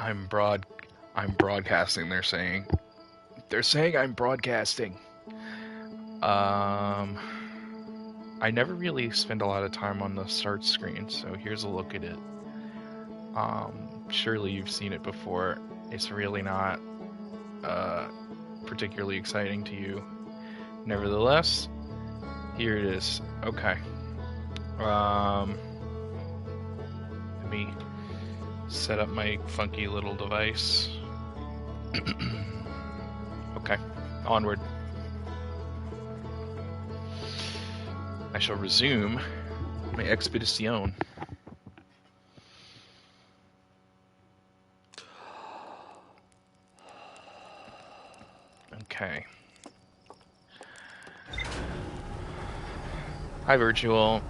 I'm broad. I'm broadcasting. They're saying. They're saying I'm broadcasting. I never really spend a lot of time on the start screen, so here's a look at it. Surely you've seen it before. It's really not particularly exciting to you. Nevertheless, here it is. Okay. Let me set up my funky little device. Okay, onward. I shall resume my expedition. Okay. Hi, Virtual.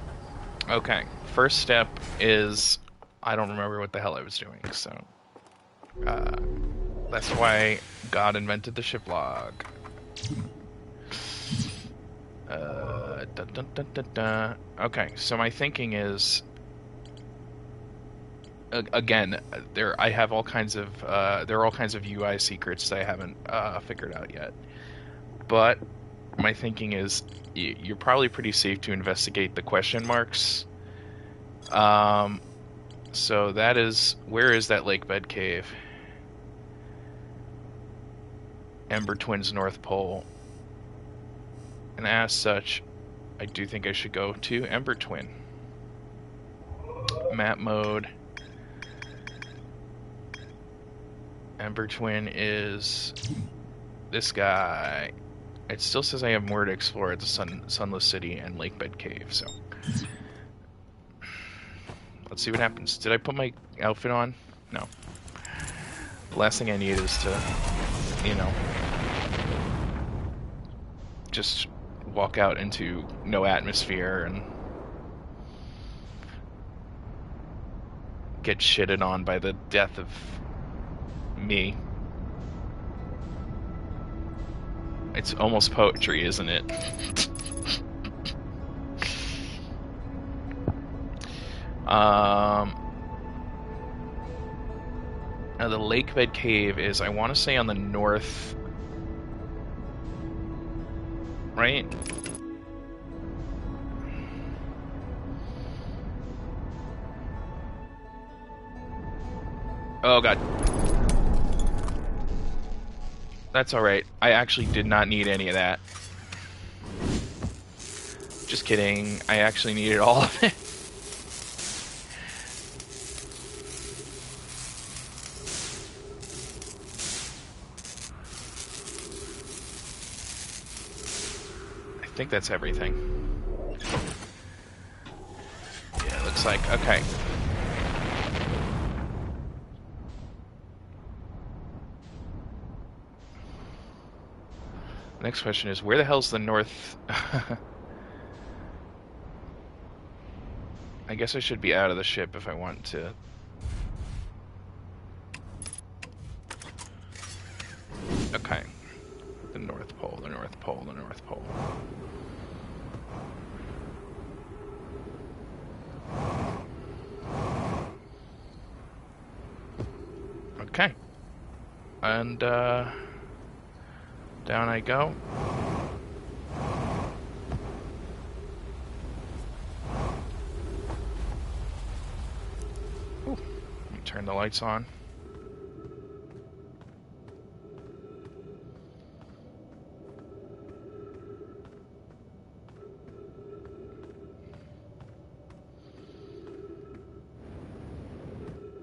Okay, first step is I don't remember what the hell I was doing, so that's why God invented the ship log. Okay, so my thinking is again, there are all kinds of UI secrets that I haven't figured out yet. But my thinking is you're probably pretty safe to investigate the question marks. So that is, where is that lake bed cave? Ember Twins North Pole. And as such, I do think I should go to Ember Twin. Map mode. Ember Twin is this guy. It still says I have more to explore at the Sunless City and Lake Bed Cave, so let's see what happens. Did I put my outfit on? No. The last thing I need is to, you know, just walk out into no atmosphere and get shitted on by the death of me. It's almost poetry, isn't it? Now the lake bed cave is, I want to say, on the north, right? Oh god. That's alright. I actually did not need any of that. Just kidding. I actually needed all of it. I think that's everything. Yeah, looks like. Okay. Next question is, where the hell's the north? I guess I should be out of the ship if I want to. Okay. The North Pole, the North Pole, the North Pole. Okay. And, down I go. Ooh, let me turn the lights on.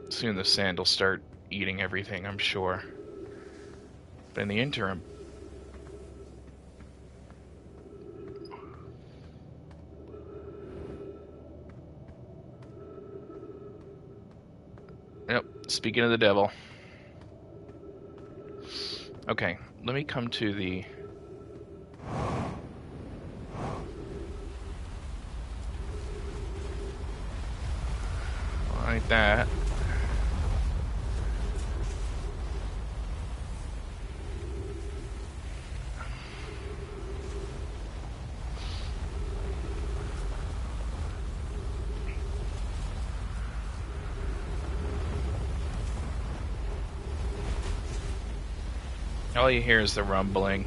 Soon the sand will start eating everything, I'm sure. But in the interim, yep, speaking of the devil. Okay, let me come to the... like that. All you hear is the rumbling.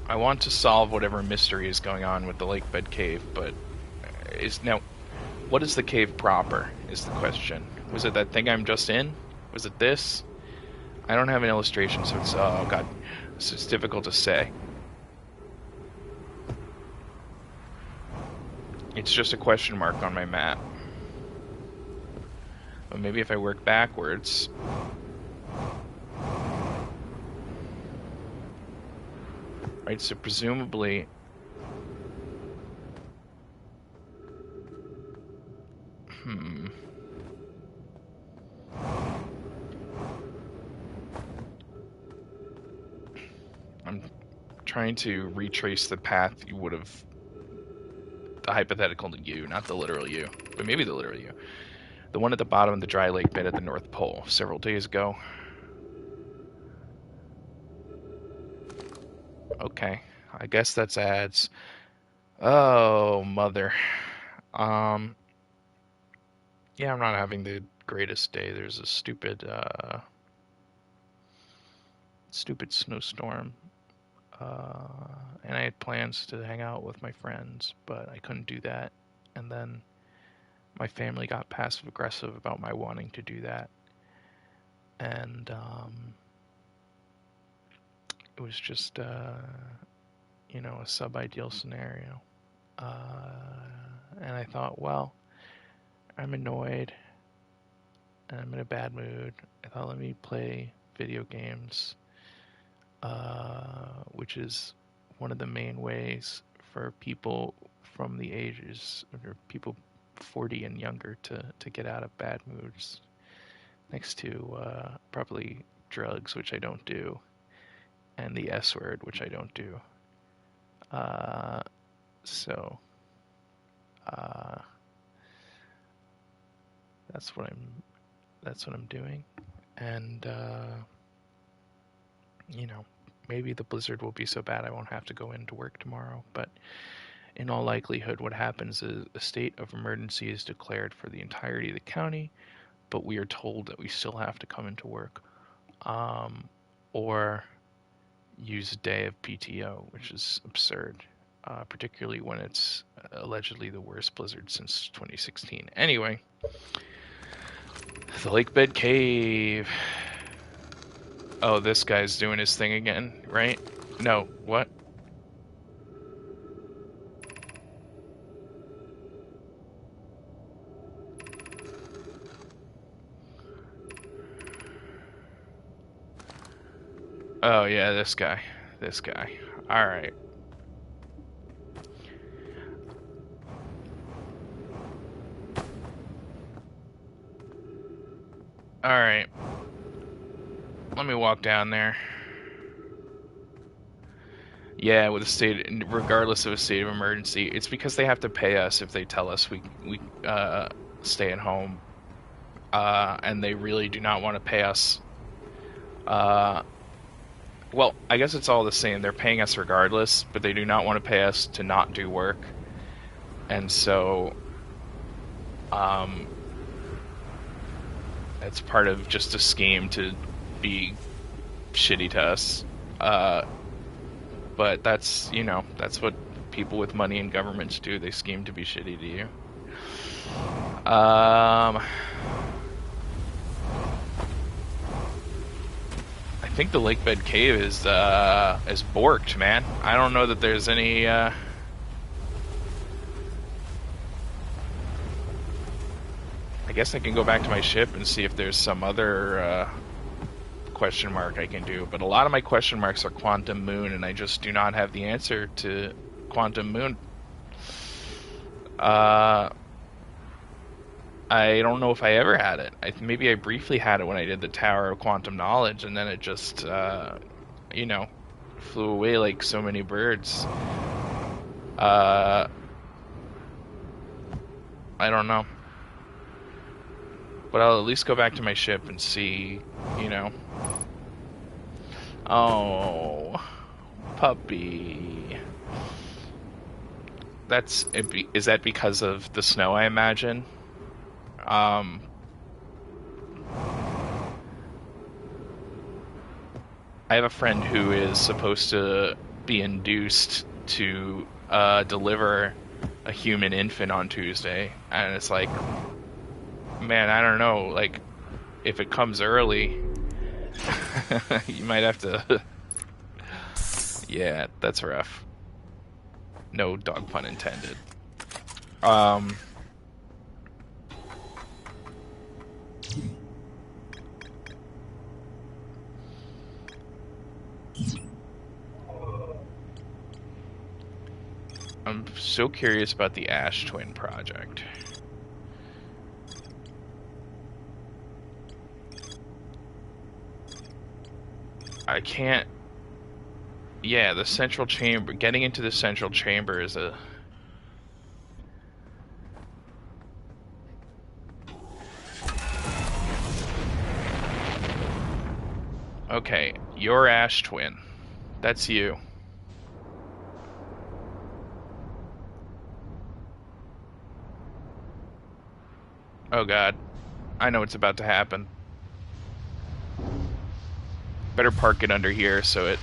I want to solve whatever mystery is going on with the lake bed cave, but what is the cave proper, is the question. Was it that thing I'm just in? Was it this? I don't have an illustration, so it's, oh god, it's difficult to say. It's just a question mark on my map. But maybe if I work backwards... Right, so presumably... I'm trying to retrace the path you would have... The hypothetical you, not the literal you, but maybe the literal you. The one at the bottom of the dry lake bed at the North Pole several days ago. Okay, I guess that's ads. Oh, mother. Yeah, I'm not having the greatest day. There's a stupid snowstorm. And I had plans to hang out with my friends, but I couldn't do that. And then my family got passive aggressive about my wanting to do that. And it was just, you know, a sub-ideal scenario. And I thought, well, I'm annoyed and I'm in a bad mood. I thought, let me play video games, which is one of the main ways for people from the ages, or people 40 and younger, to get out of bad moods. Next to probably drugs, which I don't do, and the S word, which I don't do. So that's what I'm doing, and you know, maybe the blizzard will be so bad I won't have to go into work tomorrow, but in all likelihood what happens is a state of emergency is declared for the entirety of the county, but we are told that we still have to come into work, or use a day of PTO, which is absurd, particularly when it's allegedly the worst blizzard since 2016. Anyway, the lake bed cave. Oh, this guy's doing his thing again, right? No, what? Oh yeah, this guy. Alright. Alright. Let me walk down there. Yeah, with a state, regardless of a state of emergency, it's because they have to pay us if they tell us we stay at home, and they really do not want to pay us. Well, I guess it's all the same. They're paying us regardless, but they do not want to pay us to not do work, and so, it's part of just a scheme to be shitty to us. But that's, you know, that's what people with money and governments do. They scheme to be shitty to you. I think the lake bed cave is borked, man. I don't know that there's any I guess I can go back to my ship and see if there's some other question mark I can do, but a lot of my question marks are Quantum Moon, and I just do not have the answer to Quantum Moon. I don't know if I ever had it. Maybe I briefly had it when I did the Tower of Quantum Knowledge, and then it just, you know, flew away like so many birds. I don't know. But I'll at least go back to my ship and see, you know. Oh, puppy. Is that because of the snow, I imagine? Um, I have a friend who is supposed to be induced to deliver a human infant on Tuesday, and it's like, man, I don't know, like, if it comes early, you might have to. Yeah, that's rough. No dog pun intended. Um, I'm so curious about the Ash Twin project. I can't. Yeah, the central chamber. Getting into the central chamber is a. Okay, you're Ash Twin. That's you. Oh god. I know what's about to happen. Better park it under here so it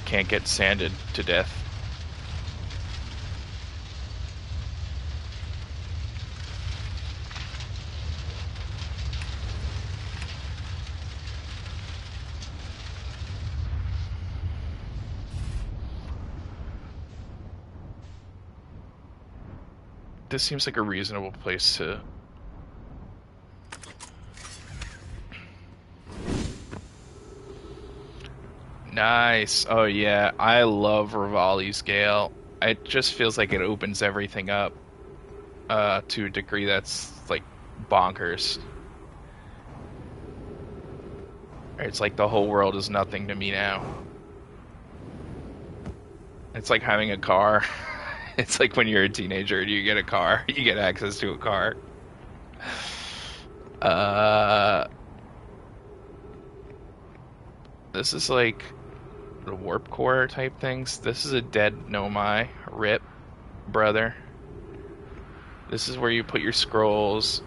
can't get sanded to death. This seems like a reasonable place to... Nice. Oh yeah, I love Rivali's Gale. It just feels like it opens everything up to a degree that's like bonkers. It's like the whole world is nothing to me now. It's like having a car. It's like when you're a teenager and you get a car, you get access to a car. This is like the warp core type things. This is a dead Nomai. RIP, brother. This is where you put your scrolls.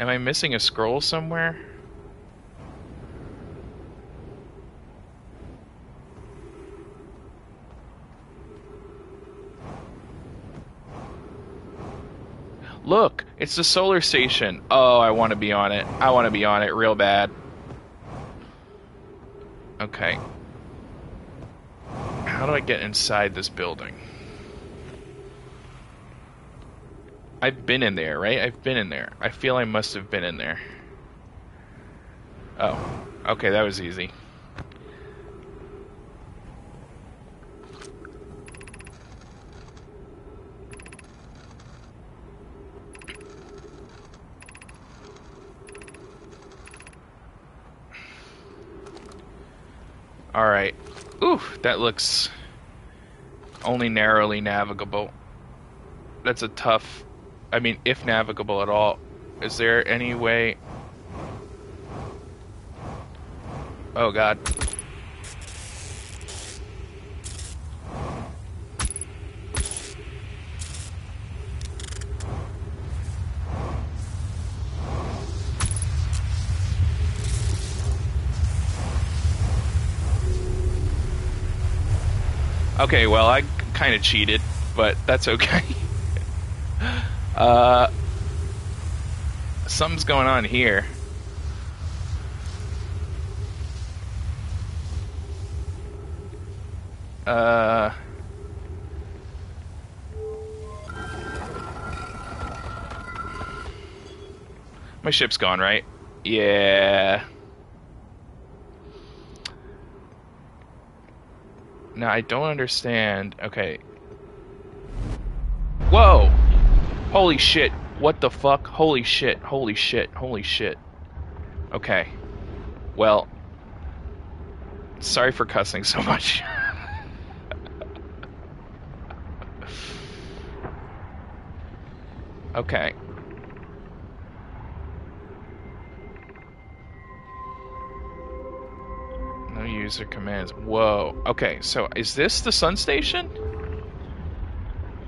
Am I missing a scroll somewhere? Look, it's the solar station. Oh, I want to be on it. I want to be on it real bad. Okay. How do I get inside this building? I've been in there, right? I've been in there. I feel I must have been in there. Oh, okay, that was easy. Alright. Ooh, that looks only narrowly navigable. That's a tough... I mean, if navigable at all. Is there any way... Oh god. Okay, well, I kind of cheated, but that's okay. Something's going on here. My ship's gone, right? Yeah. Now, I don't understand. Okay. Whoa! Holy shit. What the fuck? Holy shit. Holy shit. Holy shit. Okay. Well. Sorry for cussing so much. Okay. No user commands. Whoa. Okay, so is this the sun station?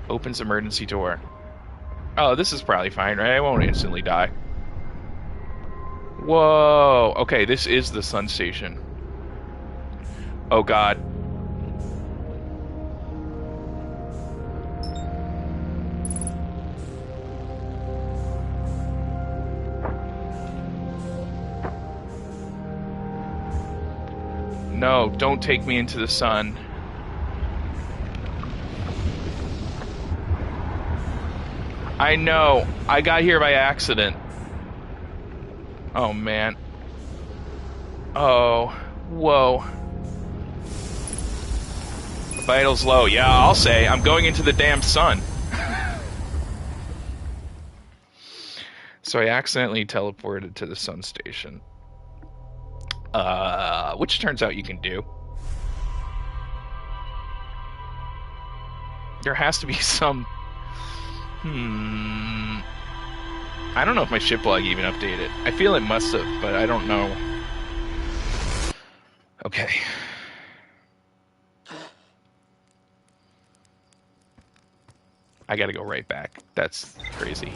Opens emergency door. Oh, this is probably fine, right? I won't instantly die. Whoa. Okay, this is the sun station. Oh god. No, don't take me into the sun. I know. I got here by accident. Oh, man. Oh. Whoa. Vitals low. Yeah, I'll say. I'm going into the damn sun. So I accidentally teleported to the sun station. Which turns out you can do. There has to be some... I don't know if my ship log even updated. I feel it must have, but I don't know. Okay. I gotta go right back. That's crazy.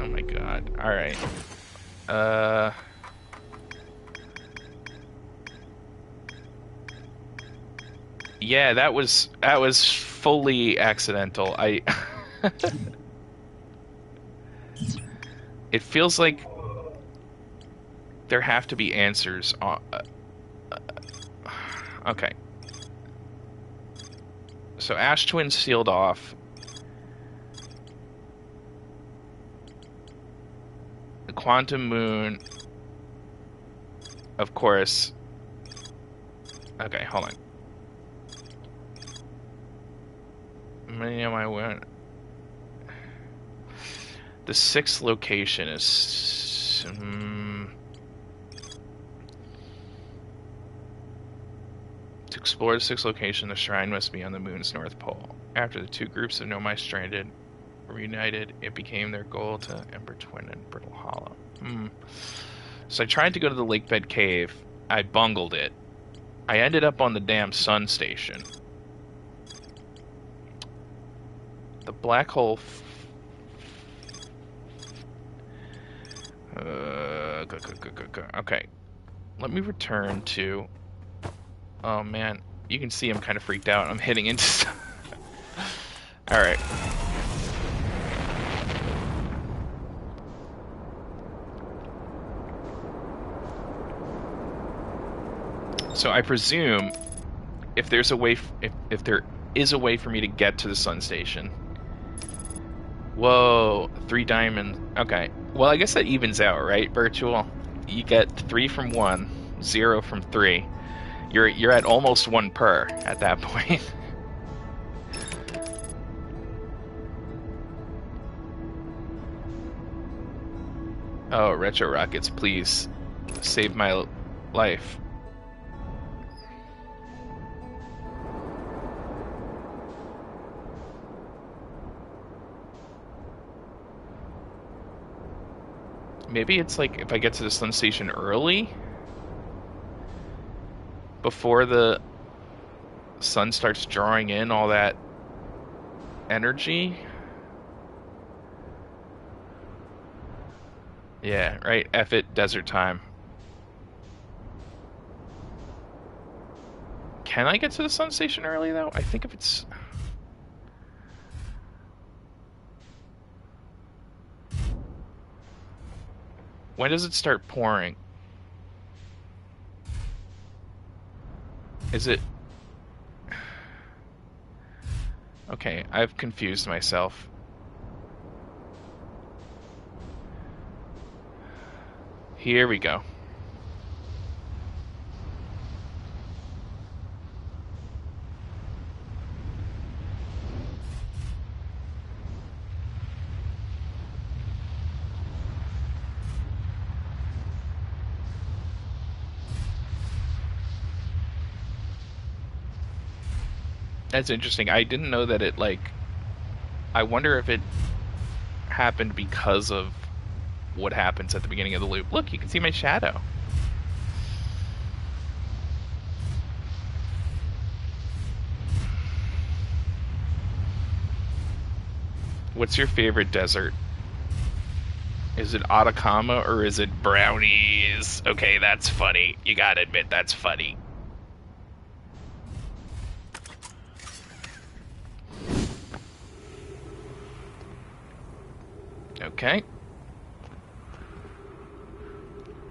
Oh my god. Alright. Yeah, that was fully accidental. It feels like there have to be answers on... okay. So Ash Twin sealed off. The Quantum Moon, of course. Okay, hold on. Many of my went. The sixth location is. To explore the sixth location, the shrine must be on the moon's north pole. After the two groups of Nomai stranded were reunited, it became their goal to Ember Twin and Brittle Hollow. So I tried to go to the Lakebed Cave. I bungled it. I ended up on the damn sun station. The black hole... okay. Let me return to... Oh man, you can see I'm kind of freaked out. I'm hitting into stuff. Alright. So I presume if there's a way, if there is a way for me to get to the sun station. Whoa, 3 diamonds. Okay. Well, I guess that evens out, right, Virtual? You get 3 from 1, 0 from 3. You're at almost 1 per at that point. Oh, Retro Rockets, please save my life. Maybe it's like if I get to the sun station early, before the sun starts drawing in all that energy. Yeah, right. F it, desert time. Can I get to the sun station early though? I think if it's... When does it start pouring? Is it... Okay, I've confused myself. Here we go. That's interesting. I didn't know that it, like... I wonder if it happened because of what happens at the beginning of the loop. Look, you can see my shadow. What's your favorite desert? Is it Atacama or is it brownies? Okay, that's funny. You gotta admit, that's funny. Okay.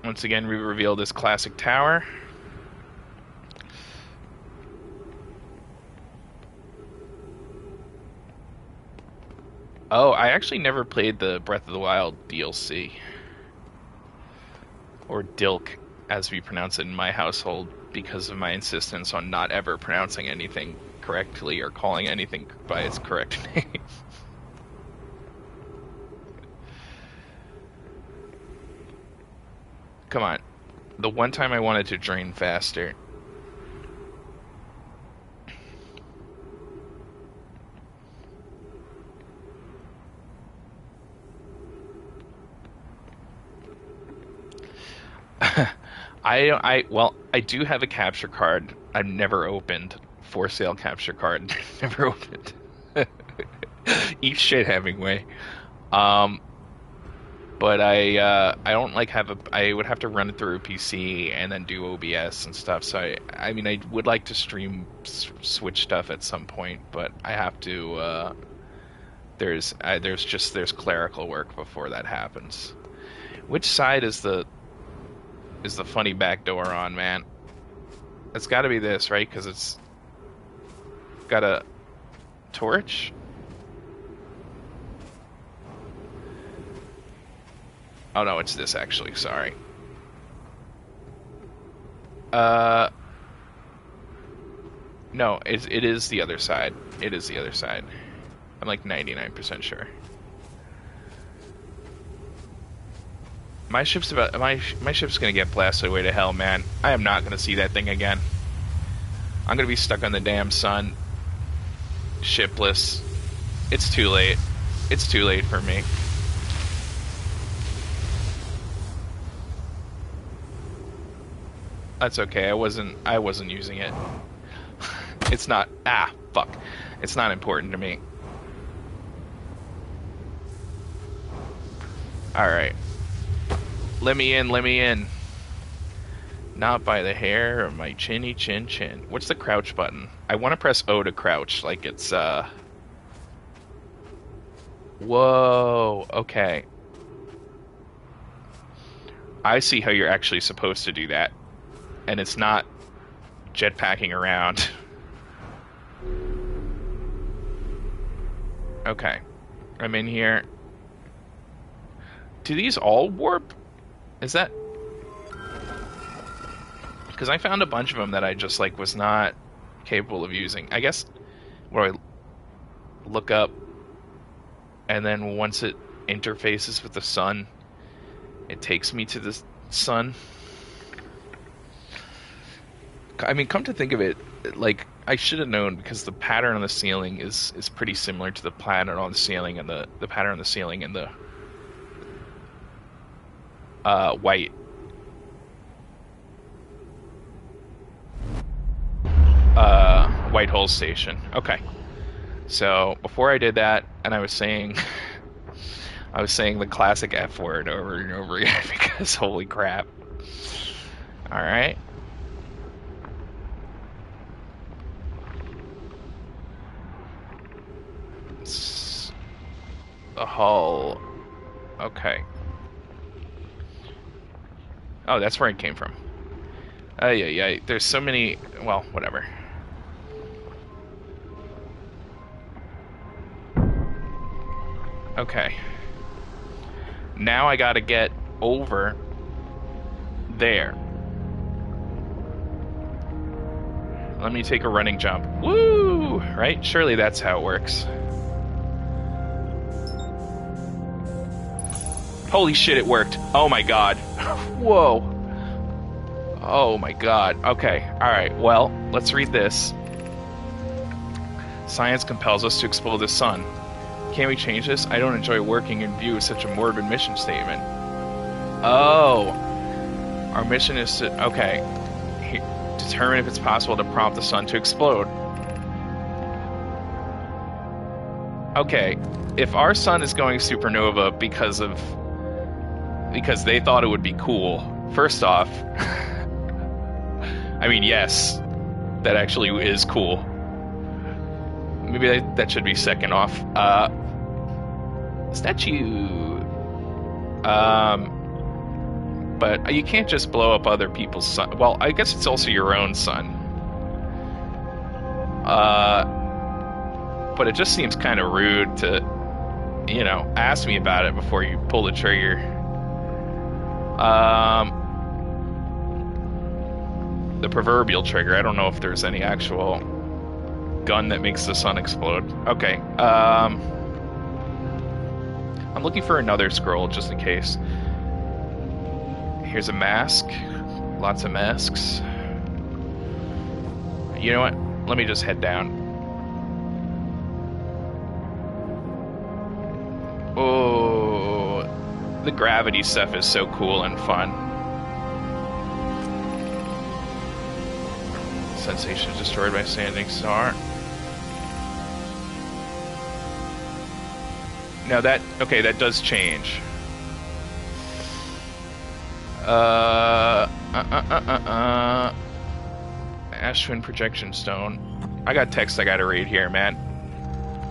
Once again, we reveal this classic tower. Oh, I actually never played the Breath of the Wild DLC. Or Dilk, as we pronounce it in my household, because of my insistence on not ever pronouncing anything correctly or calling anything by its correct name. Come on. The one time I wanted to drain faster. Well, I do have a capture card I've never opened. For sale capture card. Never opened. Eat shit, Hemingway. But I don't like have a. I would have to run it through a PC and then do OBS and stuff. So I mean, I would like to stream Switch stuff at some point, but I have to. There's clerical work before that happens. Which side is the funny back door on, man? It's got to be this, right? Because it's got a torch. Oh no, it's this actually. Sorry. No, it is the other side. It is the other side. I'm like 99% sure. My ship's gonna get blasted away to hell, man. I am not gonna see that thing again. I'm gonna be stuck on the damn sun. Shipless. It's too late. It's too late for me. That's okay. I wasn't using it. It's not. Ah, fuck. It's not important to me. Alright. Let me in, let me in. Not by the hair of my chinny chin chin. What's the crouch button? I want to press O to crouch, like it's, Whoa, okay. I see how you're actually supposed to do that. And it's not jetpacking around. Okay. I'm in here. Do these all warp? Is that... Because I found a bunch of them that I just, like, was not capable of using. I guess where I look up, and then once it interfaces with the sun, it takes me to the sun. I mean, come to think of it, like, I should have known, because the pattern on the ceiling is pretty similar to the pattern on the ceiling and the pattern on the ceiling and the white. White hole station. Okay. So before I did that, and I was saying the classic F word over and over again because holy crap. All right. The hull. Okay. Oh, that's where it came from. Yeah. There's so many. Well, whatever. Okay. Now I gotta get over there. Let me take a running jump. Woo! Right? Surely that's how it works. Holy shit, it worked. Oh my god. Whoa. Oh my god. Okay. Alright, well, let's read this. Science compels us to explore the sun. Can't we change this? I don't enjoy working in view of such a morbid mission statement. Oh. Our mission is to... Okay. Determine if it's possible to prompt the sun to explode. Okay. if our sun is going supernova because they thought it would be cool, first off, I mean, yes, that actually is cool. Maybe that should be second off. Statue. But you can't just blow up other people's sun. Well, I guess it's also your own sun. But it just seems kind of rude to, you know, ask me about it before you pull the trigger. The proverbial trigger. I don't know if there's any actual gun that makes the sun explode. Okay. I'm looking for another scroll just in case. Here's a mask. Lots of masks. You know what? Let me just head down. Oh, the gravity stuff is so cool and fun. Sensation destroyed by standing star. Now that does change. Ash Twin Projection Stone. I got text I gotta read here, man.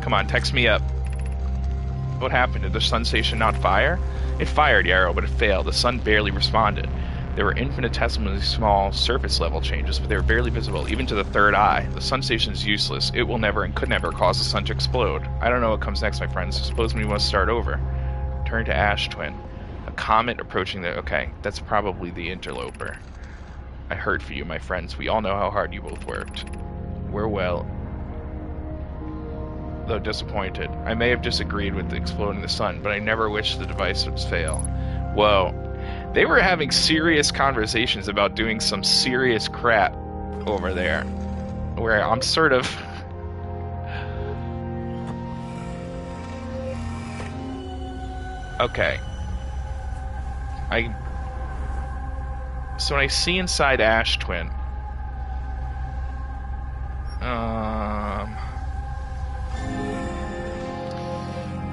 Come on, text me up. What happened? Did the sun station not fire? It fired, Yarrow, but it failed. The sun barely responded. There were infinitesimally small surface level changes, but they were barely visible, even to the third eye. The sun station is useless. It will never and could never cause the sun to explode. I don't know what comes next, my friends. Suppose we must start over. Turn to Ash Twin. A comet approaching the... Okay, that's probably the interloper. I heard for you, my friends. We all know how hard you both worked. We're well, though disappointed. I may have disagreed with exploding the sun, but I never wished the device would fail. Whoa. They were having serious conversations about doing some serious crap over there. Where I'm sort of... Okay. So when I see inside Ash Twin...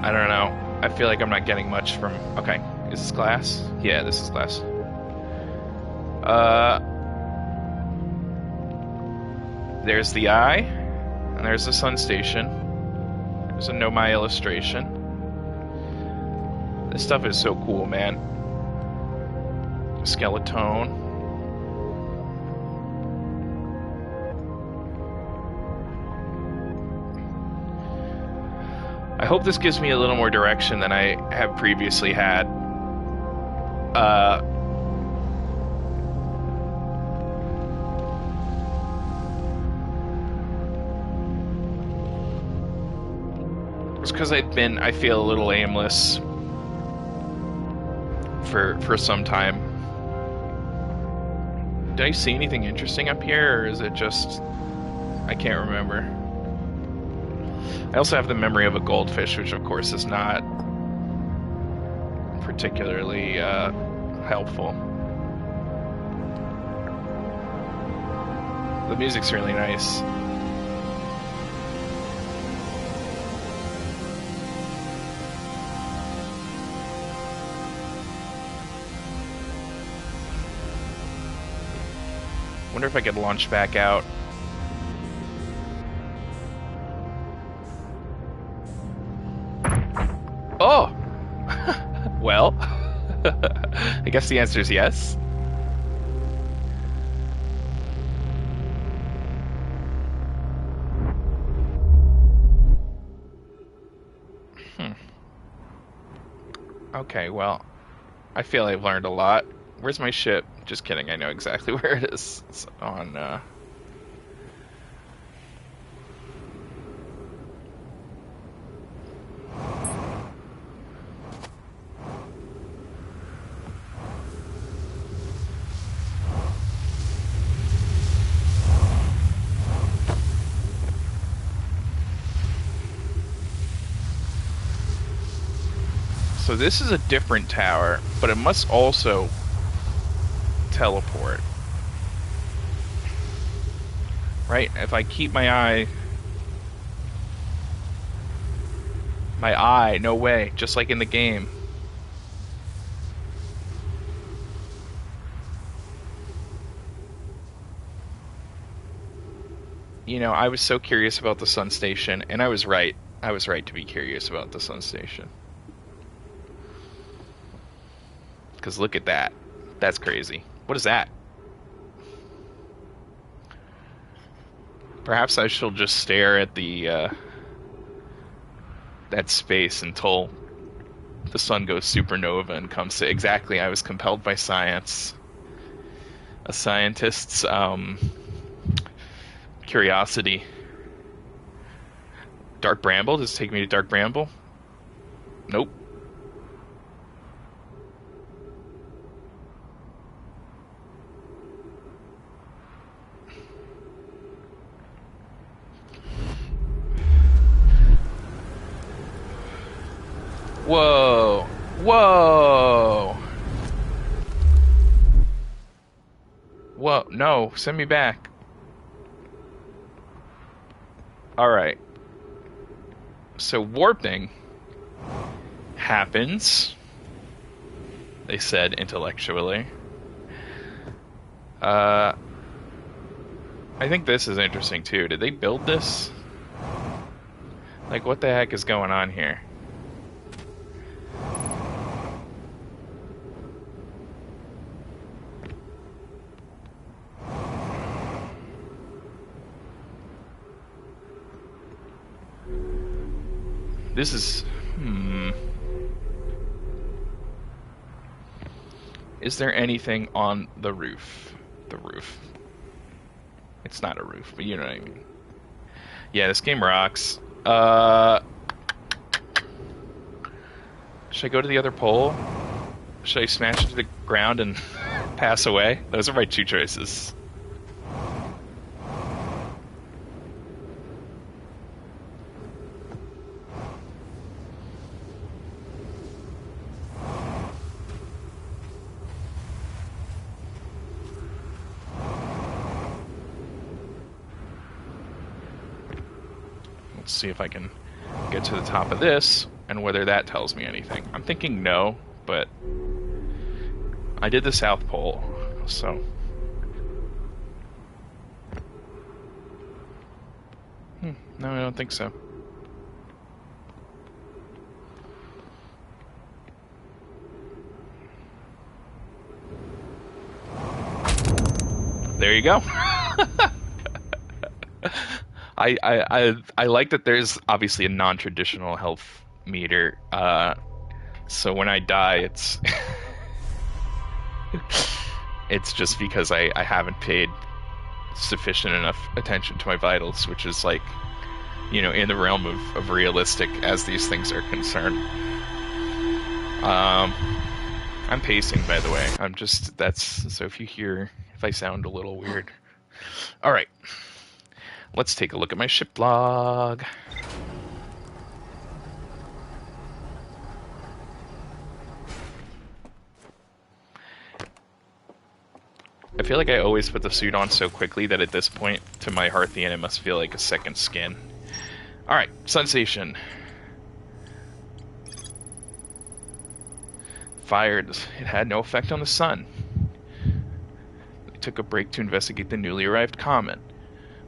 I don't know. I feel like I'm not getting much from... Okay. Is this glass? Yeah, this is glass. There's the eye. And there's the sun station. There's a Nomai illustration. This stuff is so cool, man. Skeleton. I hope this gives me a little more direction than I have previously had. It's because I feel a little aimless for some time. Did I see anything interesting up here, or is it just... I can't remember. I also have the memory of a goldfish, which of course is not particularly helpful. The music's really nice. Wonder if I could launch back out. Oh! Well, I guess the answer is yes. Okay, well, I feel I've learned a lot. Where's my ship? Just kidding, I know exactly where it is. It's on, So this is a different tower, but it must also teleport. Right? If I keep my eye My eye, no way. Just like in the game. You know, I was so curious about the Sun Station, and I was right. I was right to be curious about the Sun Station. Because look at that. That's crazy. What is that? Perhaps I shall just stare at the that space until the sun goes supernova and comes to exactly. I was compelled by science, a scientist's curiosity. Dark Bramble? Does it take me to Dark Bramble? Nope. Whoa. Whoa. Whoa. No, send me back. Alright. So warping happens, they said intellectually. I think this is interesting too. Did they build this? Like, what the heck is going on here? This is... Is there anything on the roof? The roof. It's not a roof, but you know what I mean. Yeah, this game rocks. Should I go to the other pole? Should I smash it to the ground and pass away? Those are my two choices. Let's see if I can get to the top of this and whether that tells me anything. I'm thinking no, but I did the South Pole, so... No, I don't think so. There you go. I like that there's obviously a non-traditional health meter. So when I die, it's it's just because I haven't paid sufficient enough attention to my vitals, which is like, you know, in the realm of realistic as these things are concerned. I'm pacing, by the way. So if I sound a little weird. Alright. Let's take a look at my ship log. I feel like I always put the suit on so quickly that at this point, to my Hearthian, it must feel like a second skin. Alright, Sun Station. Fired. It had no effect on the sun. They took a break to investigate the newly arrived comet.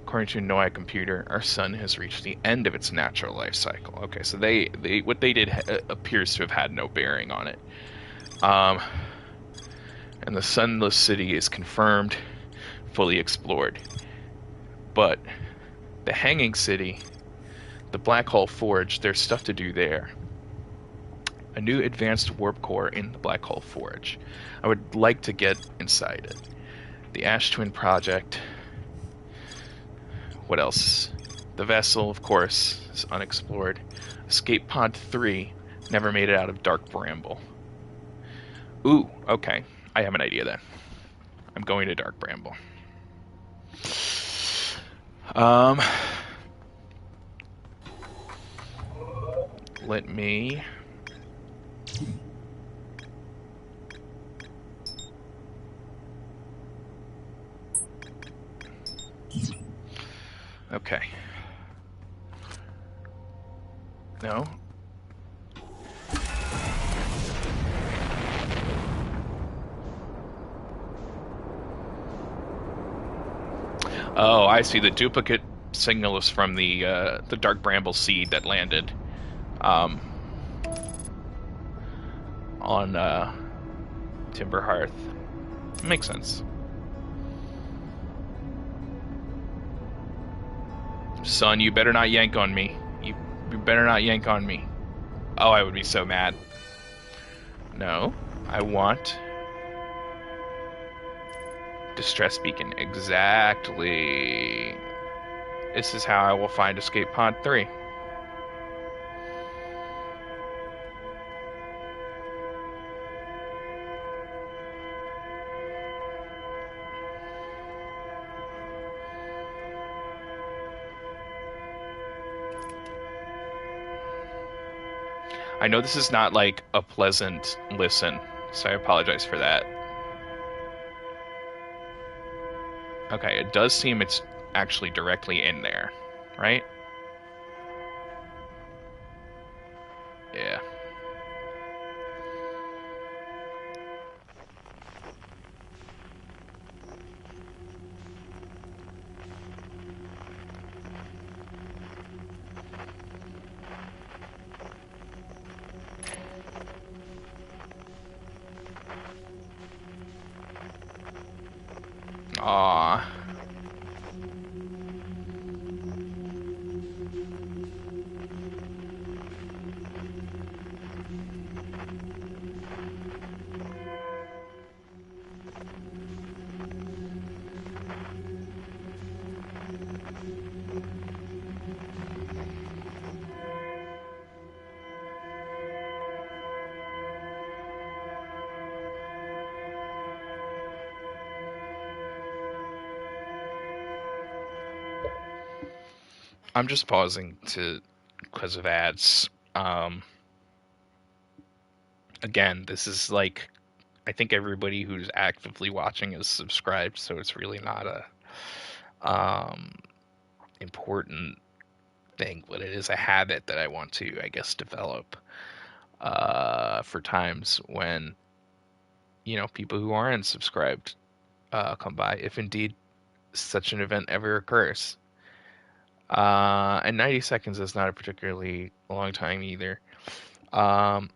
According to a NOAA computer, our sun has reached the end of its natural life cycle. Okay, so what they did appears to have had no bearing on it. And the sunless city is confirmed, fully explored. But the Hanging City, the Black Hole Forge, there's stuff to do there. A new advanced warp core in the Black Hole Forge. I would like to get inside it. The Ash Twin Project. What else? The vessel, of course, is unexplored. Escape Pod 3 never made it out of Dark Bramble. Ooh, okay. I have an idea then. I'm going to Dark Bramble. Let me... Okay. No. Oh, I see. The duplicate signal is from the Dark Bramble seed that landed um, on Timber Hearth. Makes sense. Son, you better not yank on me. You better not yank on me. Oh, I would be so mad. No, I want Distress Beacon. Exactly. This is how I will find Escape Pod 3. I know this is not like a pleasant listen, so I apologize for that. Okay, it does seem it's actually directly in there, right? Yeah. Aw. I'm just pausing to because of ads. Again, this is like I think everybody who's actively watching is subscribed, so it's really not a important thing, but it is a habit that I want to, I guess, develop for times when people who aren't subscribed come by, if indeed such an event ever occurs. And 90 seconds is not a particularly long time either. Um,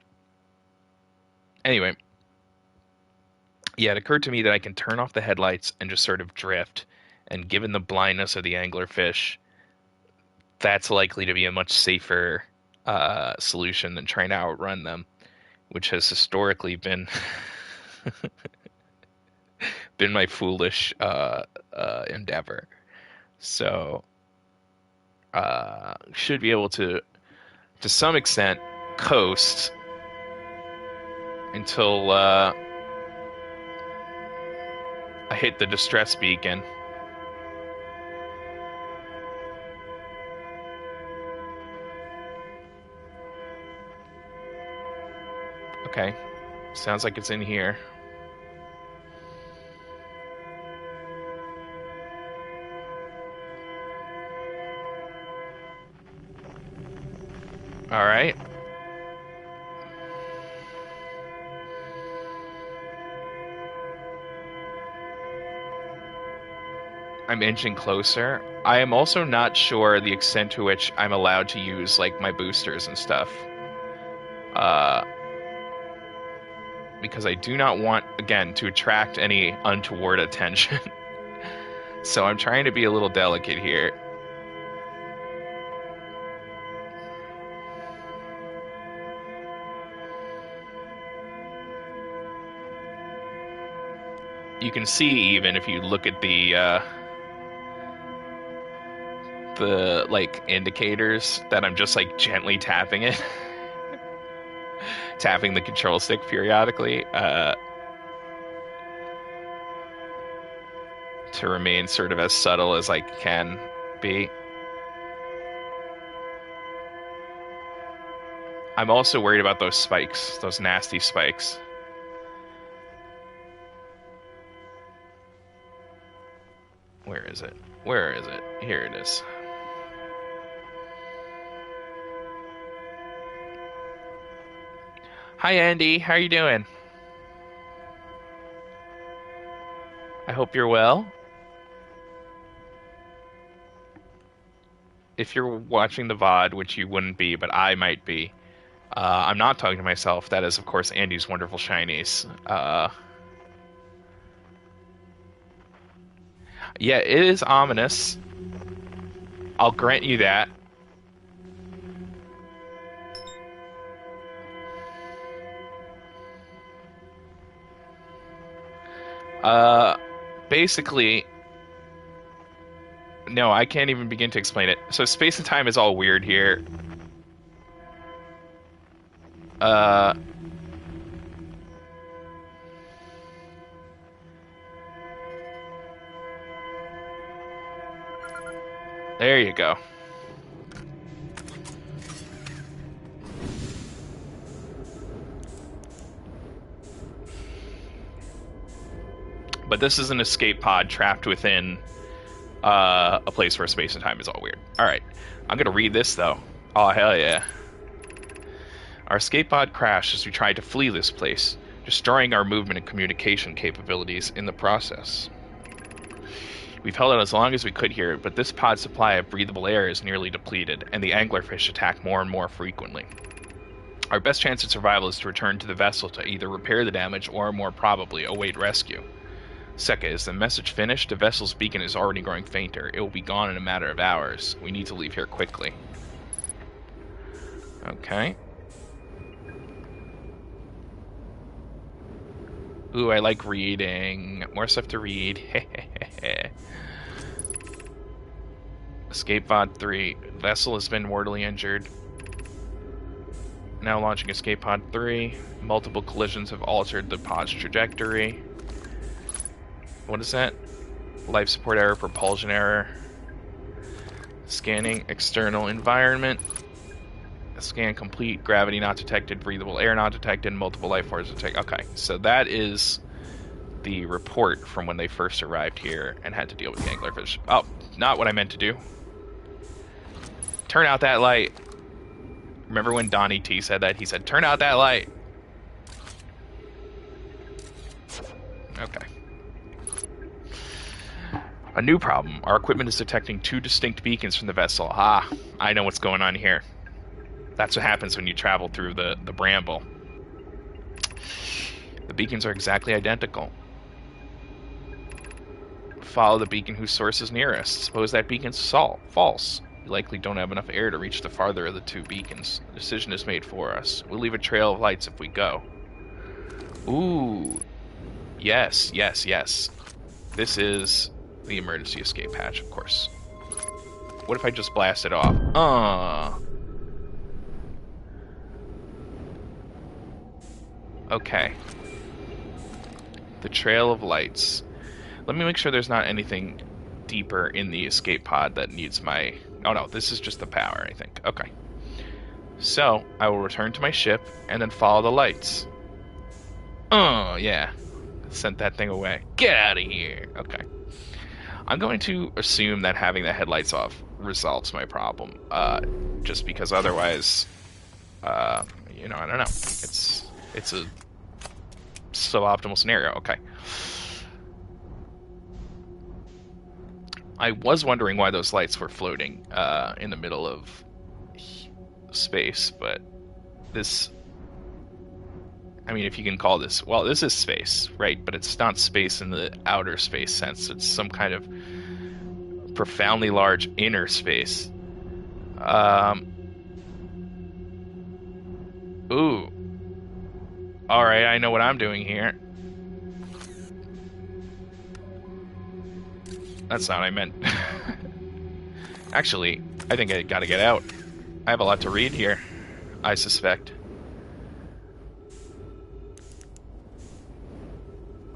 anyway, yeah, it occurred to me that I can turn off the headlights and just sort of drift. And given the blindness of the anglerfish, that's likely to be a much safer solution than trying to outrun them, which has historically been been my foolish endeavor. So should be able to some extent, coast until I hit the distress beacon. Okay, sounds like it's in here. All right. I'm inching closer. I am also not sure the extent to which I'm allowed to use like my boosters and stuff. Uh, because I do not want, again, to attract any untoward attention. So I'm trying to be a little delicate here. You can see even if you look at the like indicators that I'm just like gently tapping it, tapping the control stick periodically to remain sort of as subtle as I can be. I'm also worried about those spikes, those nasty spikes. Where is it? Where is it? Here it is. Hi Andy, how are you doing? I hope you're well. if you're watching the VOD, which you wouldn't be, but I might be, I'm not talking to myself. That is, of course, Andy's wonderful shinies. Yeah, it is ominous. I'll grant you that. Basically, no, I can't even begin to explain it. So space and time is all weird here. Uh, there you go. But this is an escape pod trapped within a place where space and time is all weird. Alright, I'm gonna read this though. Oh, hell yeah. Our escape pod crashed as we tried to flee this place, destroying our movement and communication capabilities in the process. We've held out as long as we could here, but this pod's supply of breathable air is nearly depleted, and the anglerfish attack more and more frequently. Our best chance of survival is to return to the vessel to either repair the damage or, more probably, await rescue. Sekka, is the message finished? The vessel's beacon is already growing fainter. It will be gone in a matter of hours. We need to leave here quickly. Okay. Ooh, I like reading. More stuff to read. Escape Pod 3. Vessel has been mortally injured. Now launching Escape Pod 3. Multiple collisions have altered the pod's trajectory. What is that? Life support error, propulsion error. Scanning external environment. Scan complete. Gravity not detected. Breathable air not detected. Multiple life forms detected. Okay, so that is the report from when they first arrived here and had to deal with the anglerfish. Oh, not what I meant to do. Turn out that light. Remember when Donnie T said that? He said, turn out that light. Okay. A new problem. Our equipment is detecting two distinct beacons from the vessel. Ah, I know what's going on here. That's what happens when you travel through the bramble. The beacons are exactly identical. Follow the beacon whose source is nearest. Suppose that beacon's false. You likely don't have enough air to reach the farther of the two beacons. The decision is made for us. We'll leave a trail of lights if we go. Ooh. Yes, yes, yes. This is the emergency escape hatch, of course. What if I just blast it off? Okay. The trail of lights. Let me make sure there's not anything deeper in the escape pod that needs my... Oh no, this is just the power, I think. Okay. So, I will return to my ship and then follow the lights. Oh, yeah. Sent that thing away. Get out of here. Okay. I'm going to assume that having the headlights off resolves my problem. Just because otherwise, you know, I don't know. It's a suboptimal scenario. Okay. I was wondering why those lights were floating in the middle of space, but this... I mean, if you can call this... Well, this is space, right? But it's not space in the outer space sense. It's some kind of profoundly large inner space. Ooh. Alright, I know what I'm doing here. That's not what I meant. Actually, I think I gotta get out. I have a lot to read here, I suspect.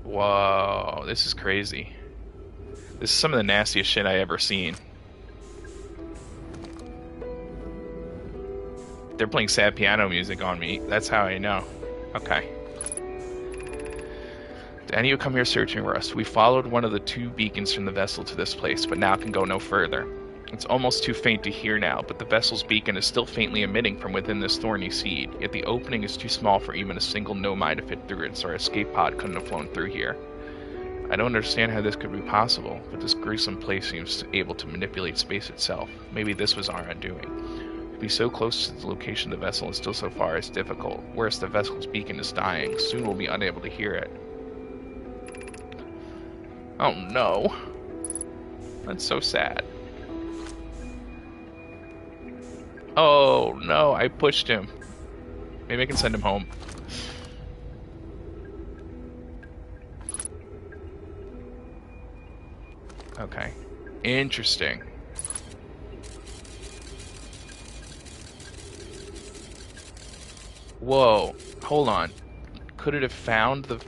Whoa, this is crazy. This is some of the nastiest shit I ever seen. They're playing sad piano music on me. That's how I know. Okay. Did any of you come here searching for us? We followed one of the two beacons from the vessel to this place, but now can go no further. It's almost too faint to hear now, but the vessel's beacon is still faintly emitting from within this thorny seed, yet the opening is too small for even a single nomai to fit through it, so our escape pod couldn't have flown through here. I don't understand how this could be possible, but this gruesome place seems able to manipulate space itself. Maybe this was our undoing. To be so close to the location of the vessel and still so far is difficult. Worse, the vessel's beacon is dying. Soon we'll be unable to hear it. Oh no. That's so sad. Oh no, I pushed him. Maybe I can send him home. Okay. Interesting. Whoa. Hold on. Could it have found the...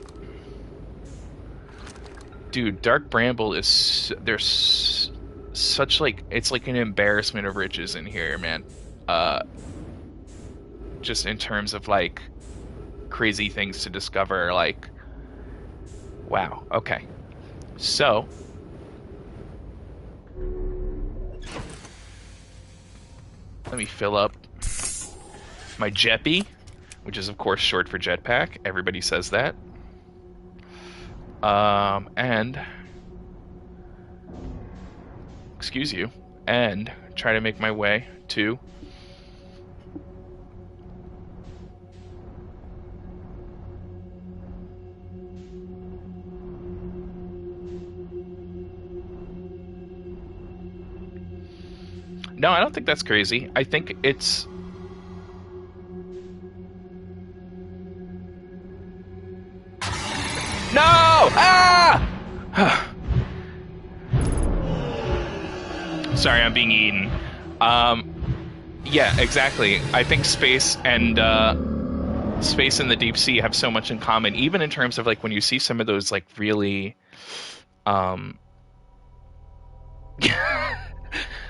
Dude, Dark Bramble is... There's such, like... It's like an embarrassment of riches in here, man. Just in terms of, like, crazy things to discover, like... Wow. Okay. So... Let me fill up my Jeppy, which is of course short for jetpack. Everybody says that. And excuse you, and try to make my way to No, I don't think that's crazy. I think it's... No! Ah! Sorry, I'm being eaten. Yeah, exactly. I think space and the deep sea have so much in common, even in terms of like when you see some of those like really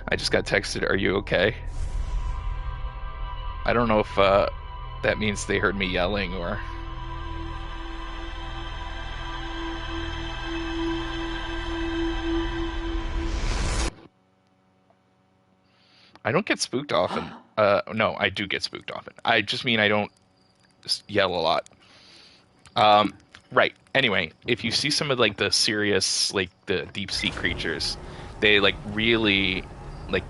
I just got texted, "Are you okay?" I don't know if that means they heard me yelling or... I don't get spooked often. No, I do get spooked often. I just mean I don't yell a lot. Right. Anyway, if you see some of like the serious, like the deep sea creatures, they like really, like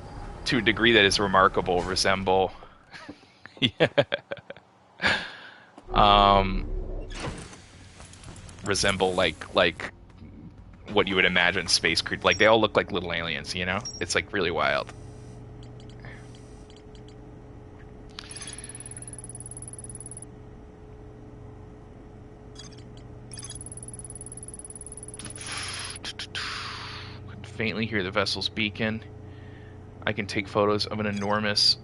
to a degree that is remarkable, resemble. Yeah. Resemble like what you would imagine space creatures. Like they all look like little aliens. You know, it's like really wild. Faintly hear the vessel's beacon. I can take photos of an enormous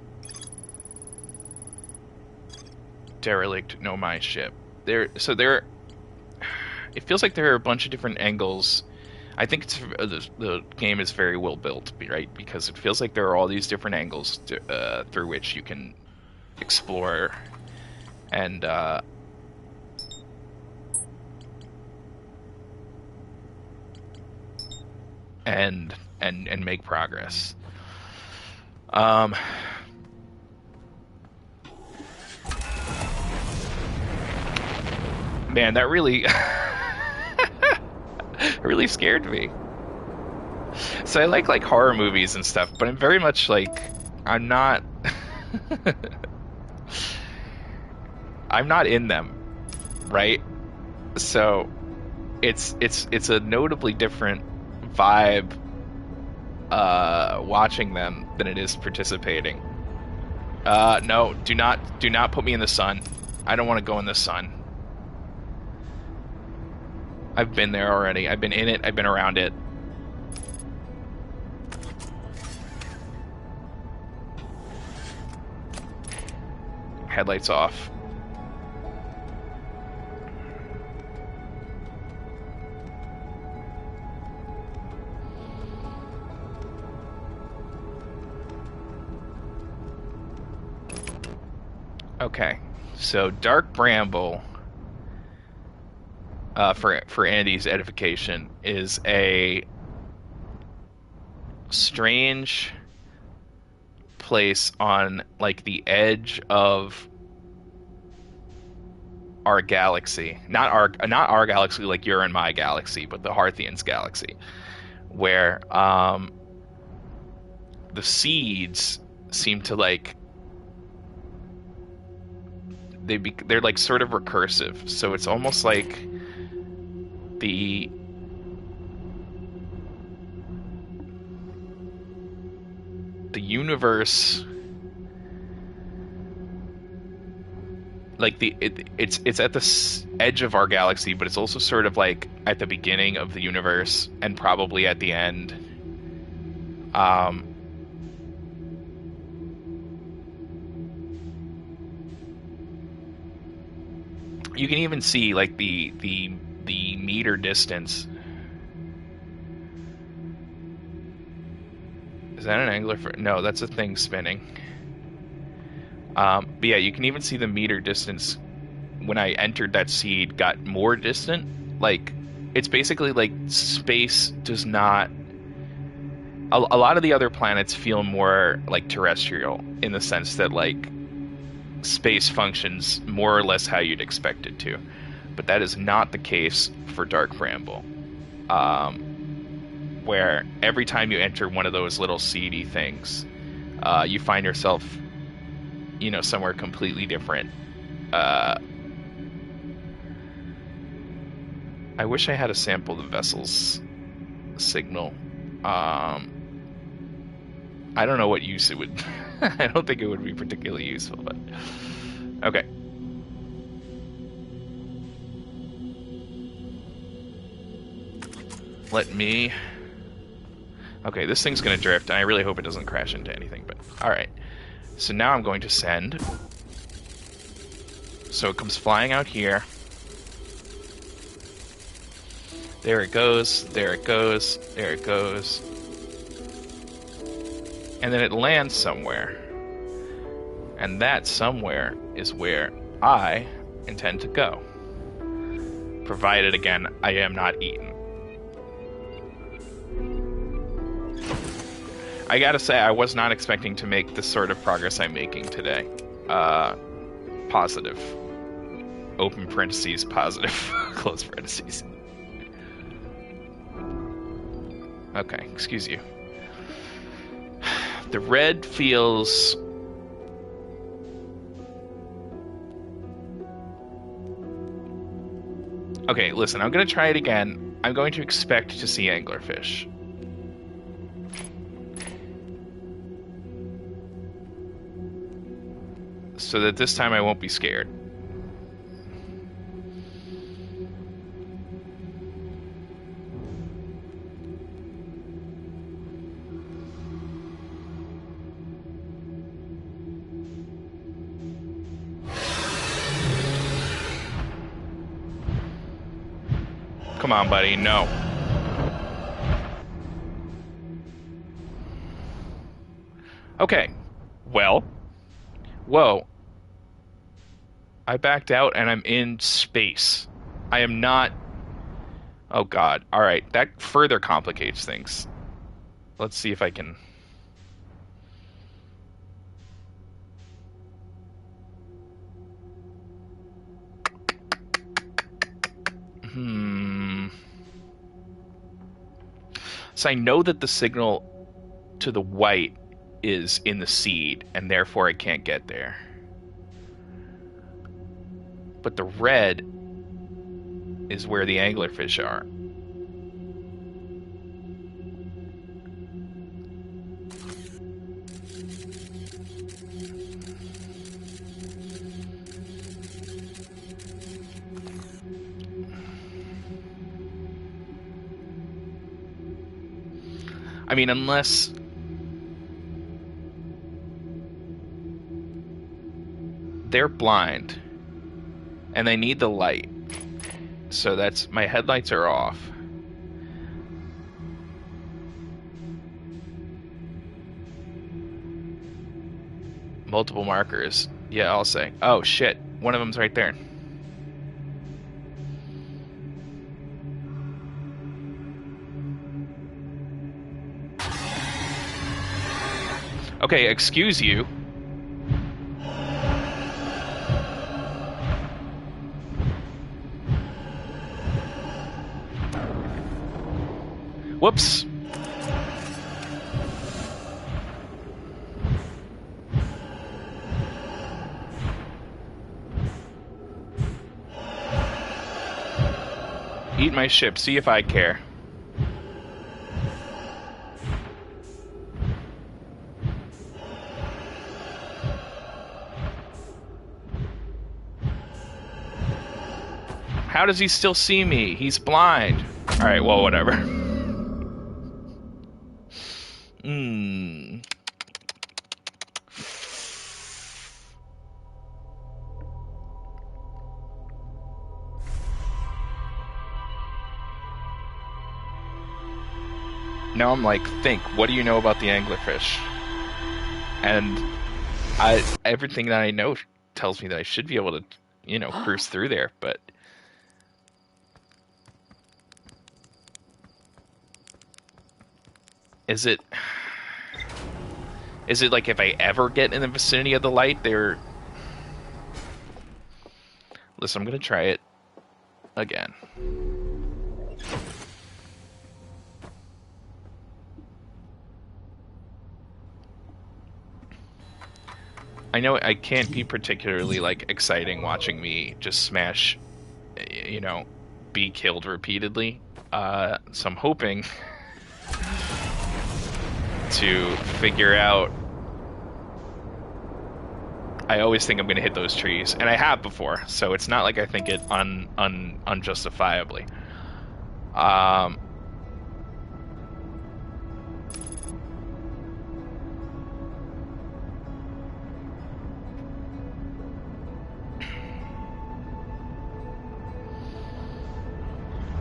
derelict Nomai ship. It feels like there are a bunch of different angles. I think the game is very well built, right? Because it feels like there are all these different angles through which you can explore and make progress. Man, that really really scared me. So I like horror movies and stuff, but I'm very much like I'm not I'm not in them, right? So it's a notably different vibe watching them than it is participating. No, do not put me in the sun. I don't want to go in the sun. I've been there already. I've been in it. I've been around it. Headlights off. Okay, so Dark Bramble, for Andy's edification, is a strange place on like the edge of our galaxy, not our galaxy like your and my galaxy, but the Harthians galaxy, where the seeds seem to like they're like sort of recursive. So it's almost like the universe, like it's at the edge of our galaxy, but it's also sort of like at the beginning of the universe and probably at the end. You can even see like the meter distance. Is that an anglerfish? No, that's a thing spinning. But yeah, you can even see the meter distance when I entered that seed got more distant. Like, it's basically like space does not... A lot of the other planets feel more like terrestrial in the sense that, like, space functions more or less how you'd expect it to. But that is not the case for Dark Bramble. Where every time you enter one of those little seedy things, you find yourself, you know, somewhere completely different. I wish I had a sample of the vessel's signal. I don't know what use it would... I don't think it would be particularly useful, but... Okay. Let me... Okay, this thing's gonna drift, and I really hope it doesn't crash into anything, but... Alright. So now I'm going to send... So it comes flying out here. There it goes, there it goes, there it goes. And then it lands somewhere. And that somewhere is where I intend to go. Provided, again, I am not eaten. I gotta say, I was not expecting to make the sort of progress I'm making today. Positive. Open parentheses, positive. Close parentheses. Okay, excuse you. The red feels... Okay, listen, I'm going to try it again. I'm going to expect to see anglerfish. So that this time I won't be scared. Come on, buddy, no. Okay, well, whoa. I backed out and I'm in space. I am not... Oh god, alright, that further complicates things. Let's see if I can... So I know that the signal to the white is in the seed, and therefore I can't get there. But the red is where the anglerfish are. I mean, unless... They're blind. And they need the light. So that's... My headlights are off. Multiple markers. Yeah, I'll say. Oh, shit. One of them's right there. Okay, excuse you. Whoops. Eat my ship, see if I care. How does he still see me? He's blind. Alright, well, whatever. Now I'm like, think, what do you know about the anglerfish? And everything that I know tells me that I should be able to, you know, cruise through there, but... Is it like if I ever get in the vicinity of the light, they're... Listen, I'm gonna try it again. I know I can't be particularly, like, exciting watching me just smash, you know, be killed repeatedly. So I'm hoping to figure out... I always think I'm going to hit those trees, and I have before, so it's not like I think it unjustifiably.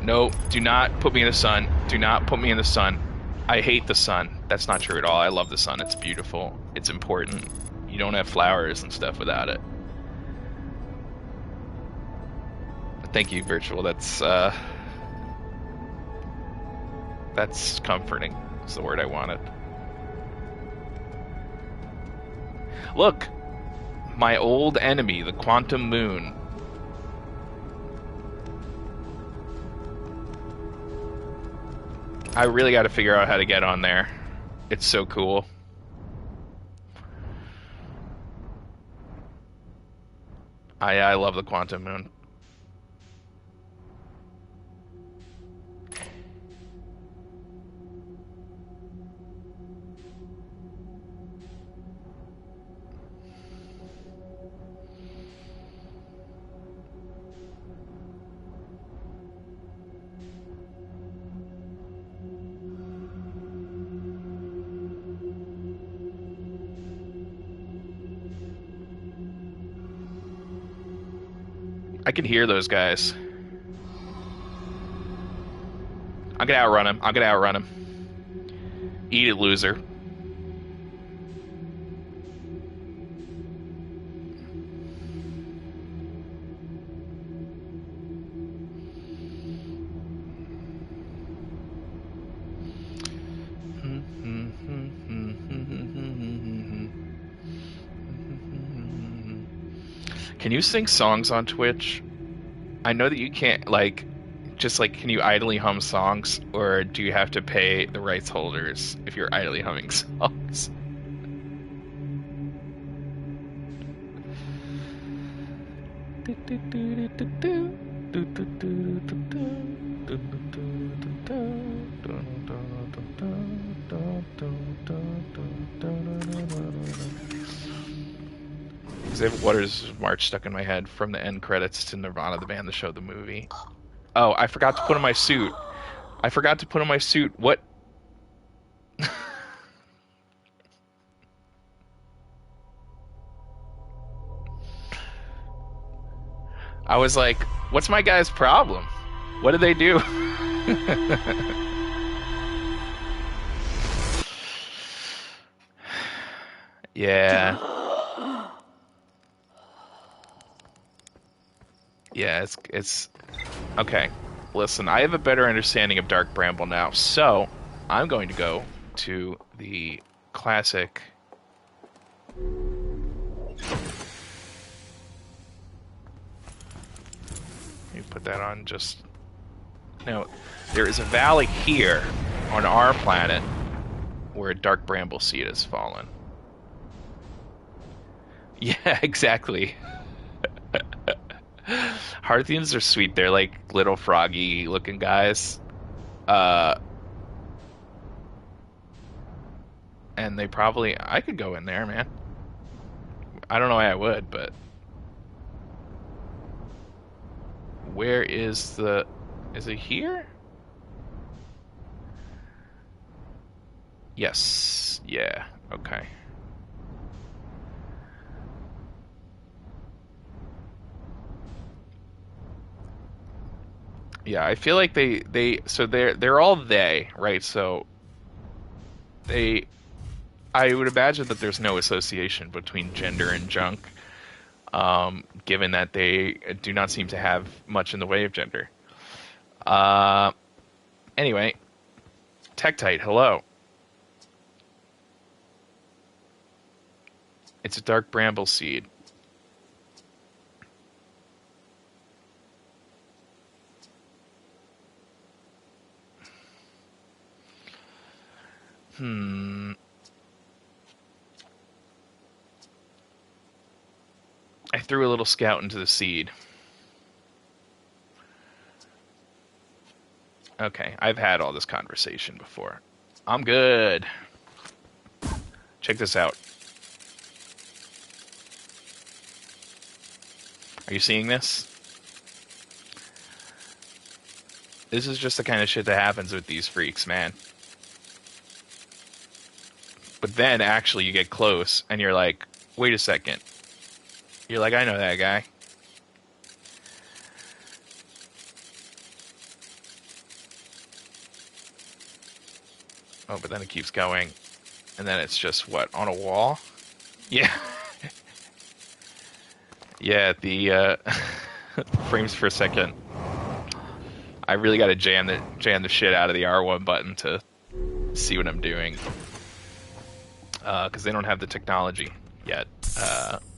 No, do not put me in the sun. Do not put me in the sun. I hate the sun. That's not true at all. I love the sun. It's beautiful. It's important. You don't have flowers and stuff without it. Thank you, Virtual. That's comforting. That's the word I wanted. Look! My old enemy, the Quantum Moon. I really got to figure out how to get on there. It's so cool. I love the Quantum Moon. I can hear those guys. I'm gonna outrun him. I'm gonna outrun him. Eat it, loser. Can you sing songs on Twitch? I know that you can't, like, just like, can you idly hum songs, or do you have to pay the rights holders if you're idly humming songs? Xavier Waters' March stuck in my head from the end credits to Nirvana, the band, the show, the movie. Oh, I forgot to put on my suit. I forgot to put on my suit. What? I was like, what's my guy's problem? What did they do? Yeah. Yeah, it's okay. Listen, I have a better understanding of Dark Bramble now, so I'm going to go to the classic. Let me put that on just... No, there is a valley here on our planet where a dark bramble seed has fallen. Yeah, exactly. Harthians are sweet. They're like little froggy looking guys. Uh, and they probably, I could go in there, man. I don't know why I would, but where is is it here? Yes. Yeah. Okay. Yeah, I feel like so they're all they, right? So they I would imagine that there's no association between gender and junk, given that they do not seem to have much in the way of gender. Uh, anyway, Tektite, hello. It's a dark bramble seed. I threw a little scout into the seed. Okay, I've had all this conversation before. I'm good. Check this out. Are you seeing this? This is just the kind of shit that happens with these freaks, man. But then, actually, you get close, and you're like, wait a second. You're like, I know that guy. Oh, but then it keeps going. And then it's just, what, on a wall? Yeah. Yeah, the frames per second. I really got to jam the shit out of the R1 button to see what I'm doing. Because they don't have the technology yet.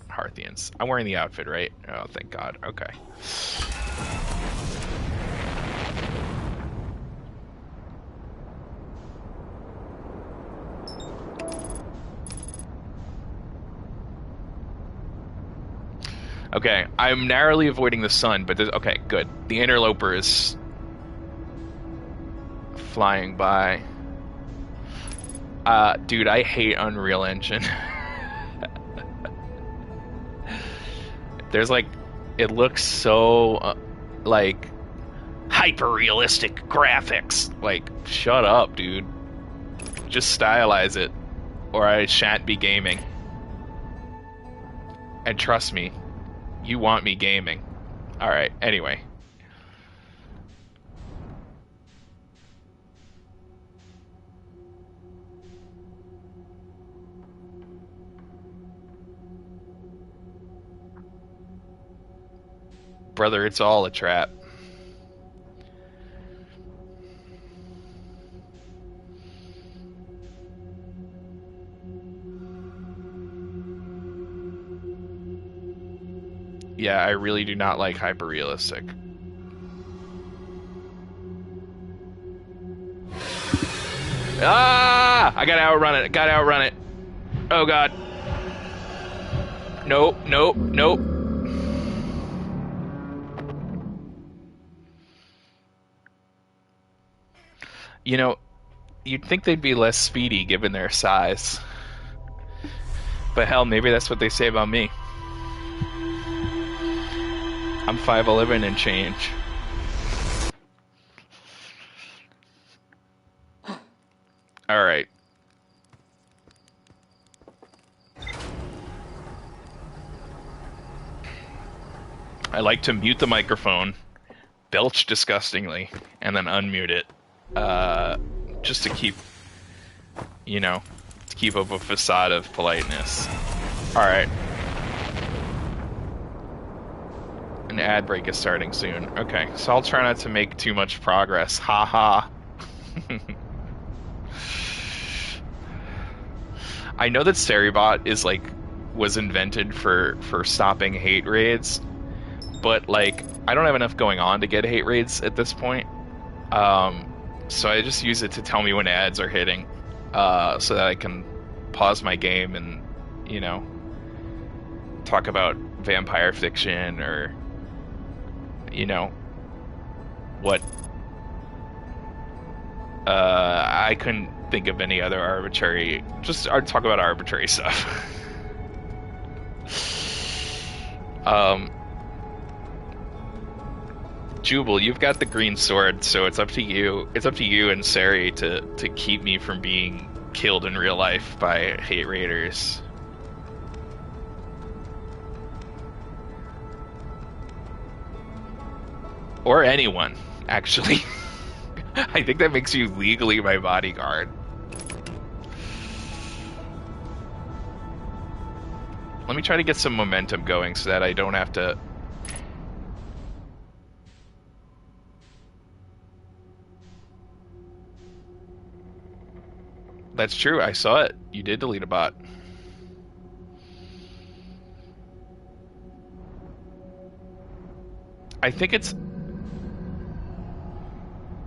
Harthians. I'm wearing the outfit, right? Oh, thank God. Okay. Okay, I'm narrowly avoiding the sun, but okay, good. The interloper is flying by. Dude, I hate Unreal Engine. There's like, it looks so, like, hyper-realistic graphics. Like, shut up, dude. Just stylize it, or I shan't be gaming. And trust me, you want me gaming. Alright, anyway. Brother, it's all a trap. Yeah, I really do not like hyper-realistic. Ah! I gotta outrun it. Oh, God. Nope, nope, nope. You know, you'd think they'd be less speedy given their size. But hell, maybe that's what they say about me. I'm 5'11" and change. Alright. I like to mute the microphone, belch disgustingly, and then unmute it. Just to keep, you know, to keep up a facade of politeness. Alright. An ad break is starting soon. Okay, so I'll try not to make too much progress. Ha ha. I know that Seribot is like, was invented for stopping hate raids, but like, I don't have enough going on to get hate raids at this point. So I just use it to tell me when ads are hitting, so that I can pause my game and, you know, talk about vampire fiction or, you know, what. I couldn't think of any other arbitrary. Just I'd talk about arbitrary stuff. um, Jubal, you've got the green sword, so it's up to you. It's up to you and Sari to keep me from being killed in real life by hate raiders. Or anyone, actually. I think that makes you legally my bodyguard. Let me try to get some momentum going so that I don't have to. That's true, I saw it. You did delete a bot. I think it's.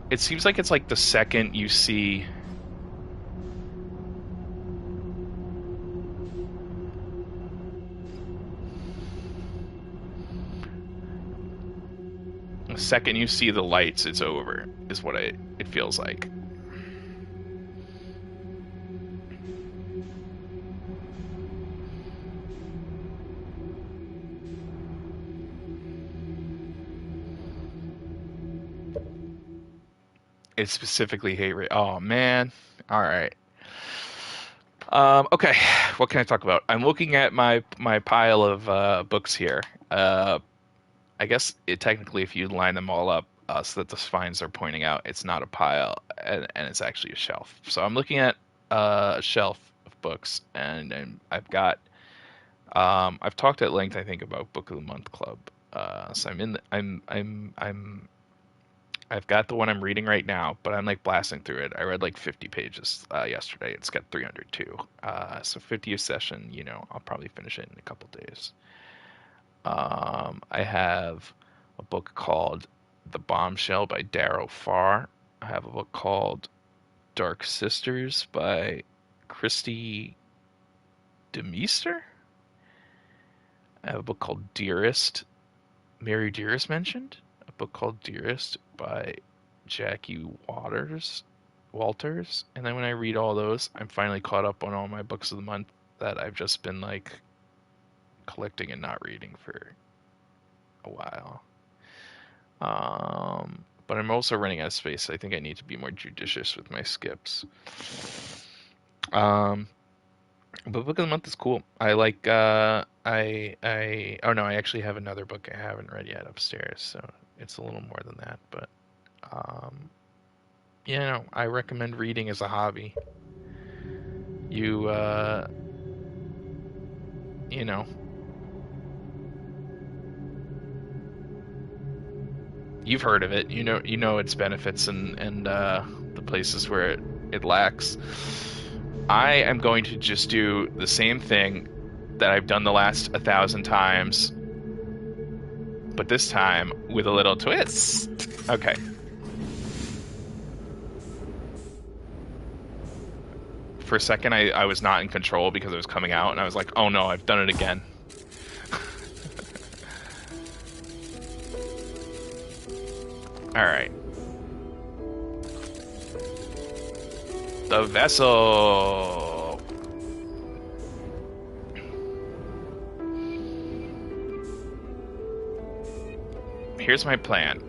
It seems like it's like the second you see. The second you see the lights, it's over, is what it feels like. It's specifically hate rate. Oh man. All right. Okay. What can I talk about? I'm looking at my pile of books here. I guess technically, if you line them all up so that the spines are pointing out, it's not a pile, and it's actually a shelf. So I'm looking at a shelf of books, and I've got. I've talked at length, I think, about Book of the Month Club. So I'm in. I've got the one I'm reading right now, but I'm like blasting through it. I read like 50 pages yesterday. It's got 302. So 50 a session. You know, I'll probably finish it in a couple days. I have a book called The Bombshell by Darrow Farr. I have a book called Dark Sisters by Christy Demeester. I have a book called Dearest. Mary Dearest mentioned. A book called Dearest by Jackie Walters. And then when I read all those, I'm finally caught up on all my books of the month that I've just been like collecting and not reading for a while. But I'm also running out of space. I think I need to be more judicious with my skips. But book of the month is cool. I like. Oh no, I actually have another book I haven't read yet upstairs, so it's a little more than that. But you know, I recommend reading as a hobby. You you know. You've heard of it. You know its benefits and the places where it lacks. I am going to just do the same thing that I've done the last 1,000 times, but this time with a little twist. Okay. For a second, I was not in control because it was coming out, and I was like, oh no, I've done it again. Alright. The vessel. Here's my plan.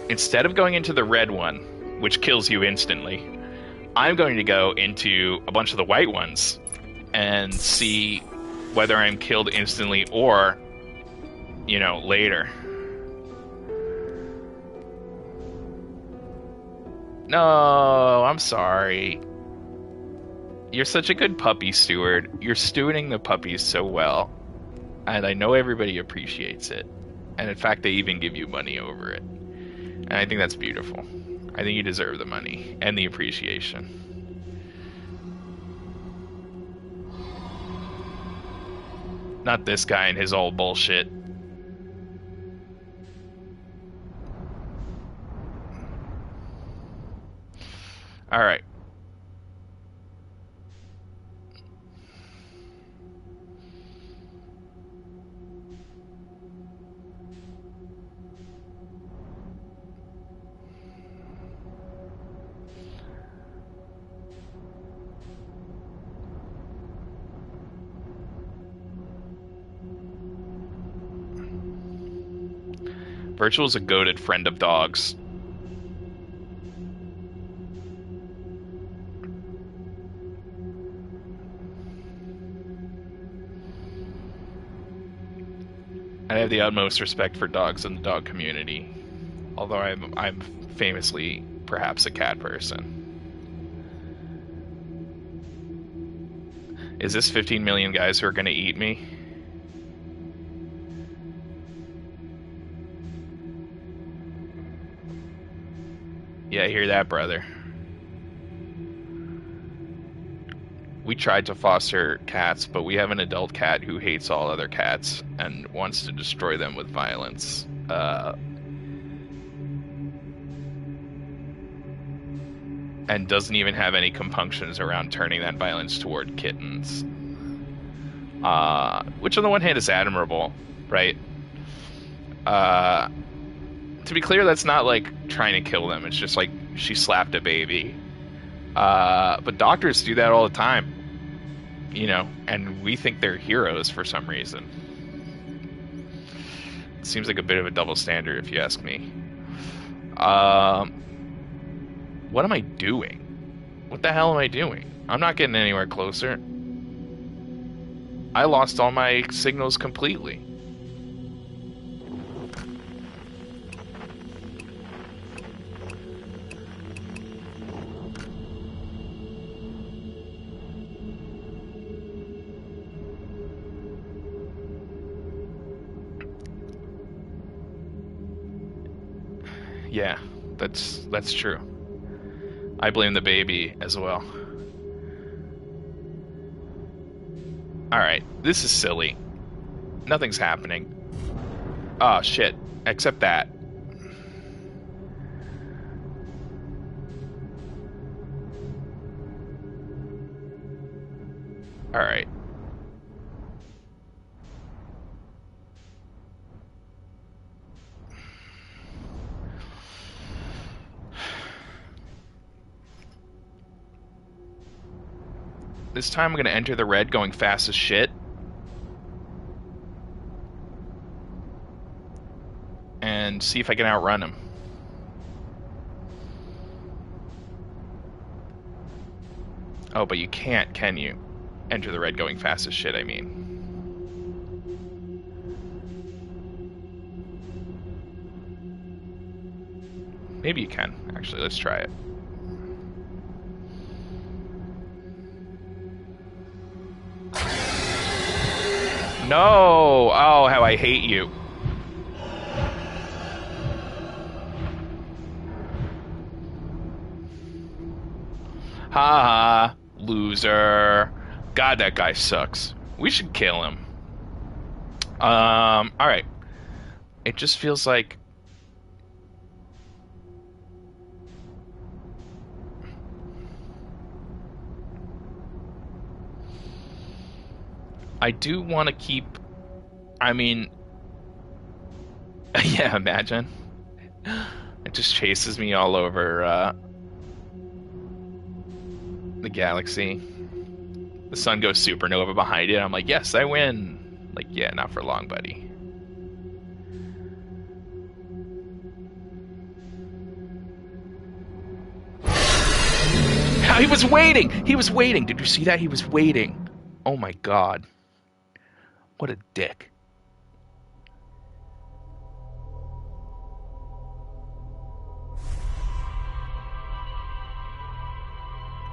Instead of going into the red one, which kills you instantly, I'm going to go into a bunch of the white ones and see whether I'm killed instantly or, you know, later. No, I'm sorry. You're such a good puppy steward. You're stewarding the puppies so well. And I know everybody appreciates it. And in fact, they even give you money over it. And I think that's beautiful. I think you deserve the money and the appreciation. Not this guy and his old bullshit. All right. Virtual is a goated friend of dogs. I have the utmost respect for dogs in the dog community, although I'm famously perhaps a cat person. Is this 15 million guys who are going to eat me? Yeah, I hear that, brother. We tried to foster cats, but we have an adult cat who hates all other cats and wants to destroy them with violence. And doesn't even have any compunctions around turning that violence toward kittens. Which on the one hand is admirable, right? To be clear, that's not like trying to kill them. It's just like she slapped a baby. But doctors do that all the time, you know, and we think they're heroes for some reason. It seems like a bit of a double standard, if you ask me. What am I doing? What the hell am I doing? I'm not getting anywhere closer. I lost all my signals completely. Yeah, that's true. I blame the baby as well. Alright, this is silly. Nothing's happening. Oh, shit. Except that. Alright. This time I'm going to enter the red going fast as shit. And see if I can outrun him. Oh, but you can't, can you? Enter the red going fast as shit, I mean. Maybe you can. Actually, let's try it. No! Oh, how I hate you. Ha ha. Loser. God, that guy sucks. We should kill him. Alright. It just feels like... I do want to keep... I mean... yeah, imagine. It just chases me all over, the galaxy. The sun goes supernova behind it. I'm like, yes, I win. Like, yeah, not for long, buddy. He was waiting! He was waiting! Did you see that? He was waiting. Oh my god. What a dick.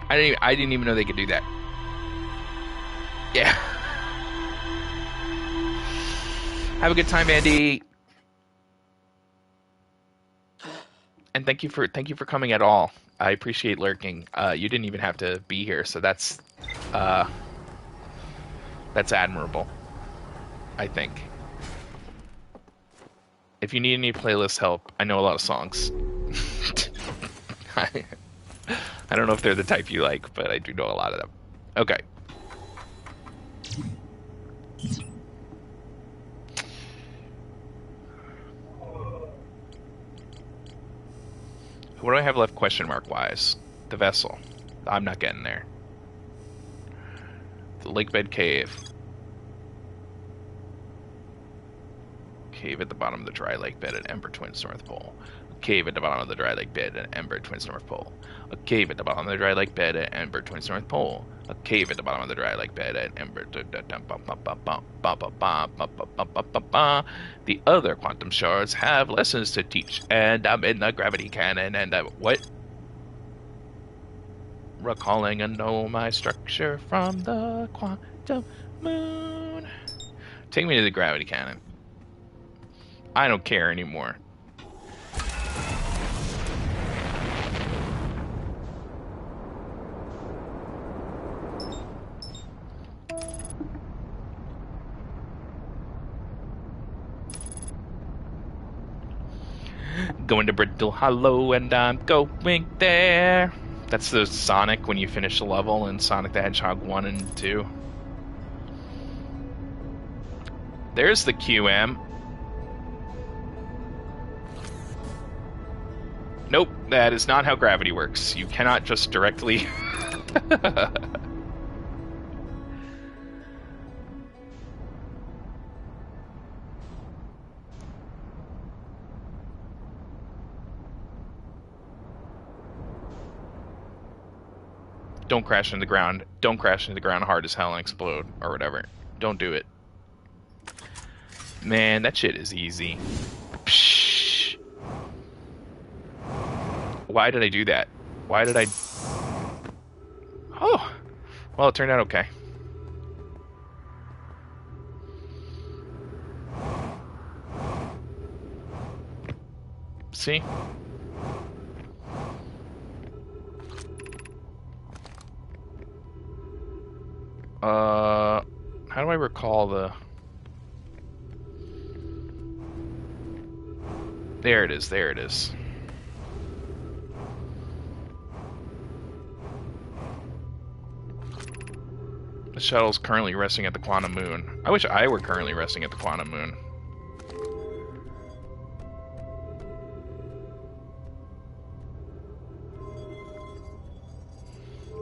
I didn't even know they could do that. Yeah. Have a good time, Andy. And thank you for coming at all. I appreciate lurking. You didn't even have to be here, so that's admirable, I think. If you need any playlist help, I know a lot of songs. I don't know if they're the type you like, but I do know a lot of them. Okay. What do I have left question mark wise? The vessel. I'm not getting there. The Lakebed Cave. Cave at the bottom of the dry lake bed at Ember Twins North Pole. A cave at the bottom of the dry lake bed at Ember Twins North Pole. A cave at the bottom of the dry lake bed at Ember Twins North Pole. A cave at the bottom of the dry lake bed at Ember. The other quantum shards have lessons to teach, and I'm in the gravity cannon, and what? Recalling and know my structure from the quantum moon. Take me to the gravity cannon. I don't care anymore. Going to Brittle Hollow and I'm going there. That's the Sonic when you finish the level in Sonic the Hedgehog 1 and 2. There's the QM. Nope, that is not how gravity works. You cannot just directly... Don't crash into the ground. Don't crash into the ground hard as hell and explode, or whatever. Don't do it. Man, that shit is easy. Psh. Why did I do that? Why did I... Oh! Well, it turned out okay. See? How do I recall the... There it is, there it is. The shuttle's currently resting at the Quantum Moon. I wish I were currently resting at the Quantum Moon.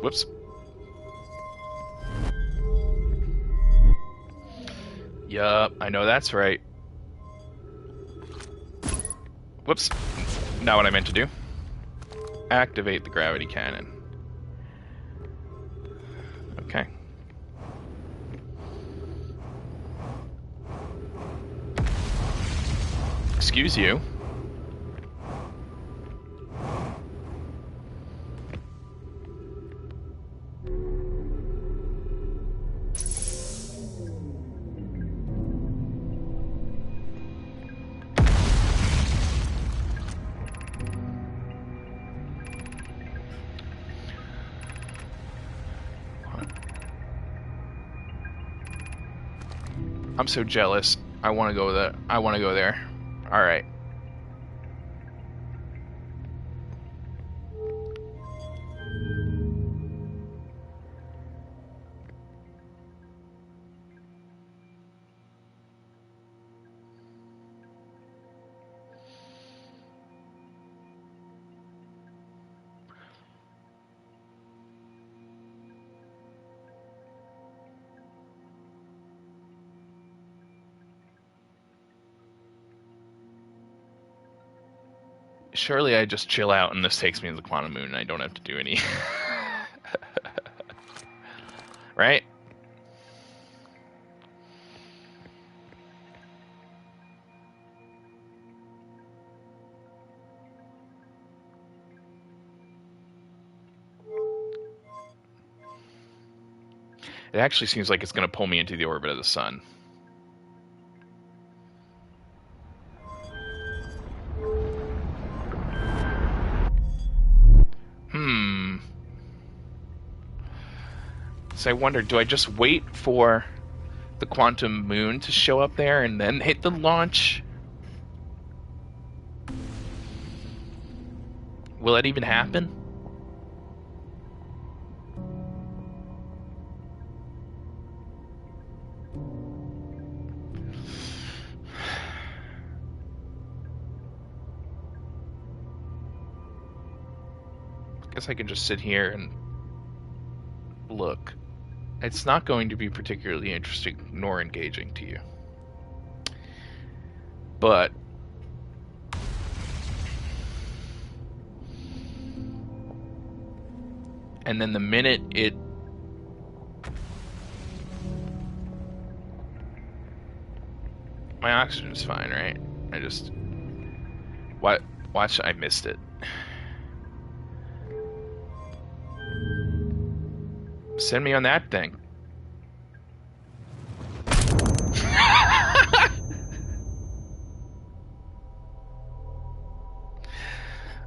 Whoops. Yup, I know that's right. Whoops. Not what I meant to do. Activate the gravity cannon. Okay. Excuse you. I'm so jealous. I want to go there. I want to go there. All right. Surely I just chill out and this takes me to the Quantum Moon and I don't have to do any. Right? It actually seems like it's going to pull me into the orbit of the sun. So I wonder, do I just wait for the Quantum Moon to show up there and then hit the launch? Will that even happen? guess I can just sit here and look. It's not going to be particularly interesting nor engaging to you. But and then the minute it my oxygen's fine, right? I just watch I missed it. Send me on that thing.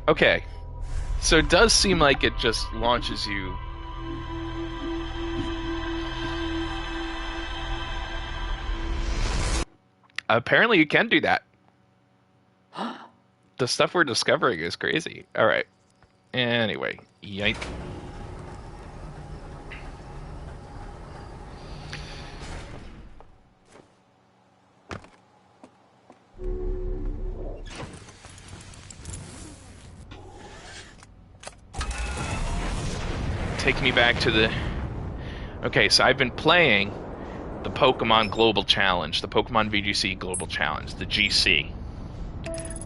Okay. So it does seem like it just launches you. Apparently you can do that. The stuff we're discovering is crazy. Alright. Anyway. Yank. Take me back to the... Okay, so I've been playing the Pokemon Global Challenge, the Pokemon VGC Global Challenge, the GC.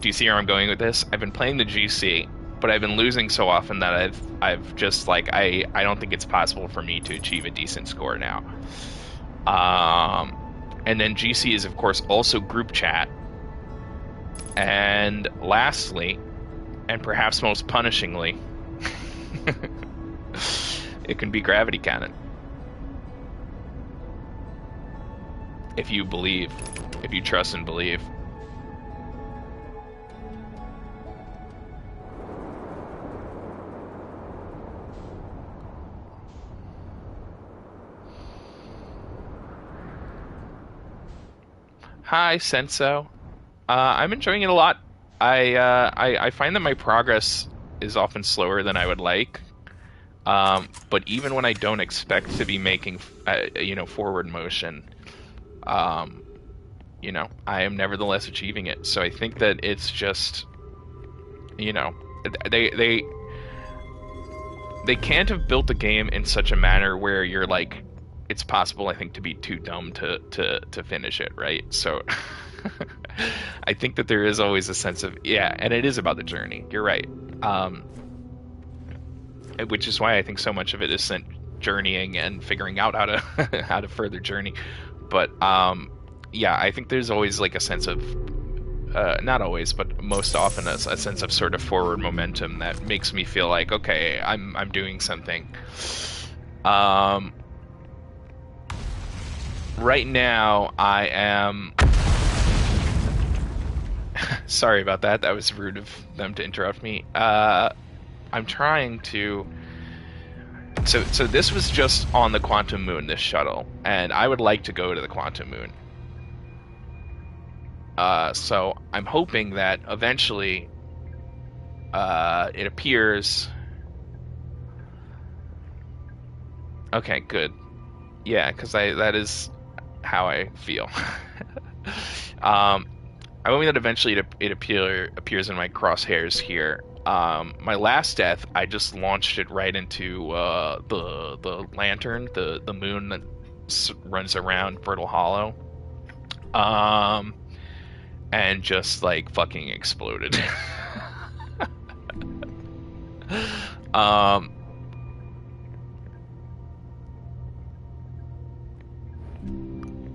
Do you see where I'm going with this? I've been playing the GC, but I've been losing so often that I've just, like, I don't think it's possible for me to achieve a decent score now. And then GC is, of course, also group chat. And lastly, and perhaps most punishingly, it can be Gravity Cannon. If you believe. If you trust and believe. Hi, Senso. I'm enjoying it a lot. I find that my progress is often slower than I would like. But even when I don't expect to be making, forward motion, I am nevertheless achieving it. So I think that it's just, they can't have built a game in such a manner where you're like, it's possible, I think, to be too dumb to finish it, right? So I think that there is always a sense of, and it is about the journey. You're right. Which is why I think so much of it is journeying and figuring out how to how to further journey. But I think there's always like a sense of not always, but most often a sense of sort of forward momentum that makes me feel like, okay, I'm doing something. Right now I am sorry about that. That was rude of them to interrupt me. I'm trying to... So this was just on the Quantum Moon, this shuttle, and I would like to go to the Quantum Moon. So I'm hoping that eventually it appears... Okay, good. Yeah, because that is how I feel. I'm hoping that eventually it appears in my crosshairs here. My last death, I just launched it right into the lantern, the moon that runs around Fertile Hollow, and just like fucking exploded.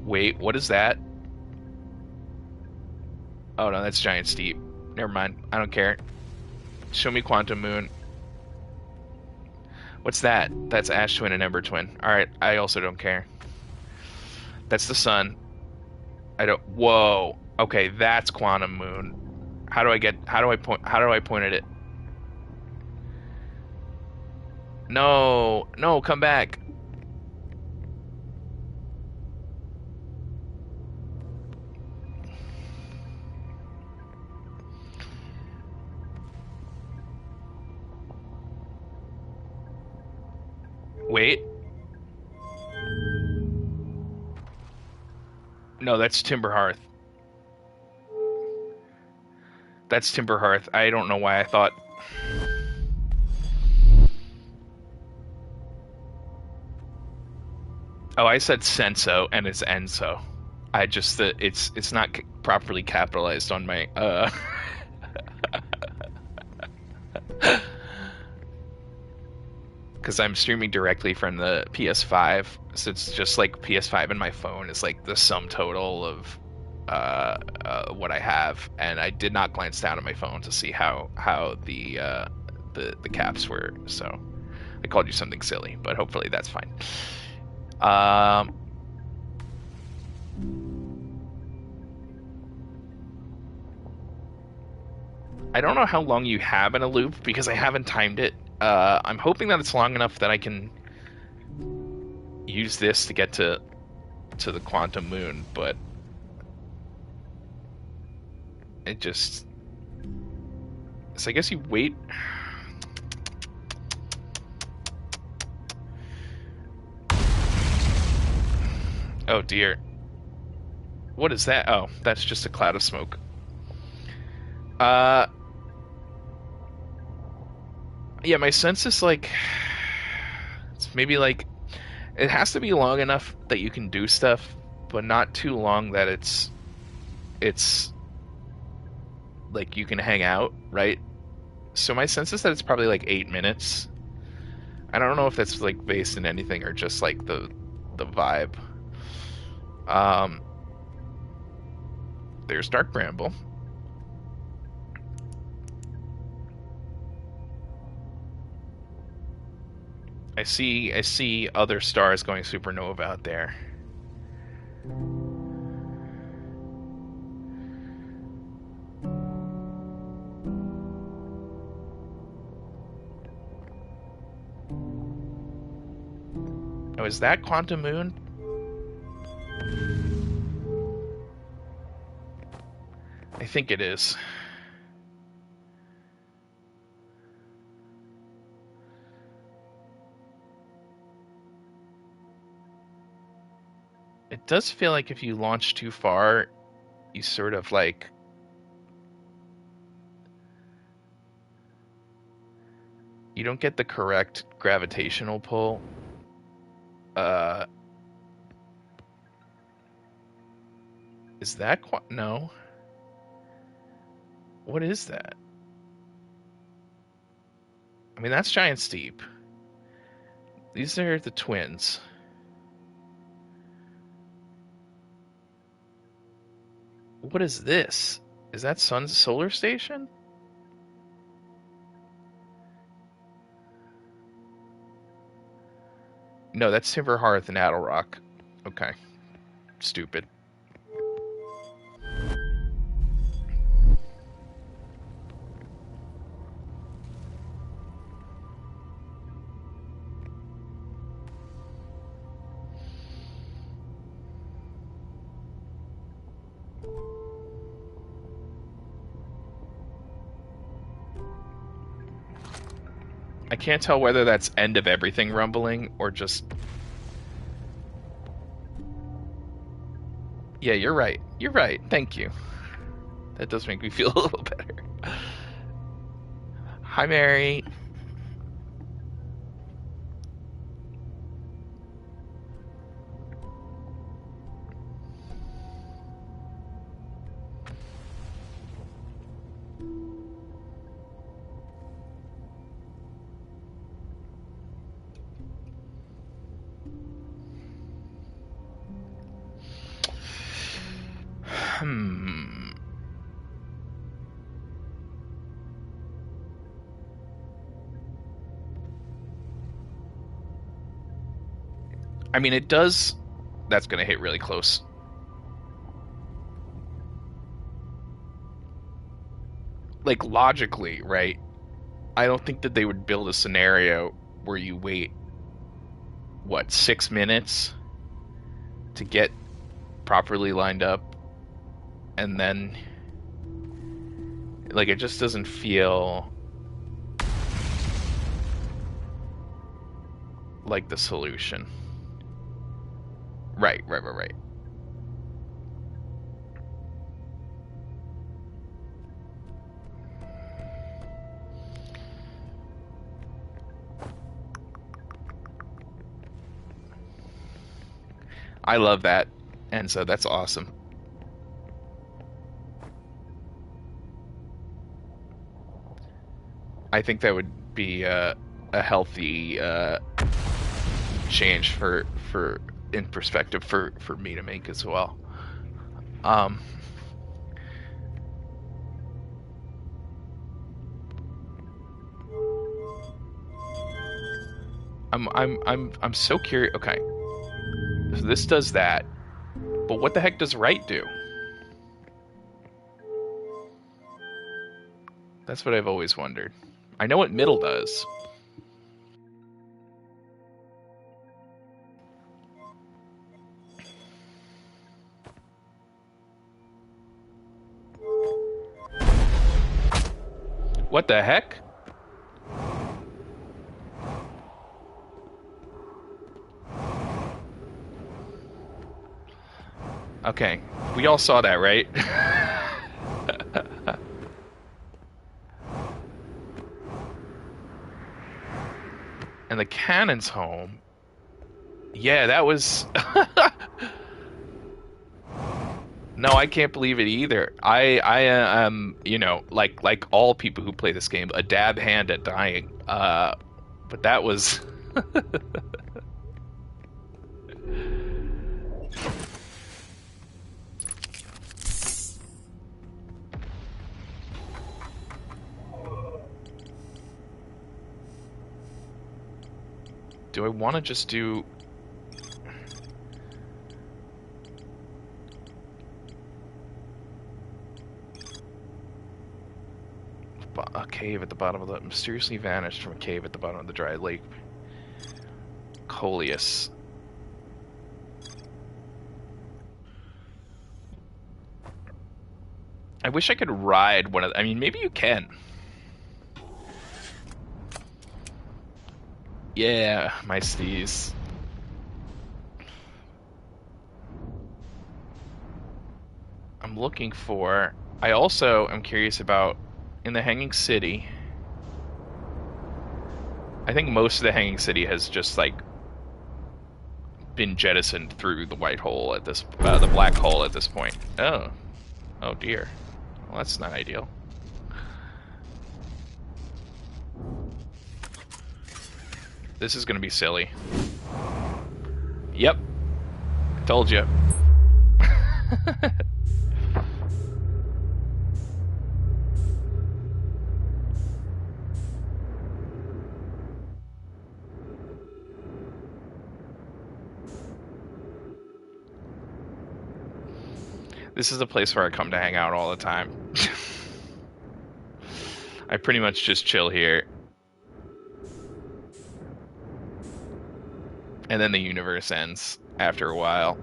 Wait, what is that? Oh no, that's Giant Steep. Never mind, I don't care. Show me Quantum Moon. What's that? That's Ash Twin and Ember Twin. Alright, I also don't care. That's the sun. I don't... Whoa. Okay, that's Quantum Moon. How do I point at it? No, come back. Wait. No, that's Timberhearth. That's Timberhearth. I don't know why I thought... Oh, I said Senso and it's Enso. I just it's not properly capitalized on my because I'm streaming directly from the PS5, so it's just like PS5 and my phone is like the sum total of what I have, and I did not glance down at my phone to see how the caps were. So I called you something silly, but hopefully that's fine. I don't know how long you have in a loop because I haven't timed it. I'm hoping that it's long enough that I can use this to get to the quantum moon, but it just. So I guess you wait. Oh dear. What is that? Oh, that's just a cloud of smoke. Yeah, my sense is like it's maybe like it has to be long enough that you can do stuff, but not too long that it's like you can hang out, right? So my sense is that it's probably like 8 minutes. I don't know if that's like based in anything or just like the vibe. Um, there's Dark Bramble. I see other stars going supernova out there. Oh, is that Quantum Moon? I think it is. It does feel like if you launch too far, you sort of like you don't get the correct gravitational pull. Uh, is that no? What is that? I mean, that's Giant Steep. These are the twins. What is this? Is that Sun's solar station? No, that's Timber Hearth and Addle Rock. Okay. Stupid. I can't tell whether that's end of everything rumbling or just. Yeah, you're right. You're right. Thank you. That does make me feel a little better. Hi, Mary. Hmm. I mean, it does. That's going to hit really close. Like, logically, right? I don't think that they would build a scenario where you wait, what, 6 minutes to get properly lined up and then. Like, it just doesn't feel like the solution. Right. I love that, and so that's awesome. I think that would be a healthy change for in perspective for me to make as well. Um, I'm so curious. Okay, so this does that, but what the heck does right do? That's what I've always wondered. I know what middle does. What the heck? Okay, we all saw that, right? And the cannon's home. Yeah, that was. No, I can't believe it either. I am, like all people who play this game, a dab hand at dying. But that was. Do I want to just do? A cave at the bottom of the mysteriously vanished from a cave at the bottom of the dry lake. Coleus. I wish I could ride one of. I mean, maybe you can. Yeah, my steez. I'm looking for. I also am curious about in the Hanging City. I think most of the Hanging City has just like been jettisoned through the white hole at this, the black hole at this point. Oh, oh dear. Well, that's not ideal. This is gonna be silly. Yep, told you. This is a place where I come to hang out all the time. I pretty much just chill here. And then the universe ends after a while.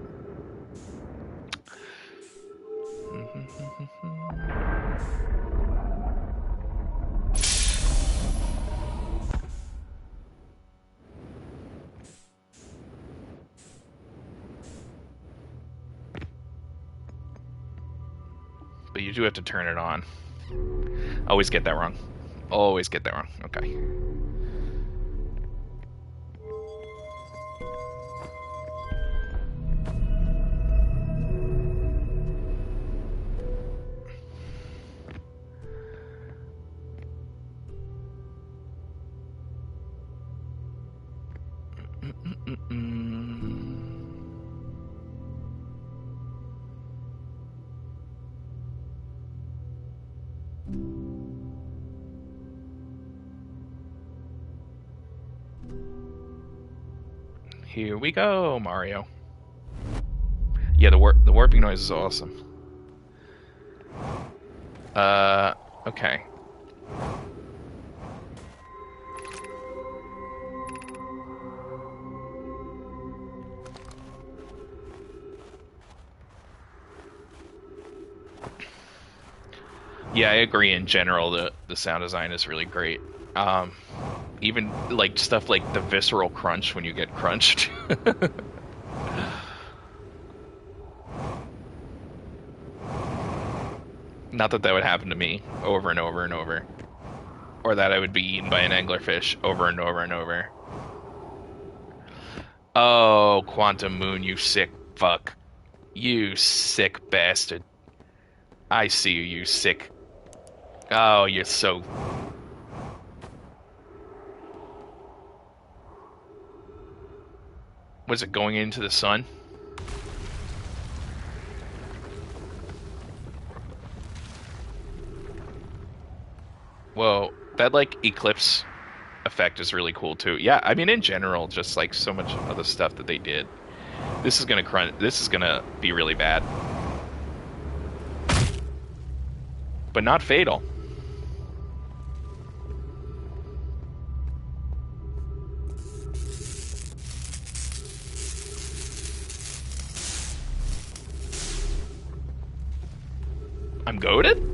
But you do have to turn it on. Always get that wrong. Always get that wrong. Okay. Here we go, Mario. Yeah, the warping noise is awesome. Okay. Yeah, I agree. In general, the sound design is really great. Even like stuff like the visceral crunch when you get crunched. Not that that would happen to me over and over and over, or that I would be eaten by an anglerfish over and over and over. Oh, Quantum Moon, you sick fuck. You sick bastard. I see you, you sick. Oh, you're so... Was it going into the sun? Whoa, that, like, eclipse effect is really cool, too. Yeah, I mean, in general, just, like, so much of the stuff that they did. This is gonna be really bad. But not fatal. I'm goated?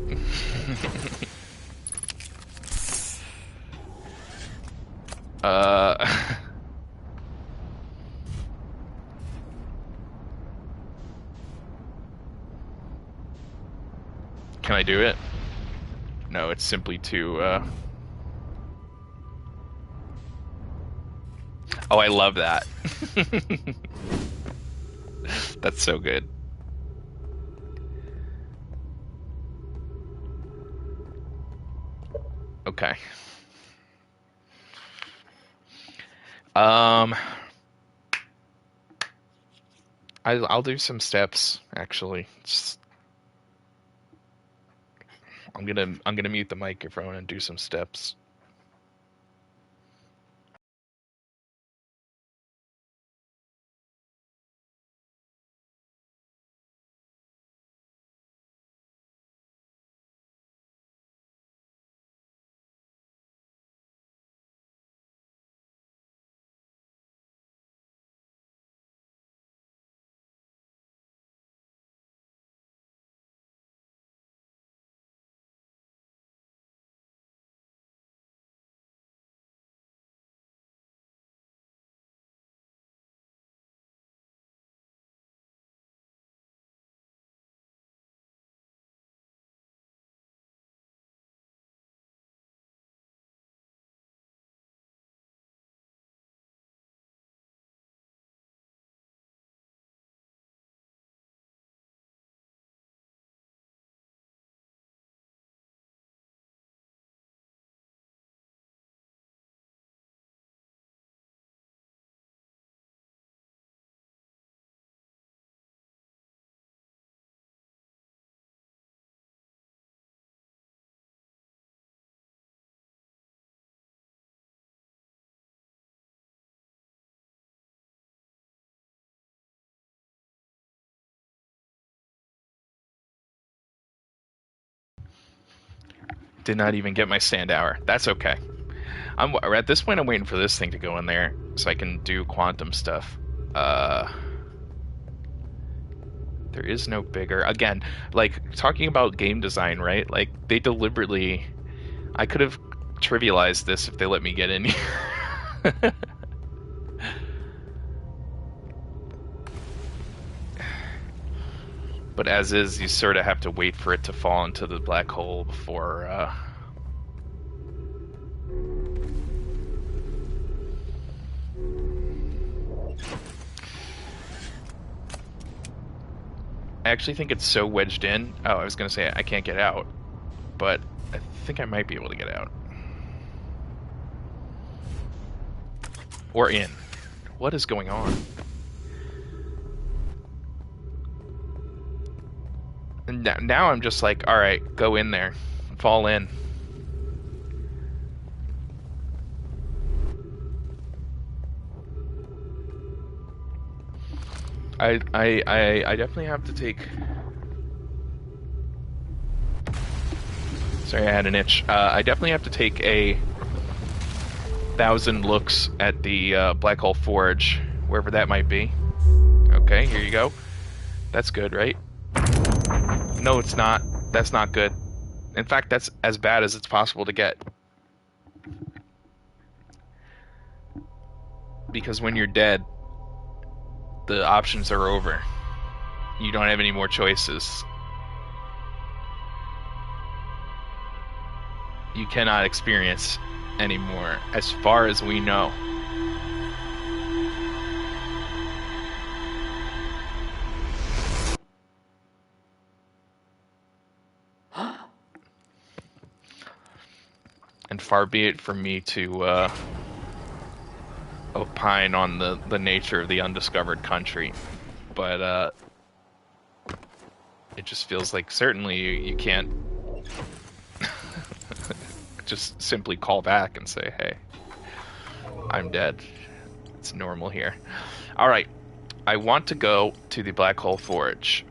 Can I do it? No, it's simply too, Oh, I love that. That's so good. Okay. I'll do some steps, actually. I'm gonna mute the microphone and do some steps. Did not even get my stand hour. That's okay. At this point, I'm waiting for this thing to go in there so I can do quantum stuff. There is no bigger. Again, like, talking about game design, right? Like, they deliberately... I could have trivialized this if they let me get in here. But as is, you sort of have to wait for it to fall into the black hole before... I actually think it's so wedged in. Oh, I was going to say I can't get out. But I think I might be able to get out. Or in. What is going on? And now I'm just like, alright, go in there. Fall in. I definitely have to take... Sorry, I had an itch. I definitely have to take a 1,000 looks at the Black Hole Forge, wherever that might be. Okay, here you go. That's good, right? No, it's not. That's not good. In fact, that's as bad as it's possible to get. Because when you're dead, the options are over. You don't have any more choices. You cannot experience anymore, as far as we know. far be it from me to opine on the nature of the undiscovered country, but it just feels like certainly you can't just simply call back and say, hey, I'm dead. It's normal here. Alright, I want to go to the Black Hole Forge,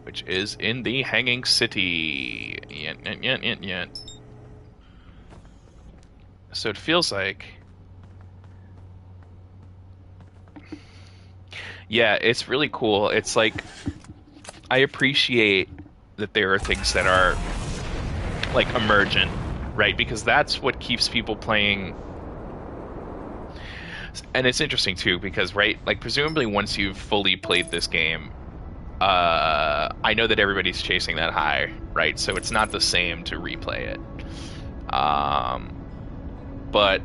which is in the Hanging City. So it feels like... Yeah, it's really cool. It's like... I appreciate that there are things that are, like, emergent, right? Because that's what keeps people playing. And it's interesting, too, because, right, like, presumably once you've fully played this game, I know that everybody's chasing that high, right? So it's not the same to replay it. But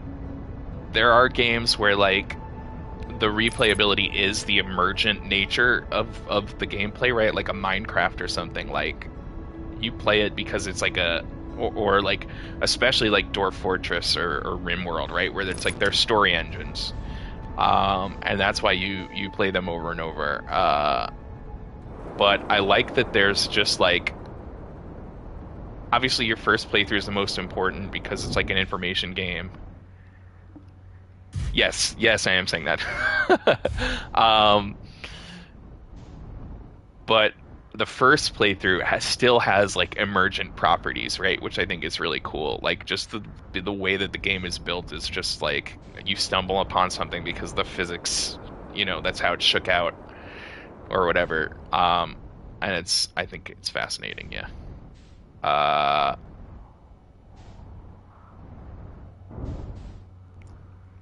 there are games where, like, the replayability is the emergent nature of the gameplay, right? Like a Minecraft or something. Like, you play it because it's like or like, especially like Dwarf Fortress or RimWorld, right? Where it's like they're story engines. And that's why you play them over and over. But I like that there's just like, obviously your first playthrough is the most important because it's like an information game. Yes, I am saying that. But the first playthrough still has like emergent properties, right? Which I think is really cool. Like, just the way that the game is built is just like you stumble upon something because the physics, that's how it shook out or whatever. And I think it's fascinating. Yeah.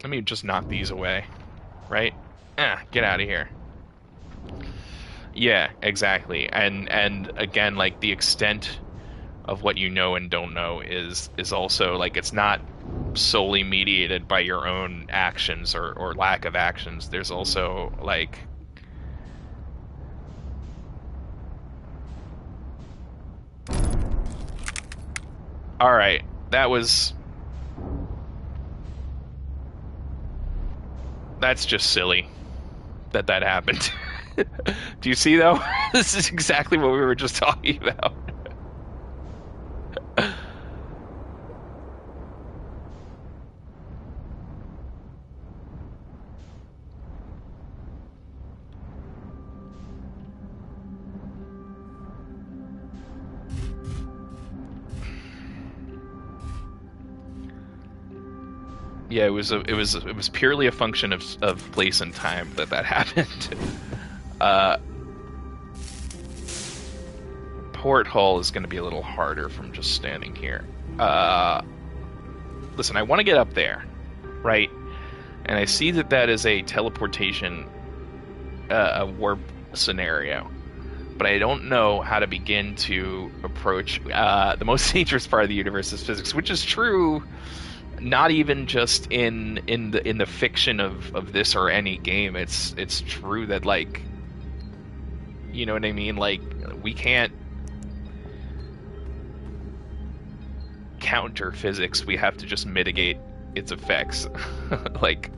Let me just knock these away, right? Get out of here. Yeah, exactly. And again, like, the extent of what you know and don't know is also, like, it's not solely mediated by your own actions or lack of actions. There's also, like... Alright, that's just silly that happened. Do you see, though? This is exactly what we were just talking about. Yeah, it was purely a function of place and time that happened. Porthole is going to be a little harder from just standing here. Listen, I want to get up there, right? And I see that is a teleportation, a warp scenario. But I don't know how to begin to approach the most dangerous part of the universe is physics, which is true. Not even just in the fiction of this or any game. It's true that, like, you know what I mean? Like, we can't counter physics. We have to just mitigate its effects. Like,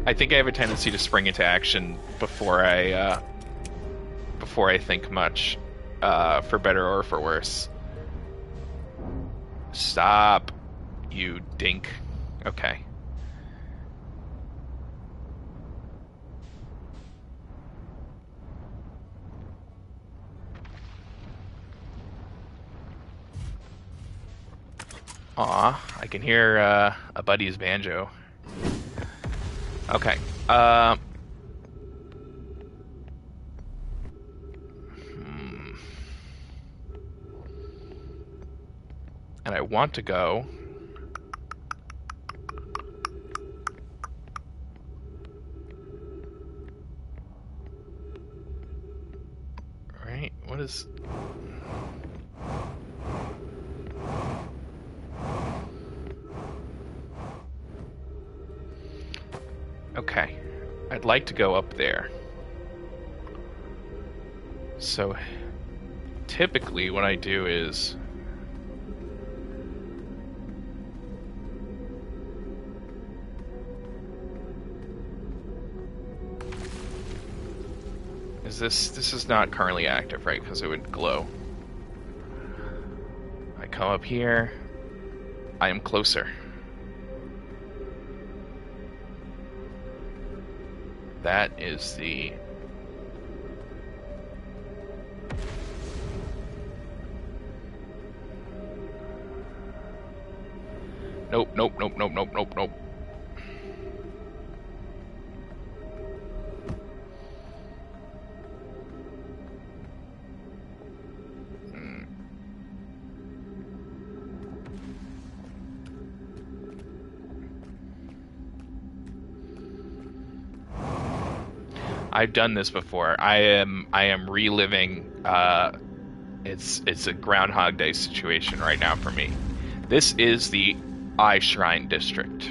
I think I have a tendency to spring into action before I think much, for better or for worse. Stop, you dink. Okay. Aw, I can hear a buddy's banjo. Okay. And I want to go... Right? What is... Okay. I'd like to go up there. So typically what I do is this is not currently active, right? Because it would glow. I come up here. I am closer. That is the... Nope, nope, nope, nope, nope, nope, nope. I've done this before. I am reliving. It's a Groundhog Day situation right now for me. This is the Eye Shrine District.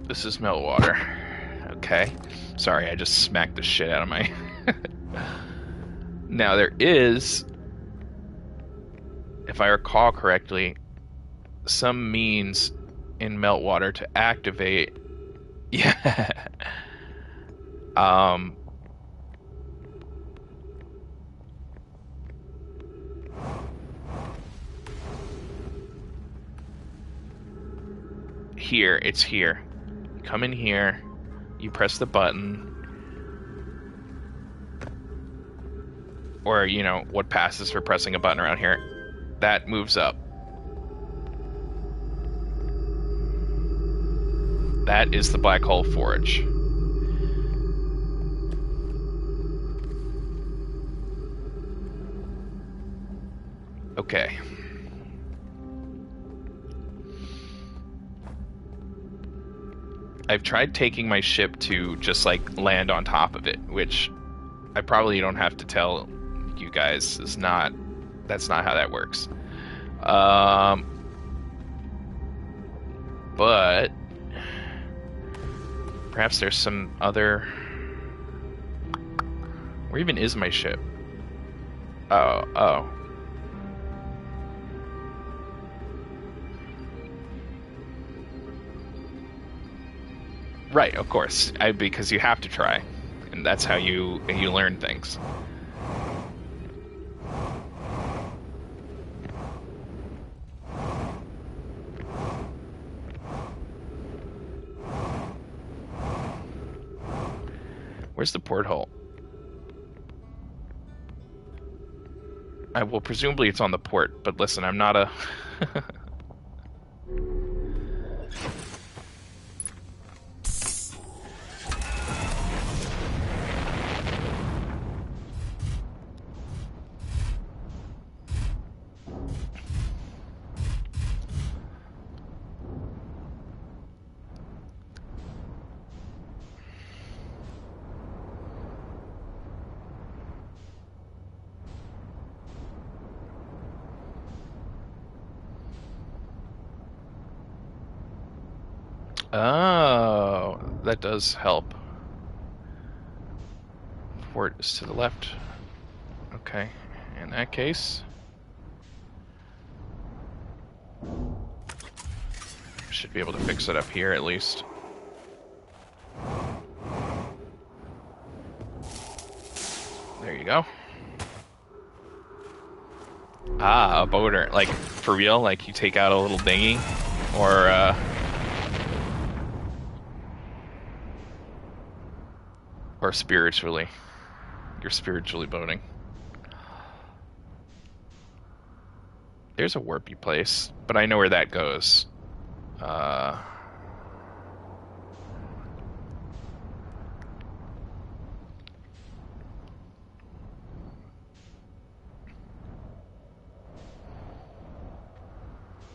This is Meltwater. Okay. Sorry, I just smacked the shit out of my... Now, there is, if I recall correctly, some means in Meltwater to activate... Yeah. Here, it's here. Come in here, you press the button, or, you know, what passes for pressing a button around here, that moves up. That is the Black Hole Forge. Okay. I've tried taking my ship to just, like, land on top of it, which I probably don't have to tell you guys is not... That's not how that works. But... Perhaps there's some other... Where even is my ship? Oh. Right, of course. Because you have to try. And that's how you learn things. Where's the porthole? Well, presumably it's on the port, but listen, I'm not a... Oh, that does help. Port is to the left. Okay, in that case... Should be able to fix it up here at least. There you go. Ah, a boater. Like, for real? Like, you take out a little dinghy? Or spiritually. You're spiritually boating. There's a warpy place, but I know where that goes.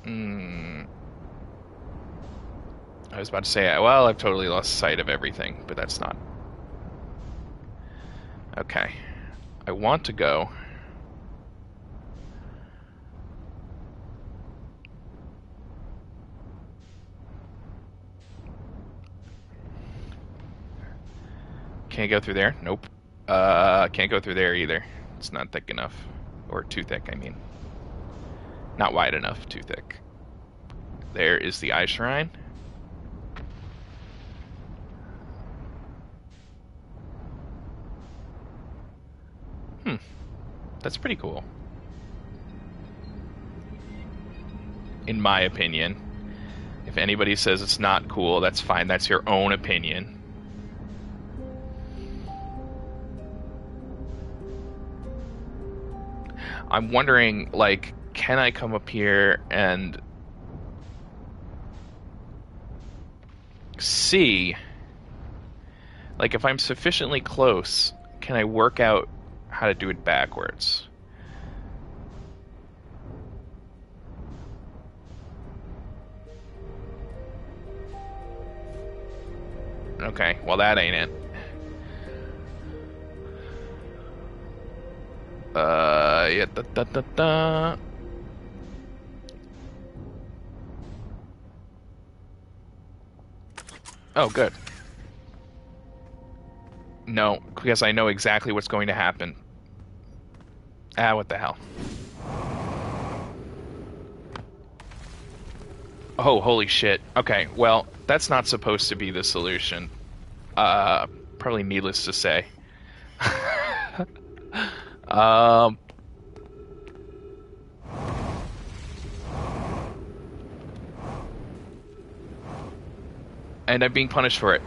Hmm. I was about to say, well, I've totally lost sight of everything, but that's not. Okay. I want to go. Can't go through there? Nope. Can't go through there either. It's not thick enough. Or too thick, I mean. Not wide enough, too thick. There is the Eye Shrine. That's pretty cool. In my opinion. If anybody says it's not cool, that's fine. That's your own opinion. I'm wondering, like, can I come up here and see, like, if I'm sufficiently close, can I work out how to do it backwards? Okay, well that ain't it. Yeah, da. Oh, good. No, because I know exactly what's going to happen. Ah, what the hell. Oh, holy shit. Okay, well, that's not supposed to be the solution. Probably needless to say. Um, and I'm being punished for it.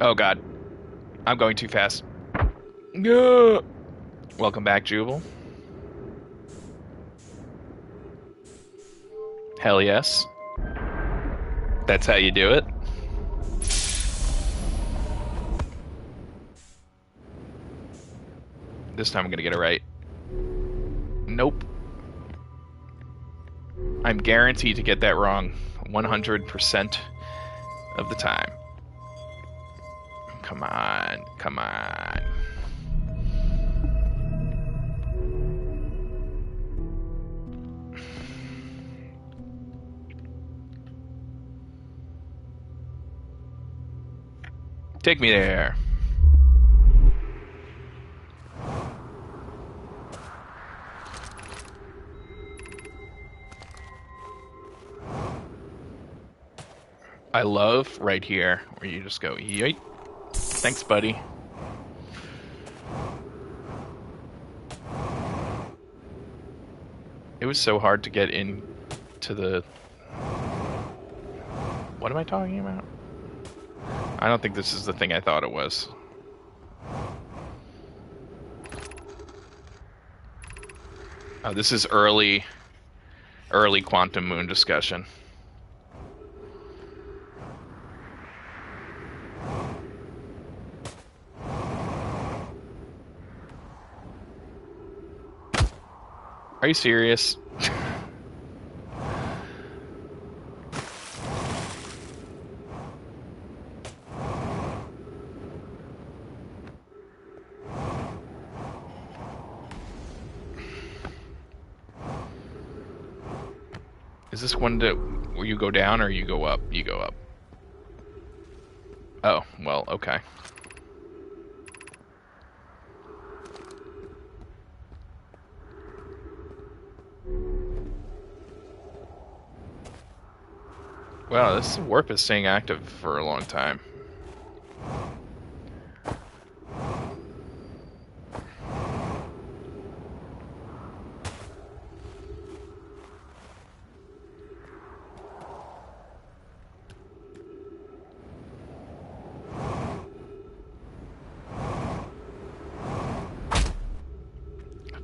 Oh god. I'm going too fast. Welcome back, Jubal. Hell yes. That's how you do it. This time I'm gonna get it right. Nope. I'm guaranteed to get that wrong 100% of the time. Come on, come on. Take me there. I love right here where you just go, yeet. Thanks, buddy. It was so hard to get into the... What am I talking about? I don't think this is the thing I thought it was. Oh, this is early Quantum Moon discussion. Are you serious? Is this one where you go down or you go up? You go up. Oh, well, okay. Wow, this warp is staying active for a long time.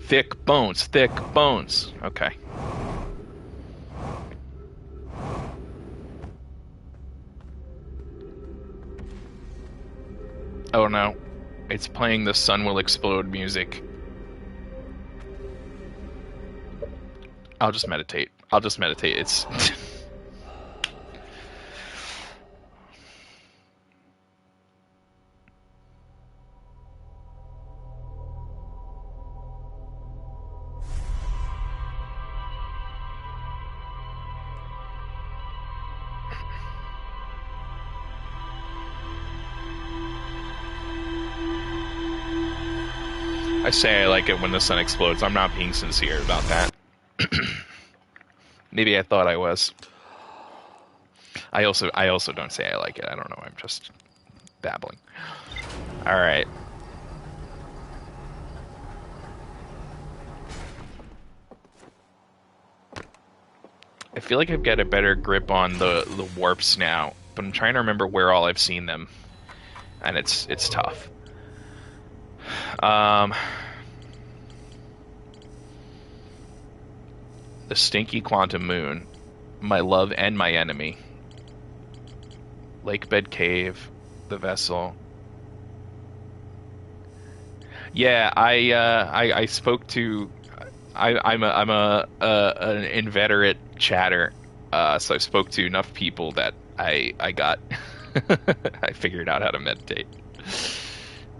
Thick bones, thick bones. Okay. Oh no. It's playing the sun will explode music. I'll just meditate. I'll just meditate. It's I say I like it when the sun explodes. I'm not being sincere about that. Maybe I thought I was. I also don't say I like it. I don't know. I'm just babbling. All right. I feel like I've got a better grip on the warps now, but I'm trying to remember where all I've seen them, and it's tough. Um, the Stinky Quantum Moon, My Love and My Enemy, Lakebed Cave, The Vessel. Yeah, I spoke to. I'm an inveterate chatter, so I spoke to enough people that I got I figured out how to meditate.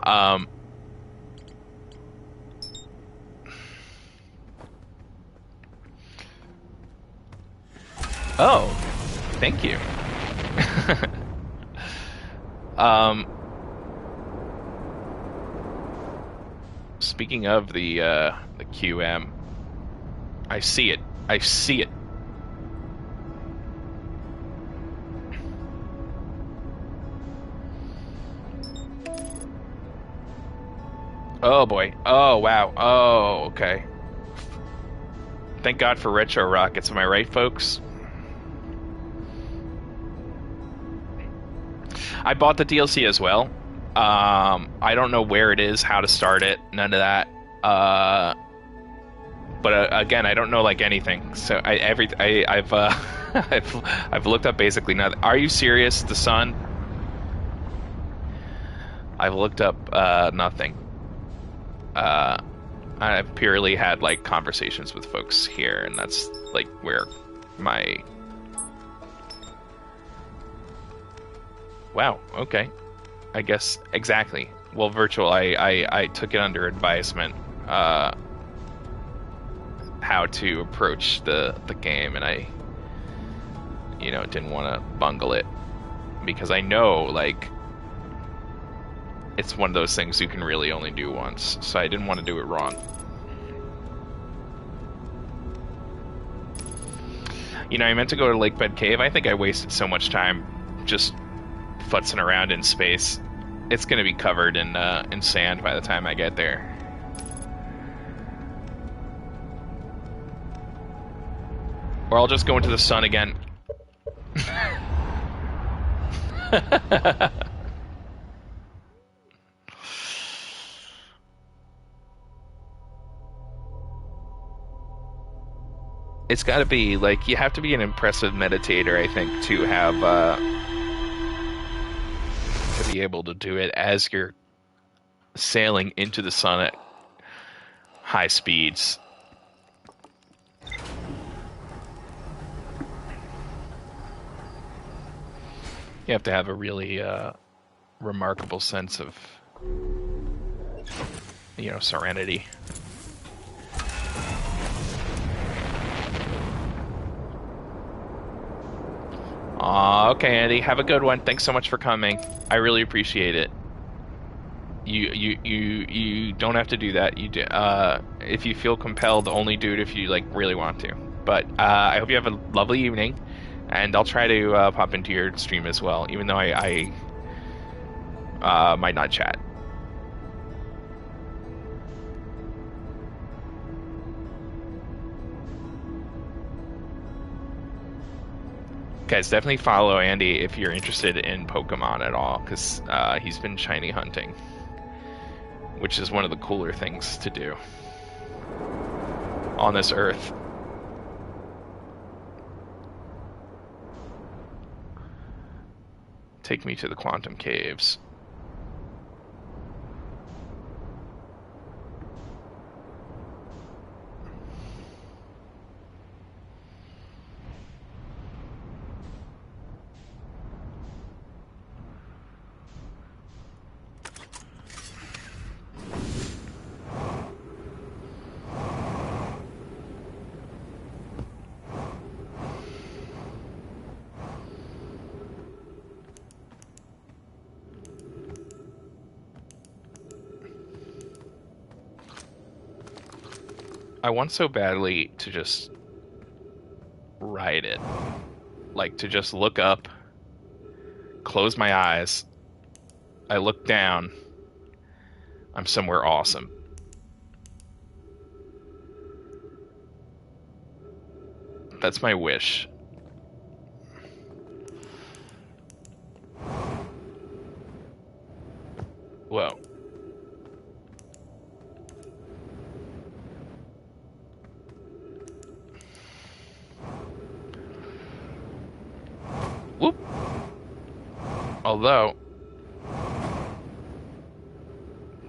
Um, oh, thank you. um, Speaking of the QM, I see it. I see it. Oh boy. Oh wow. Oh, okay. Thank God for retro rockets. Am I right, folks? I bought the DLC as well. I don't know where it is, how to start it, none of that. But again, I don't know like anything. So I've I've looked up basically nothing. Are you serious? The sun? I've looked up nothing. Uh, I've purely had like conversations with folks here, and that's like where my. Wow. Okay. I guess exactly. Well, virtual. I took it under advisement. How to approach the game, and I, didn't want to bungle it because I know like it's one of those things you can really only do once, so I didn't want to do it wrong. I meant to go to Lakebed Cave. I think I wasted so much time just futzing around in space. It's gonna be covered in sand by the time I get there. Or I'll just go into the sun again. It's got to be like you have to be an impressive meditator, I think, to have to be able to do it as you're sailing into the sun at high speeds. You have to have a really remarkable sense of, serenity. Okay, Andy. Have a good one. Thanks so much for coming. I really appreciate it. You don't have to do that. You do, if you feel compelled, only do it if you like really want to. But I hope you have a lovely evening, and I'll try to pop into your stream as well, even though I might not chat. Guys, definitely follow Andy if you're interested in Pokemon at all, because he's been shiny hunting, which is one of the cooler things to do on this earth. Take me to the Quantum Caves. I want so badly to just ride it. Like, to just look up, close my eyes, I look down, I'm somewhere awesome. That's my wish. Whoa. Whoop. Although,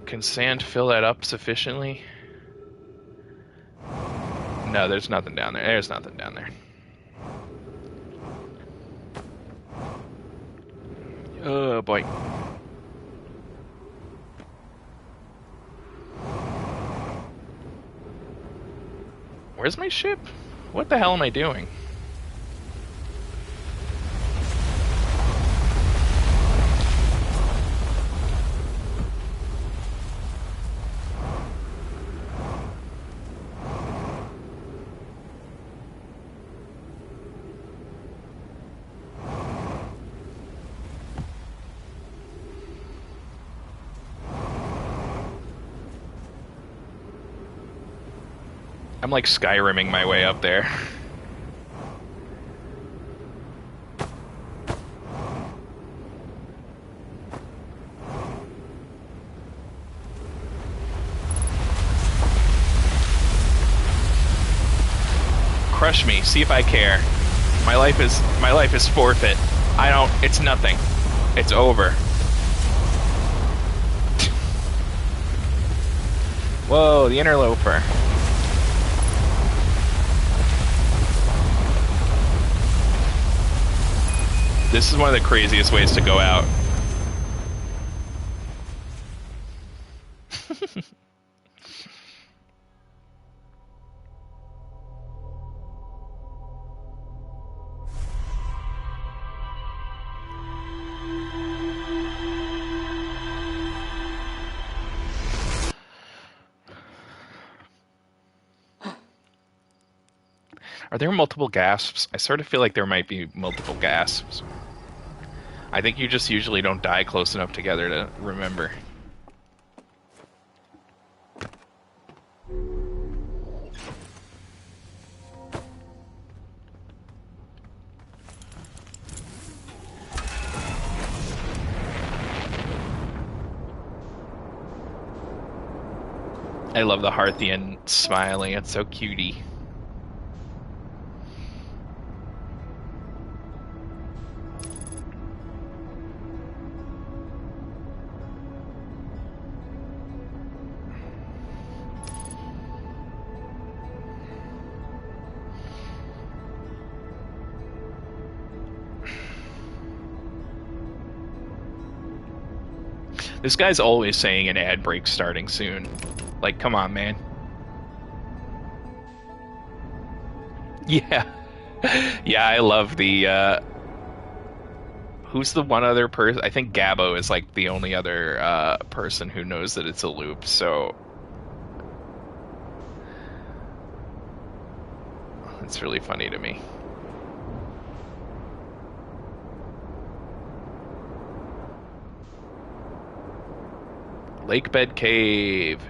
can sand fill that up sufficiently? No, there's nothing down there. There's nothing down there. Oh boy. Where's my ship? What the hell am I doing? I'm like Skyrimming my way up there. Crush me, see if I care. My life is forfeit. It's nothing. It's over. Whoa, the interloper. This is one of the craziest ways to go out. Are there multiple gasps? I sort of feel like there might be multiple gasps. I think you just usually don't die close enough together to remember. I love the Hearthian smiling. It's so cutie. This guy's always saying an ad break starting soon. Like, come on, man. Yeah. Yeah, I love the, who's the one other person? I think Gabbo is like the only other person who knows that it's a loop, so it's really funny to me. Lakebed Cave.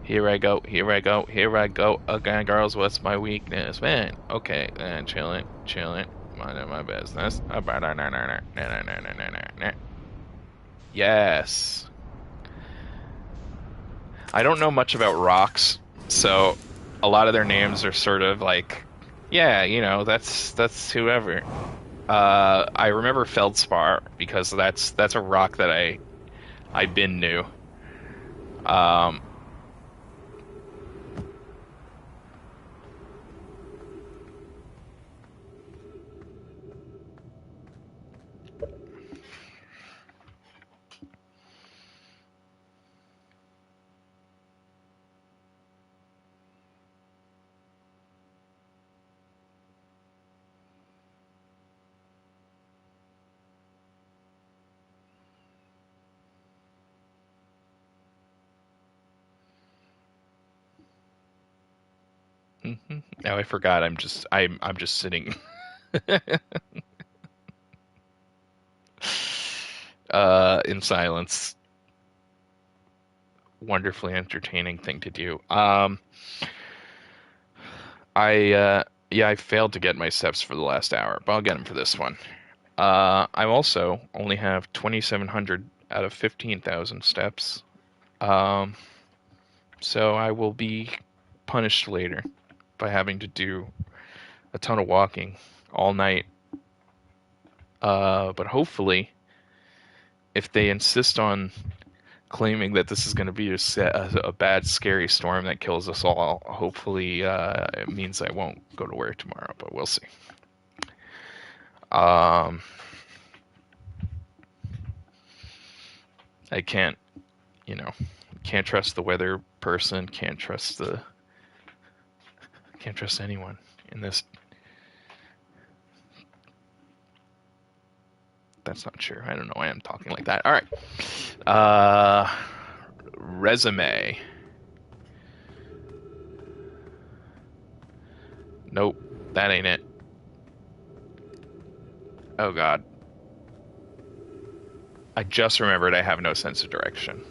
Here I go, here I go, here I go again, girls. What's my weakness, man? Okay, then chilling, minding my business. Yes. I don't know much about rocks, so a lot of their names are sort of like, yeah, you know, that's whoever. I remember Feldspar because that's a rock that I been knew. Um, Now I forgot. I'm just sitting in silence. Wonderfully entertaining thing to do. I failed to get my steps for the last hour, but I'll get them for this one. I also only have 2,700 out of 15,000 steps. So I will be punished later by having to do a ton of walking all night. But hopefully, if they insist on claiming that this is going to be a bad, scary storm that kills us all, hopefully it means I won't go to work tomorrow, but we'll see. I can't trust the weather person, can't trust anyone in this. That's not true. I don't know why I'm talking like that. All right. Resume. Nope, that ain't it. Oh God. I just remembered I have no sense of direction.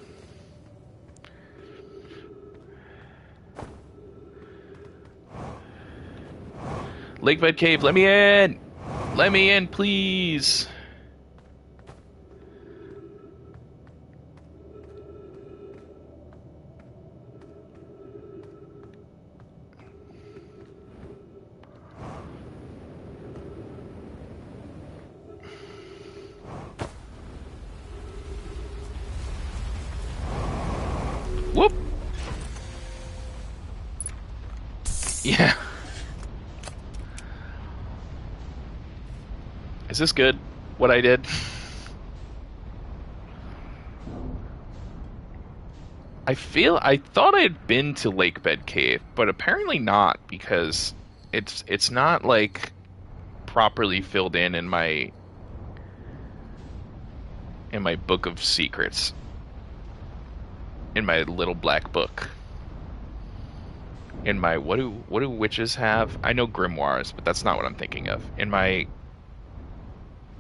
Lakebed Cave, let me in! Let me in, please! Whoop! Yeah. Is this good, what I did? I thought I had been to Lakebed Cave, but apparently not, because it's not like properly filled in my book of secrets. In my little black book. In my what do witches have? I know grimoires, but that's not what I'm thinking of. In my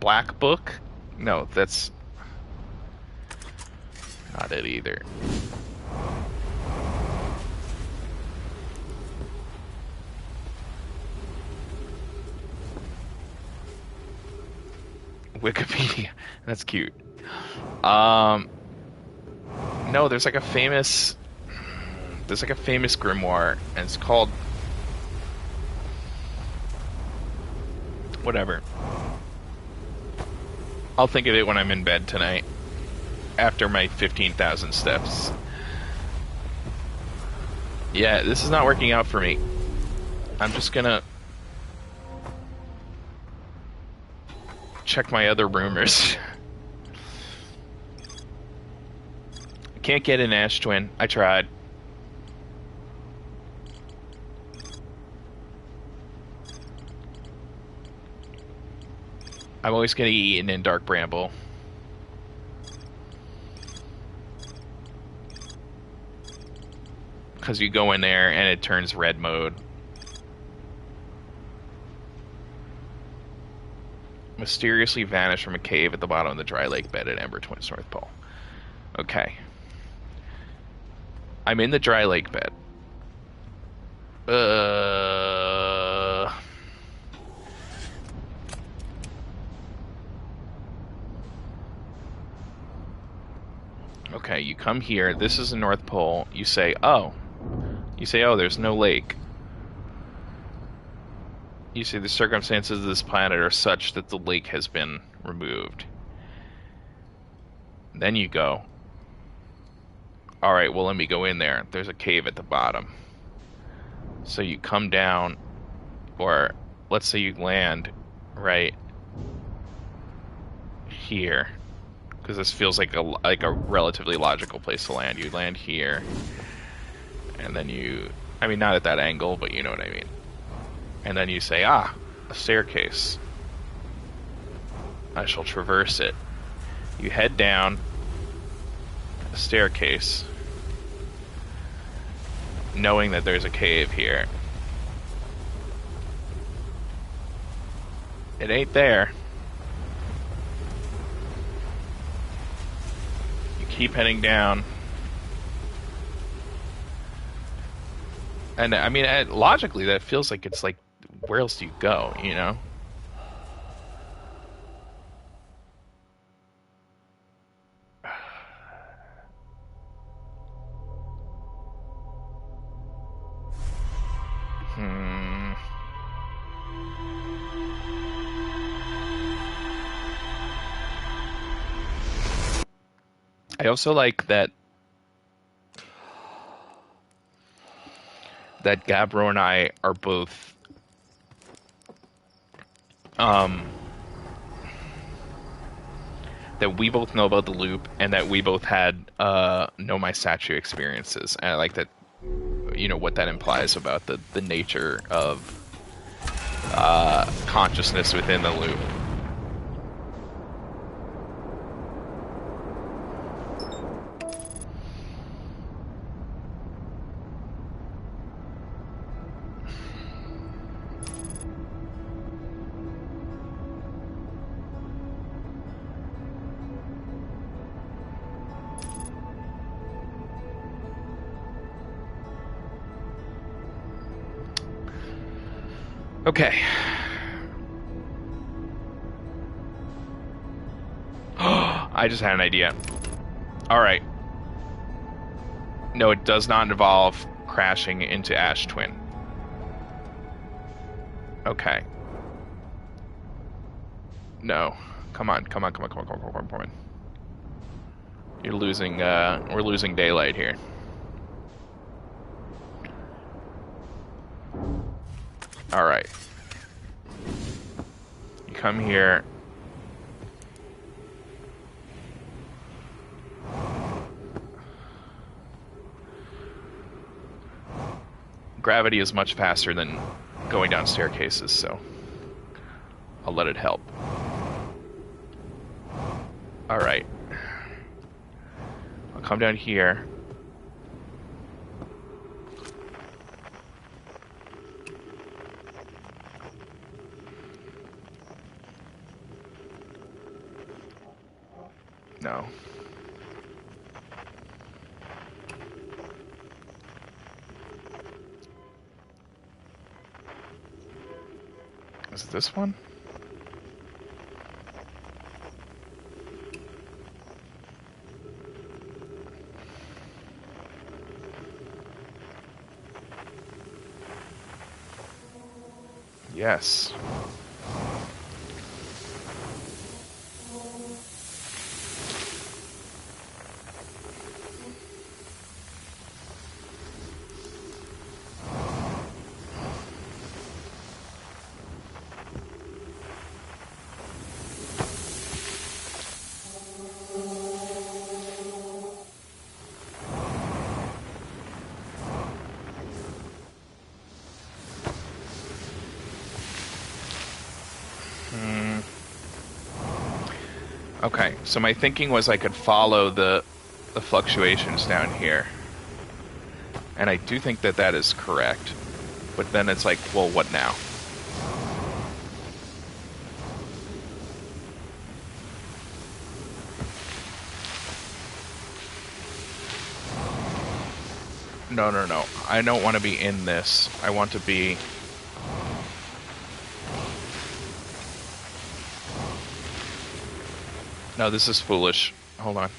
black book? No, that's not it either. Wikipedia. That's cute. No, there's like a famous grimoire, and it's called whatever. I'll think of it when I'm in bed tonight, after my 15,000 steps. Yeah, this is not working out for me. I'm just gonna check my other rumors. Can't get an Ash Twin. I tried. I'm always getting eaten in Dark Bramble. Because you go in there and it turns red mode. Mysteriously vanished from a cave at the bottom of the dry lake bed at Ember Twins North Pole. Okay. I'm in the dry lake bed. Okay, you come here. This is the North Pole. You say, oh, there's no lake. You say the circumstances of this planet are such that the lake has been removed. Then you go, all right, well, let me go in there. There's a cave at the bottom. So you come down, or let's say you land right here, because this feels like a relatively logical place to land. You land here, and then I mean, not at that angle, but you know what I mean. And then you say, a staircase. I shall traverse it. You head down a staircase, knowing that there's a cave here. It ain't there. You keep heading down. And I mean, logically, that feels like it's like, where else do you go, you know? I also like that Gabbro and I are both that we both know about the loop and that we both had know my statue experiences. And I like that, you know, what that implies about the nature of consciousness within the loop. Okay. I just had an idea. Alright. No, it does not involve crashing into Ash Twin. Okay. No. Come on. You're losing, we're losing daylight here. Alright. You come here. Gravity is much faster than going down staircases, so I'll let it help. Alright. I'll come down here. No. Is it this one? Yes. Okay, so my thinking was I could follow the fluctuations down here. And I do think that that is correct. But then it's like, well, what now? No. I don't want to be in this. I want to be... No, this is foolish. Hold on.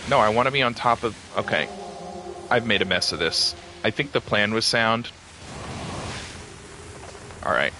No, I want to be on top of... Okay. I've made a mess of this. I think the plan was sound. Alright.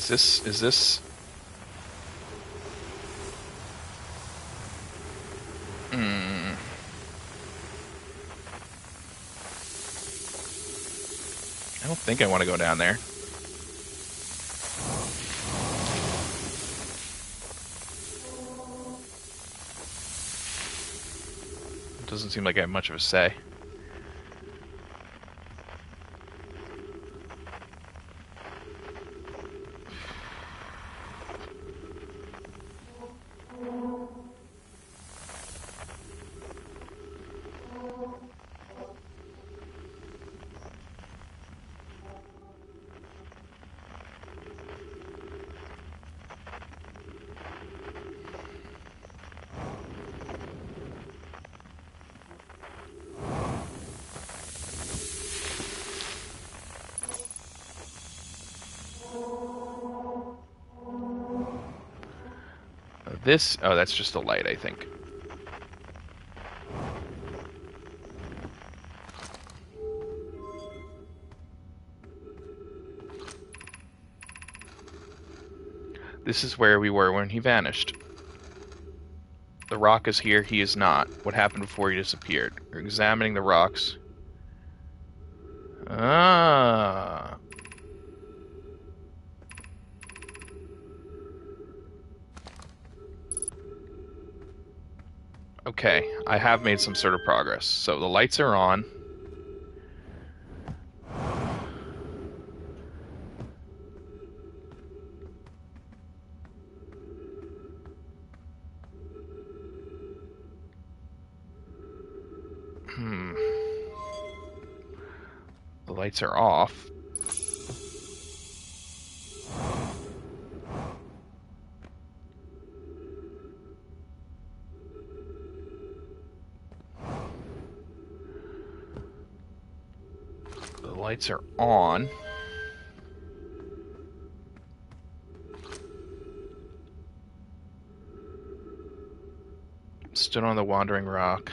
Is this? I don't think I want to go down there. It doesn't seem like I have much of a say. This, oh, that's just a light, I think. This is where we were when he vanished. The rock is here, he is not. What happened before he disappeared? We're examining the rocks. Ah. Okay, I have made some sort of progress. So the lights are on. The lights are off. The lights are on. Stood on the wandering rock.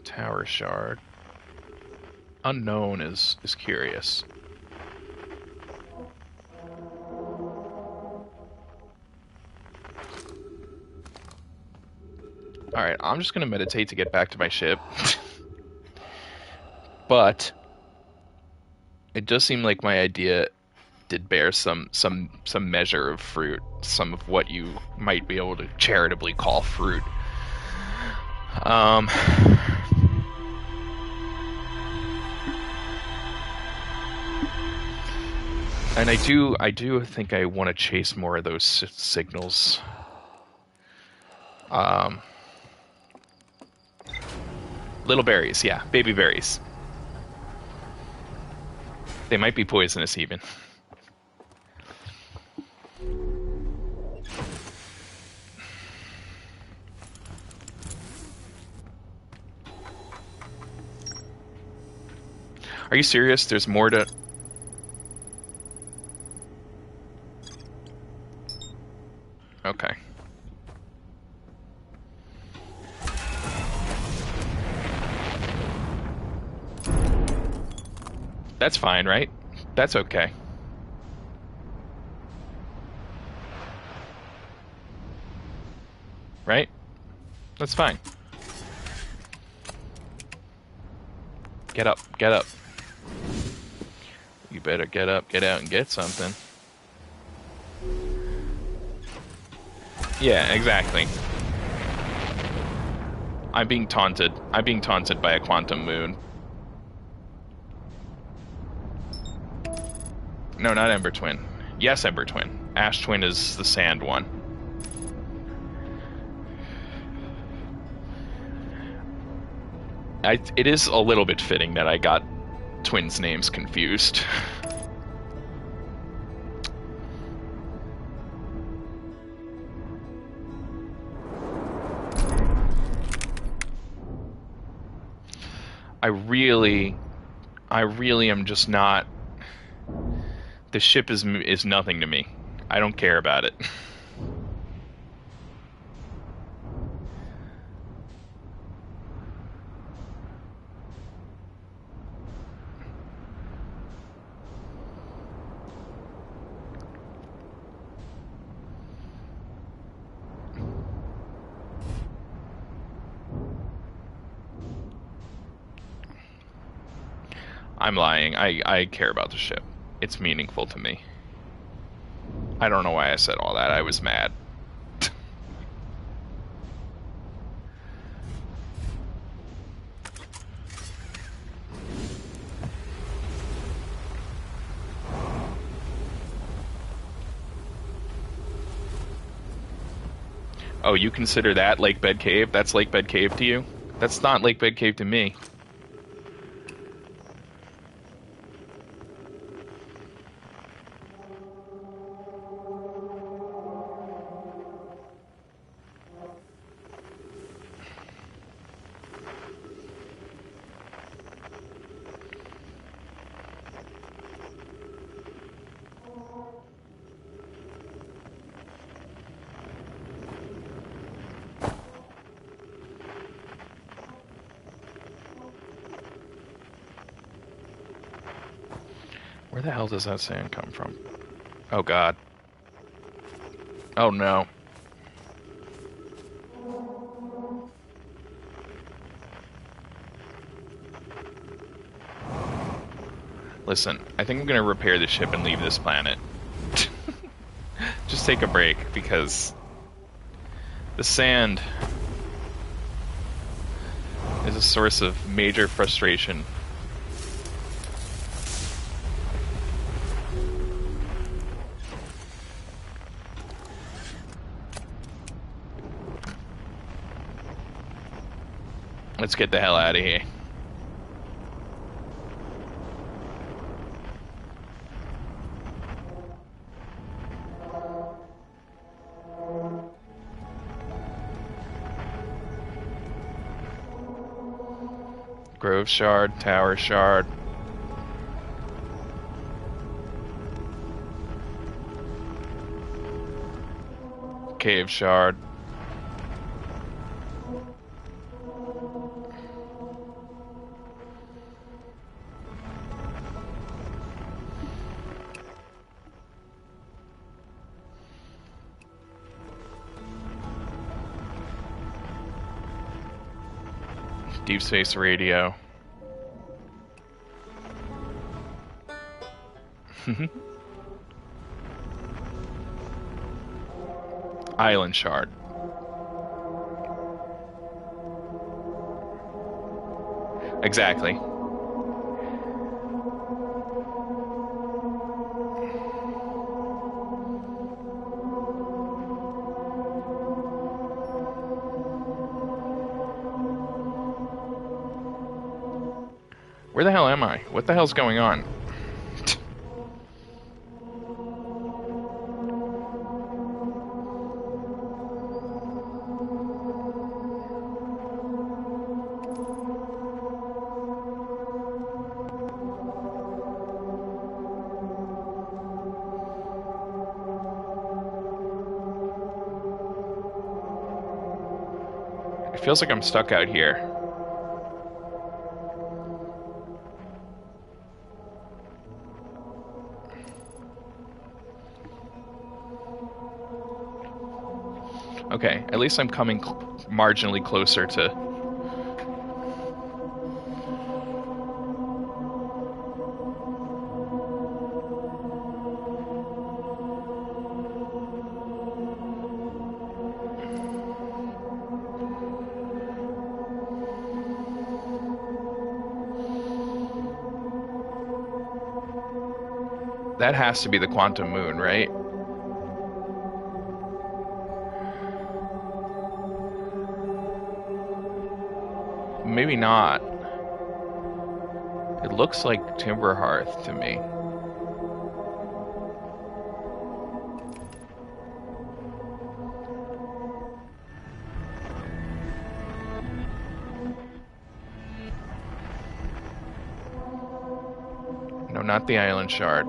Tower shard. Unknown is curious. Alright, I'm just gonna meditate to get back to my ship. But it does seem like my idea did bear some measure of fruit, some of what you might be able to charitably call fruit. And I do think I want to chase more of those signals. Little berries, yeah, baby berries. They might be poisonous even. Are you serious? There's more to... Okay. That's fine, right? That's okay. Right? That's fine. Get up, get up. You better get up, get out, and get something. Yeah, exactly. I'm being taunted. I'm being taunted by a quantum moon. No, not Ember Twin. Yes, Ember Twin. Ash Twin is the sand one. It is a little bit fitting that I got twins' names confused. I really am just not... The ship is nothing to me. I don't care about it. I'm lying. I care about the ship. It's meaningful to me. I don't know why I said all that. I was mad. Oh, you consider that Lake Bed Cave? That's Lake Bed Cave to you? That's not Lake Bed Cave to me. Where the hell does that sand come from? Oh, God. Oh, no. Listen, I think I'm going to repair the ship and leave this planet. Just take a break, because the sand is a source of major frustration. Let's get the hell out of here. Grove Shard, Tower Shard. Cave Shard. Deep Space Radio. Island Shard. Exactly. Where the hell am I? What the hell's going on? It feels like I'm stuck out here. Okay, at least I'm coming marginally closer to... That has to be the quantum moon, right? Maybe not. It looks like Timber Hearth to me. No, not the Island Shard.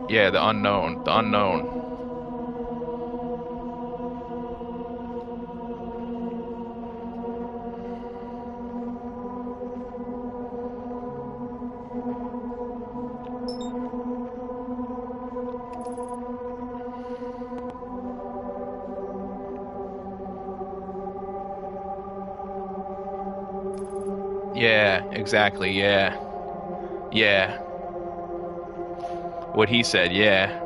Yeah, the unknown. The unknown. Yeah, exactly, yeah. Yeah. What he said, yeah.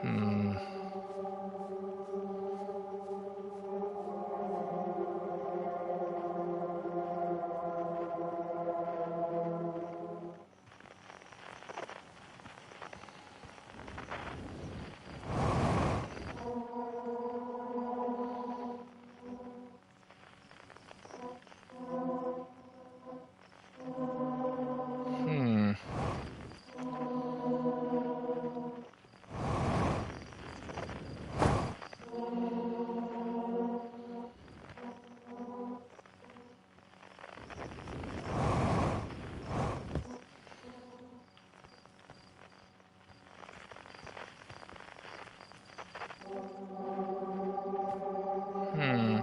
Hmm. Hmm. Hmm.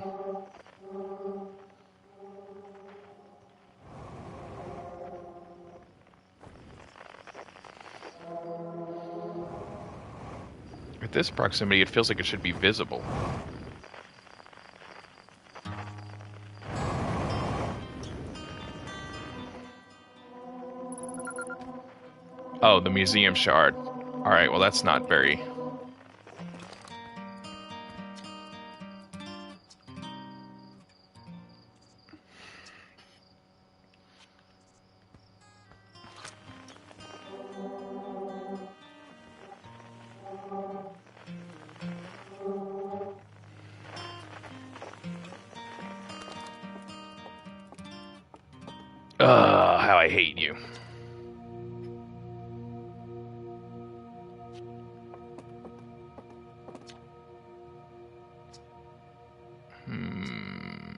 At this proximity, it feels like it should be visible. Oh, the museum shard. Alright, well that's not very... Ugh, how I hate you. Hmm.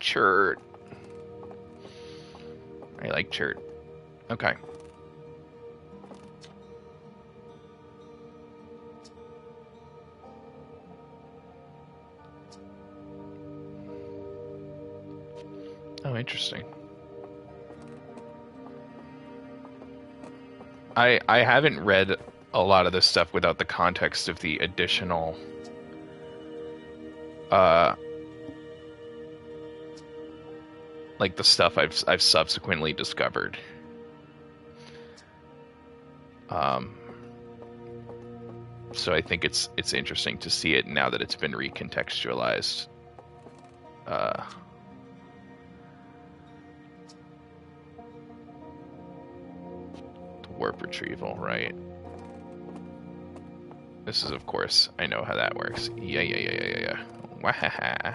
Chert. I like chert. Okay. Oh, interesting. I haven't read a lot of this stuff without the context of the additional uh like the stuff I've subsequently discovered. Um so I think it's interesting to see it now that it's been recontextualized. Uh warp retrieval, right? This is, of course, I know how that works. Yeah. Wahaha.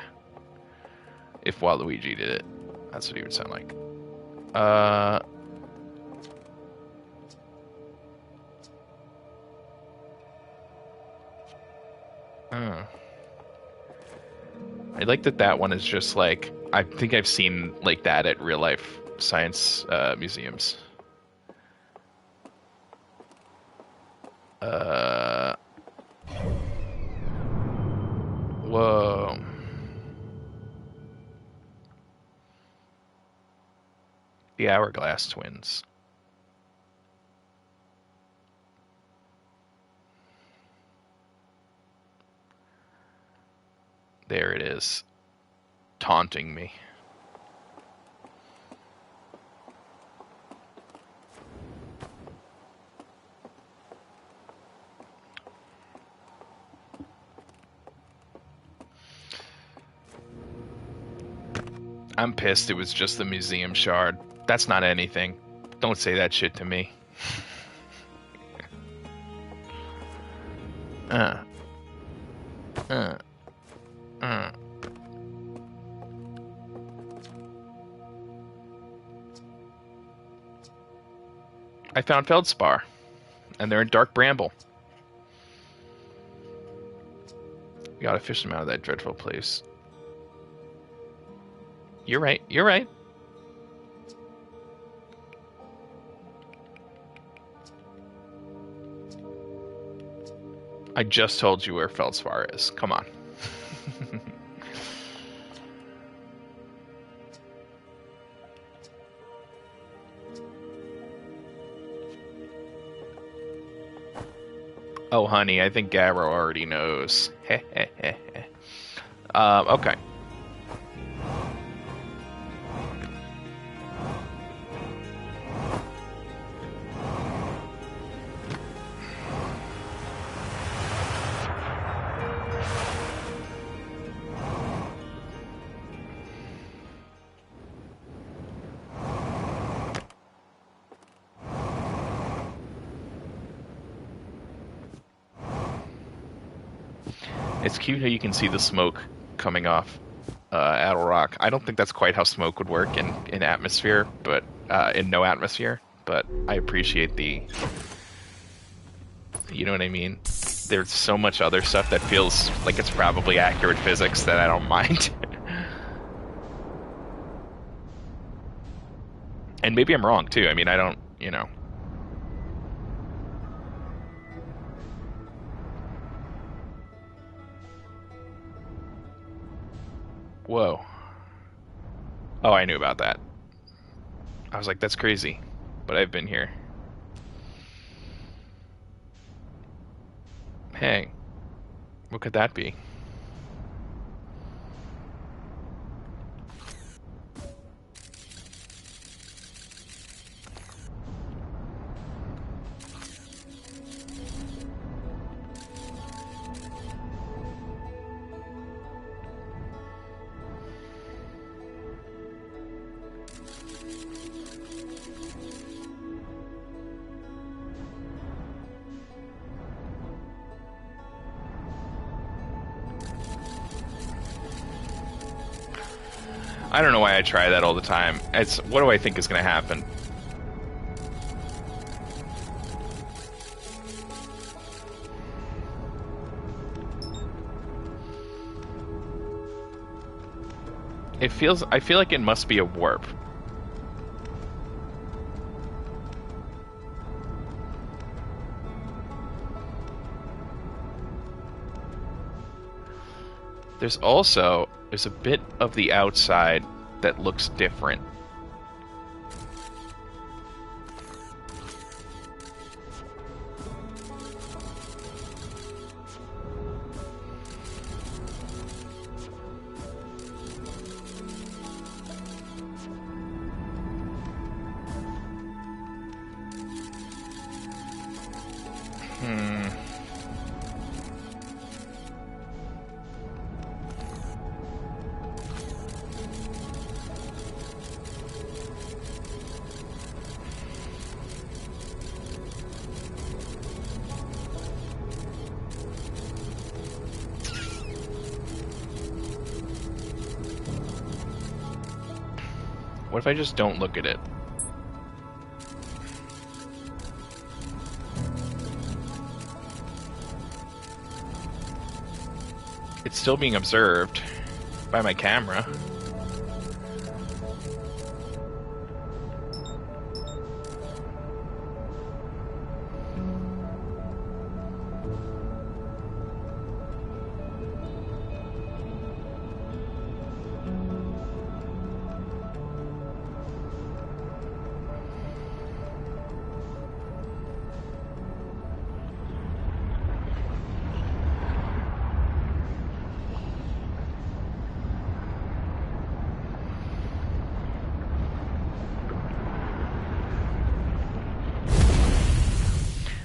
If Waluigi did it, that's what he would sound like. Uh. Oh. I like that one is just like, I think I've seen like that at real life science museums. Uh. Whoa. The Hourglass Twins. There it is. Taunting me. I'm pissed it was just the museum shard. That's not anything. Don't say that shit to me. Uh. Uh. Uh. I found Feldspar, and they're in Dark Bramble. We gotta fish them out of that dreadful place. You're right. You're right. I just told you where Feldspar is. Come on. Oh, honey, I think Garrow already knows. Okay. It's cute how you can see the smoke coming off Addle Rock. I don't think that's quite how smoke would work in atmosphere, but in no atmosphere. But I appreciate the, you know what I mean? There's so much other stuff that feels like it's probably accurate physics that I don't mind. And maybe I'm wrong too. I mean, I don't, you know. Whoa. Oh, I knew about that. I was like, that's crazy. But I've been here. Hey, what could that be? I don't know why I try that all the time. It's, what do I think is going to happen? I feel like it must be a warp. There's a bit of the outside that looks different. What if I just don't look at it? It's still being observed by my camera.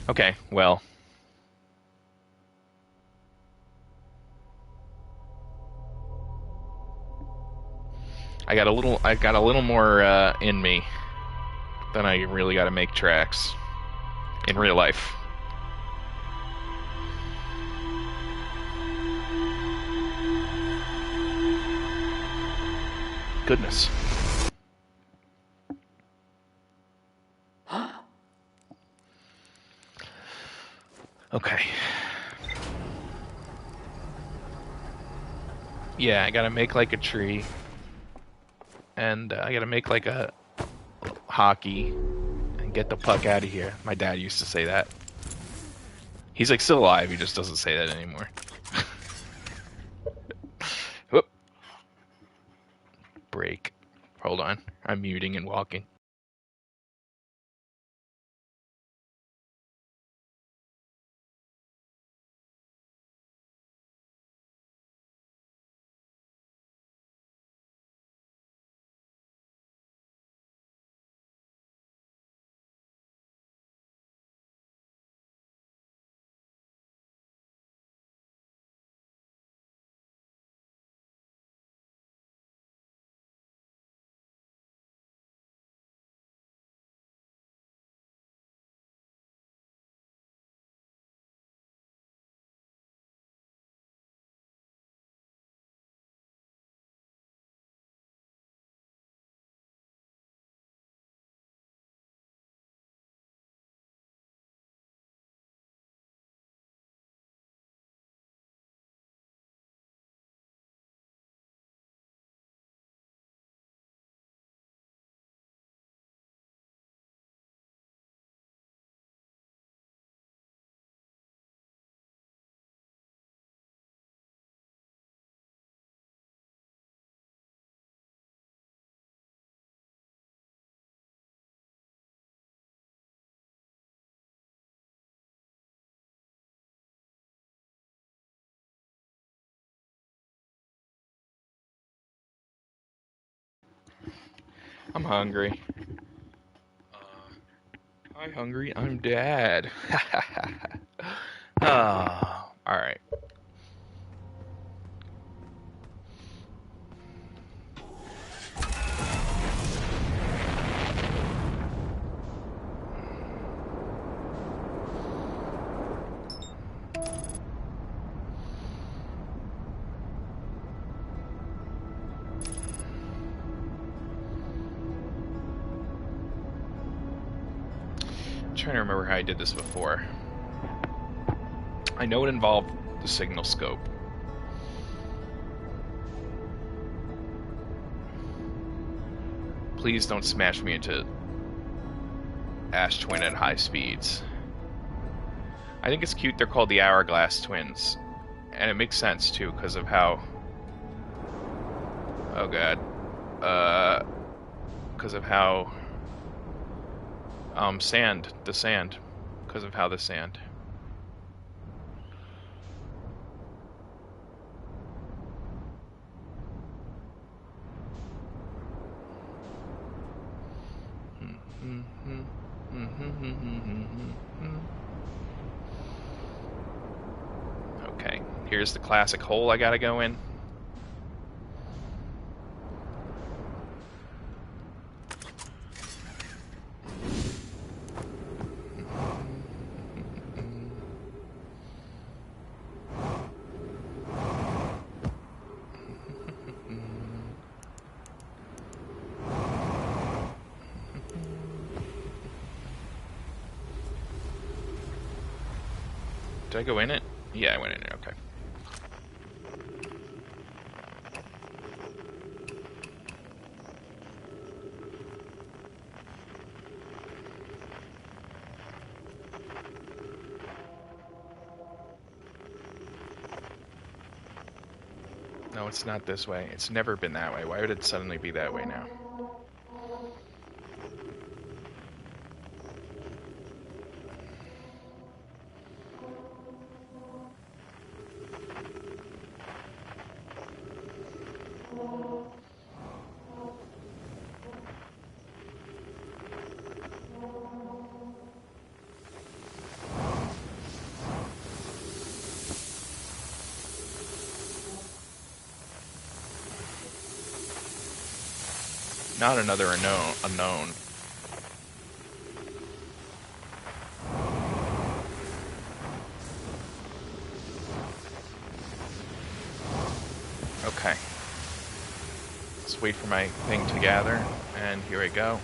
Okay, well. I got a little more in me than I really got to make tracks in real life. Goodness. Okay. Yeah, I gotta make like a tree. And I gotta make like a hockey and get the puck out of here. My dad used to say that. He's like still alive. He just doesn't say that anymore. Whoop. Break. Hold on. I'm muting and walking. I'm hungry. Hi, hungry. I'm Dad. All right. I'm trying to remember how I did this before. I know it involved the signal scope. Please don't smash me into Ash Twin at high speeds. I think it's cute they're called the Hourglass Twins. And it makes sense, too, because of how... Oh, God. Because of how... sand. The sand. Because of how the sand... Okay, here's the classic hole I gotta go in. Did I go in it? Yeah, I went in it, okay. No, it's not this way. It's never been that way. Why would it suddenly be that way now? Not another unknown. Okay. Let's wait for my thing to gather, and here we go.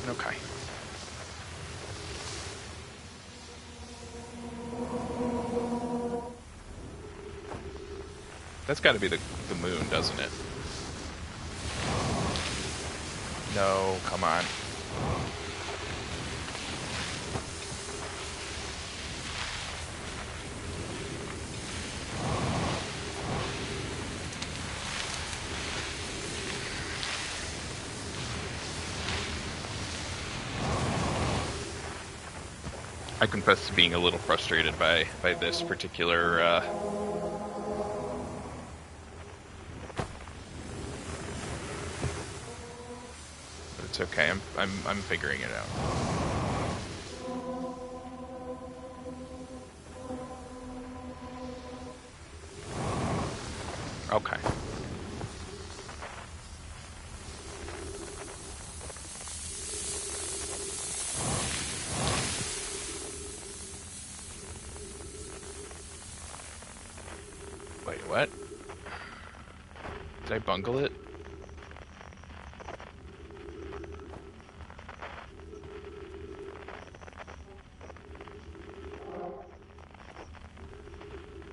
Okay. That's got to be the moon, doesn't it? No, come on. I confess to being a little frustrated by this particular but it's okay. I'm figuring it out. Okay. Wait, what? Did I bungle it?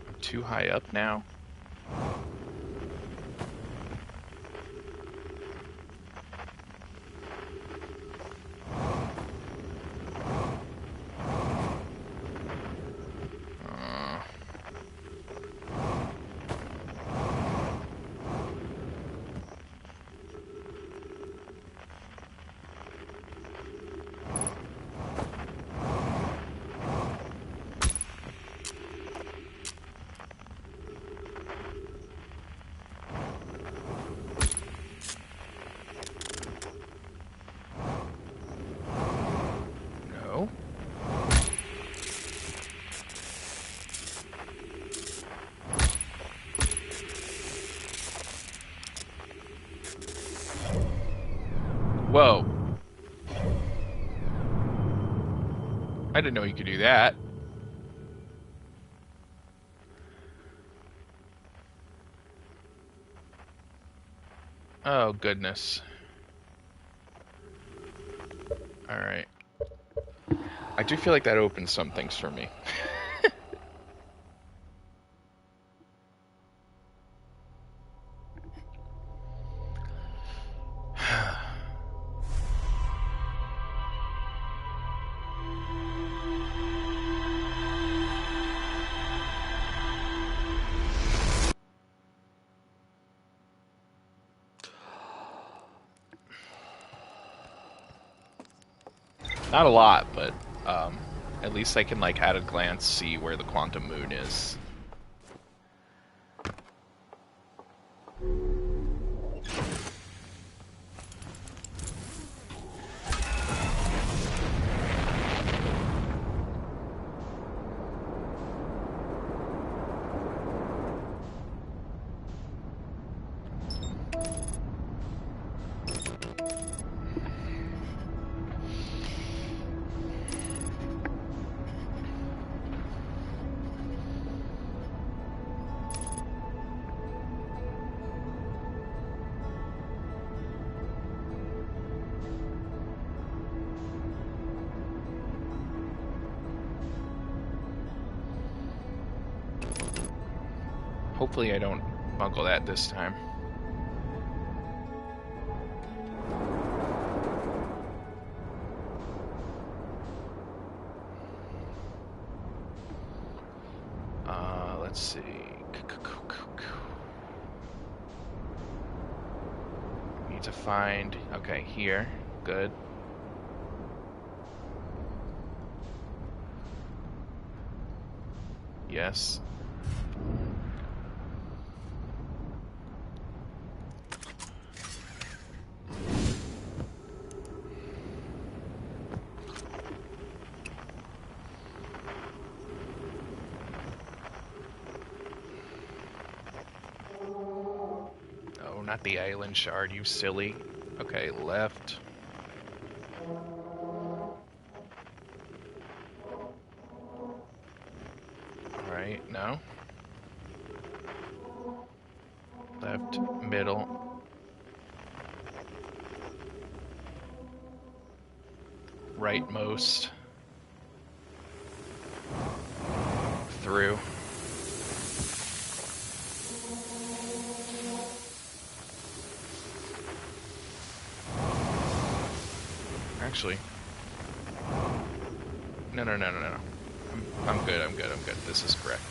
I'm too high up now? No. Whoa. I didn't know you could do that. Oh, goodness. Alright. I do feel like that opens some things for me. Not a lot, but at least I can, like, at a glance see where the quantum moon is. Hopefully I don't bungle that this time. Let's see. Need to find... Okay, here. Good. Yes. Not the island shard, you silly. Okay, left. Right, no. Left, middle. Rightmost. Through. Actually, no. I'm good. This is correct.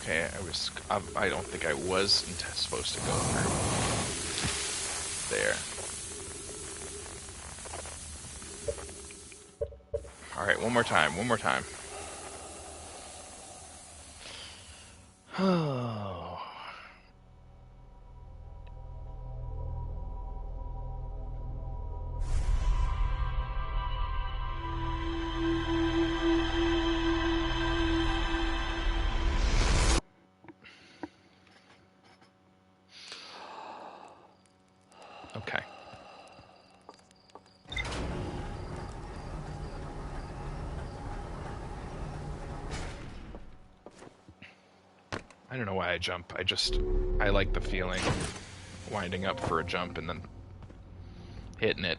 Okay, I don't think I was supposed to go through there. Alright, one more time. Oh. Okay. I don't know why I jump. I like the feeling winding up for a jump and then hitting it.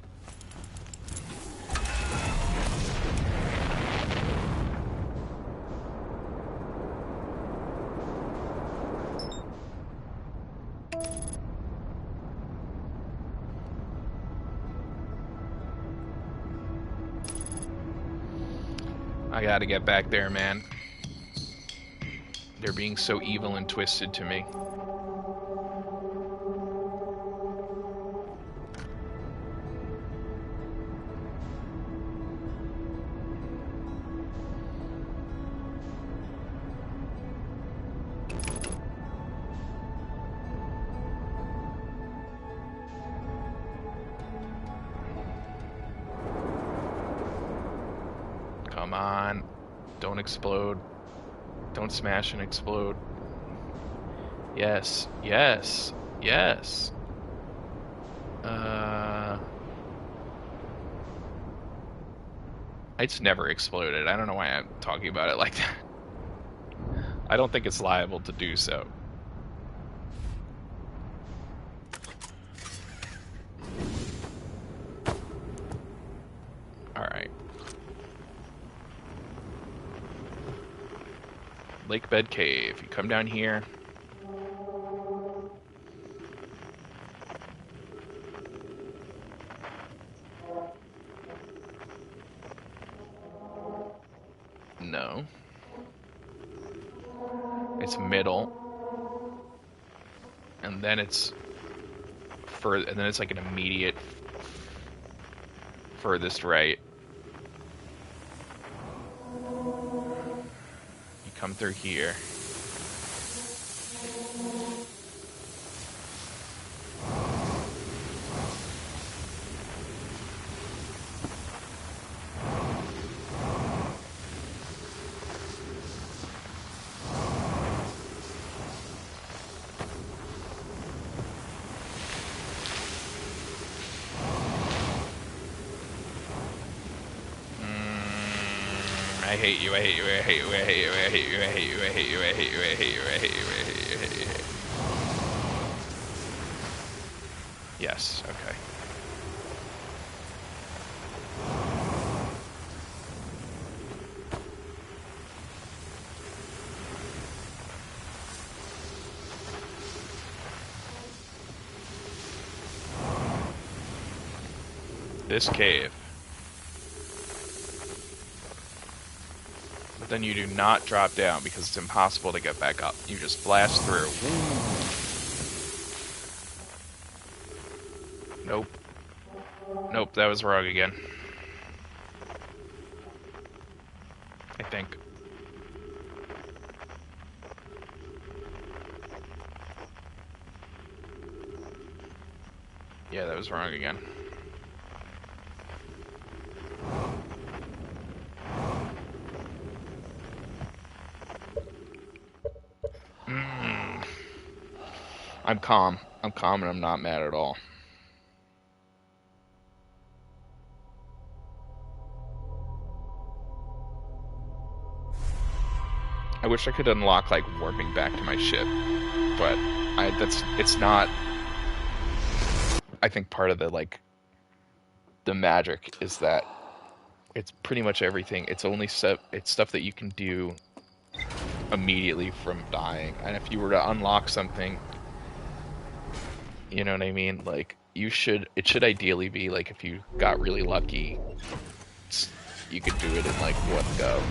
I gotta get back there, man. They're being so evil and twisted to me. Come on. Don't explode. Don't smash and explode. Yes. It's never exploded. I don't know why I'm talking about it like that. I don't think it's liable to do so. Alright. Lake Bed Cave. You come down here. No. It's middle. And then it's and then it's like an immediate furthest right. You come through here. I hate you. Yes, okay. This cave. then you do not drop down because it's impossible to get back up. You just blast through. Nope. Nope, that was wrong again. I think. Yeah, that was wrong again. I'm calm. I'm calm and I'm not mad at all. I wish I could unlock, like, warping back to my ship, but it's not. I think part of the, like, the magic is that it's pretty much everything. It's only it's stuff that you can do immediately from dying, and if you were to unlock something, you know what I mean? Like, it should ideally be, like, if you got really lucky, you could do it in, like, one go.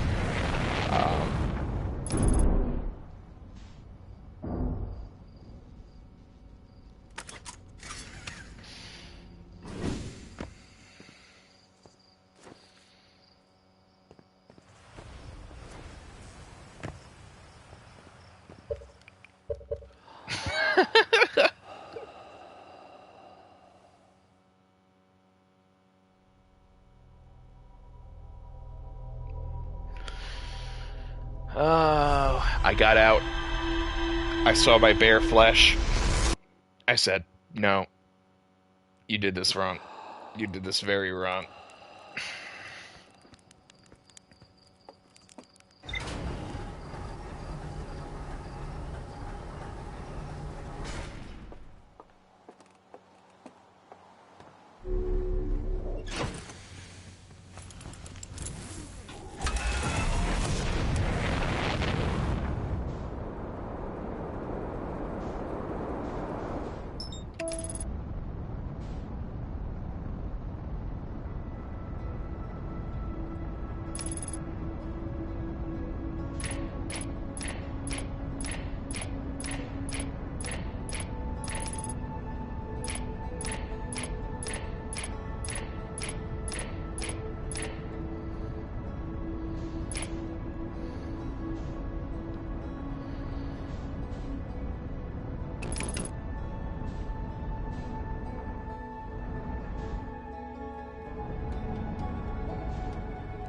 Oh, I got out. I saw my bare flesh. I said, no, you did this wrong. You did this very wrong.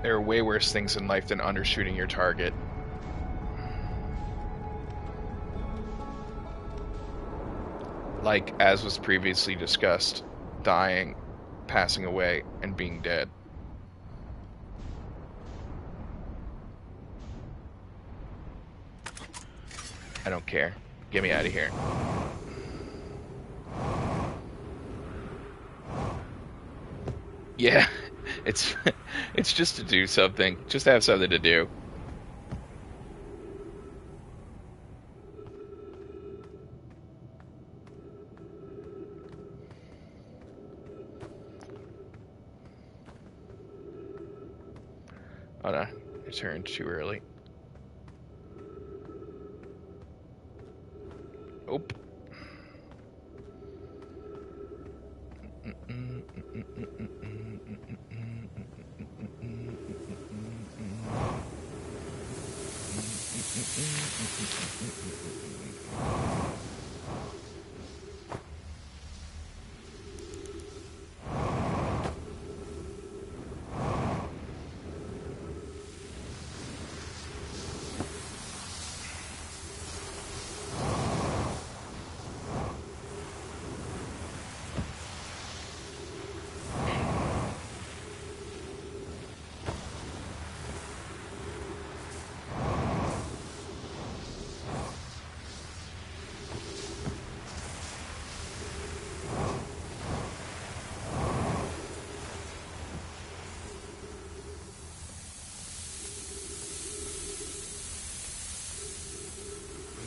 There are way worse things in life than undershooting your target. Like, as was previously discussed, dying, passing away, and being dead. I don't care. Get me out of here. Yeah, it's just to do something. Just to have something to do. Oh no, I turned too early. Nope.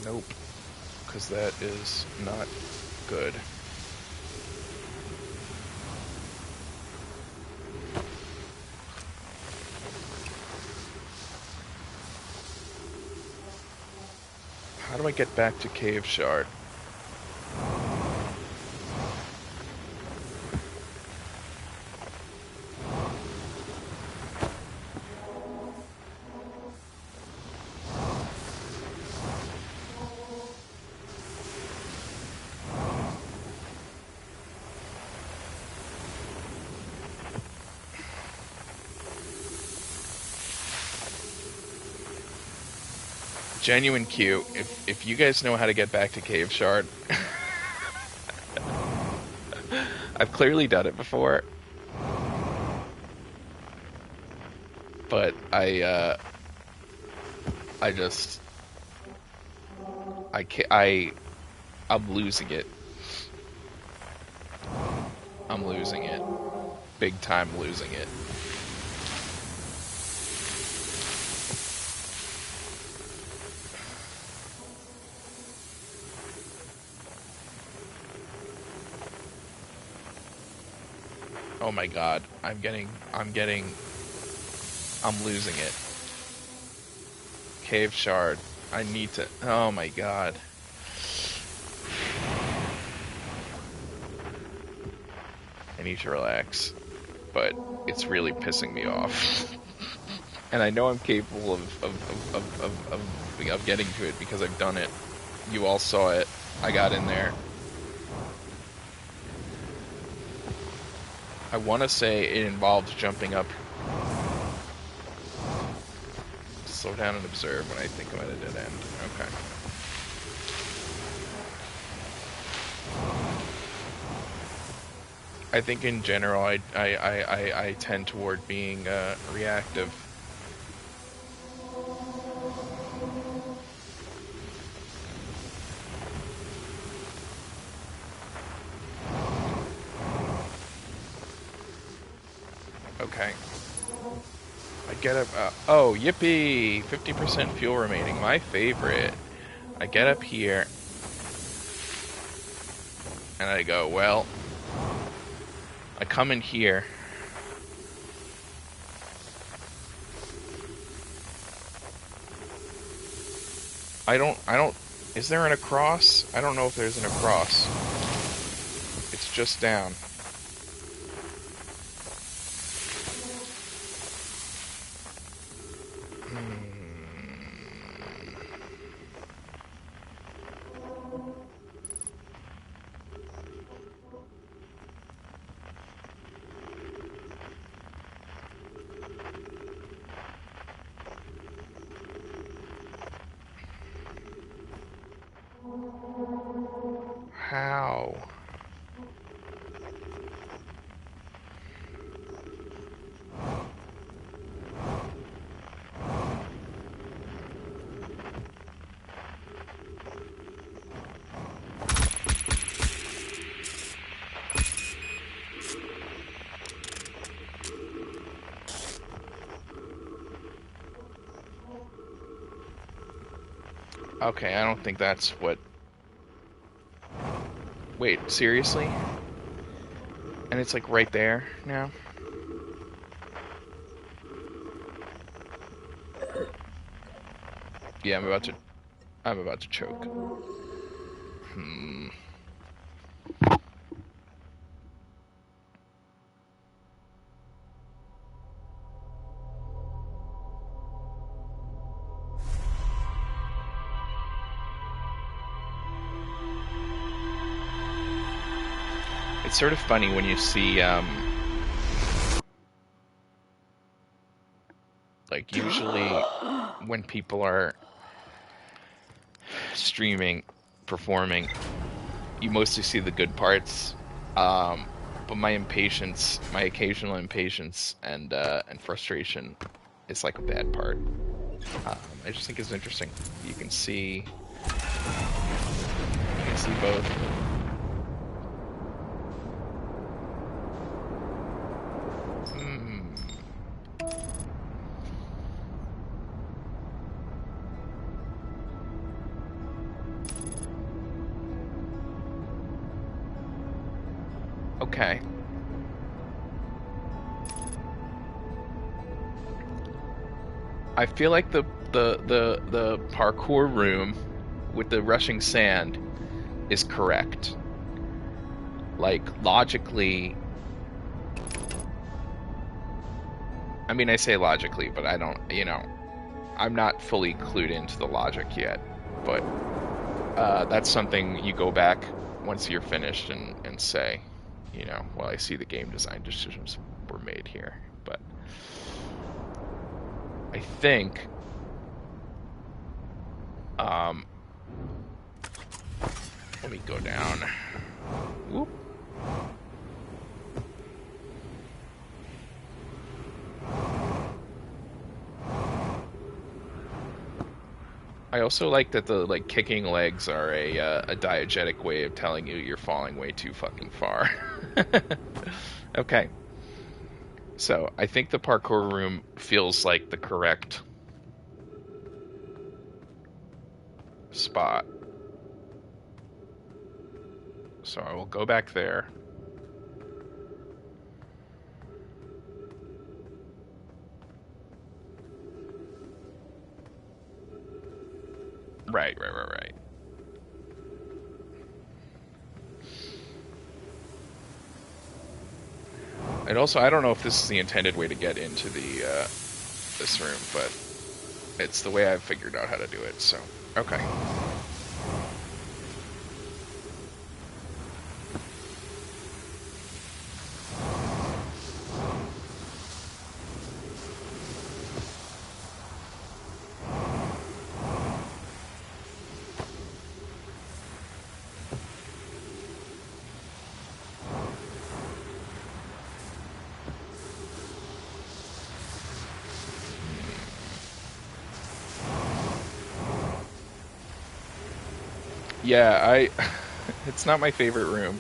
Nope, because that is not good. do I get back to Cave Shard? Genuine Q, if you guys know how to get back to Cave Shard, I've clearly done it before, but I'm losing it. I'm losing it. Big time losing it. Oh my god, I'm losing it. Cave Shard. I need to, oh my god. I need to relax, but it's really pissing me off. And I know I'm capable of getting to it because I've done it. You all saw it. I got in there. I want to say it involves jumping up. Slow down and observe when I think I'm at a dead end. Okay. I think in general I tend toward being reactive. Okay. I get up, oh, yippee! 50% fuel remaining, my favorite. I get up here, and I go, well, I come in here. I don't, is there an across? I don't know if there's an across. It's just down. How? Okay, I don't think that's what... Wait, seriously? And it's like right there now? Yeah, I'm about to choke. It's sort of funny when you see, like, usually when people are streaming, performing, you mostly see the good parts, but my impatience, my occasional impatience and frustration is like a bad part. I just think it's interesting. You can see both. Okay. I feel like the parkour room with the rushing sand is correct. Like, logically, I mean, I say logically, but I don't, I'm not fully clued into the logic yet. But that's something you go back once you're finished and say, well, I see the game design decisions were made here. But I think let me go down. Whoop. I also like that the kicking legs are a diegetic way of telling you you're falling way too fucking far. Okay. So I think the parkour room feels like the correct spot. So I will go back there. Right. And also, I don't know if this is the intended way to get into this room, but it's the way I've figured out how to do it, so, okay. Yeah, it's not my favorite room.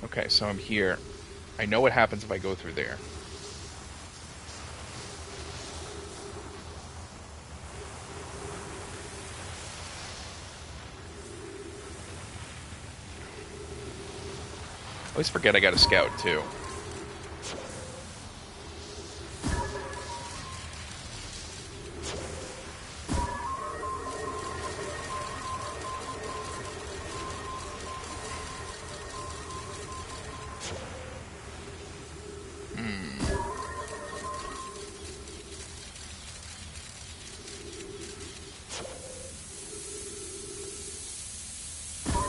Okay, so I'm here. I know what happens if I go through there. I always forget I got a scout, too.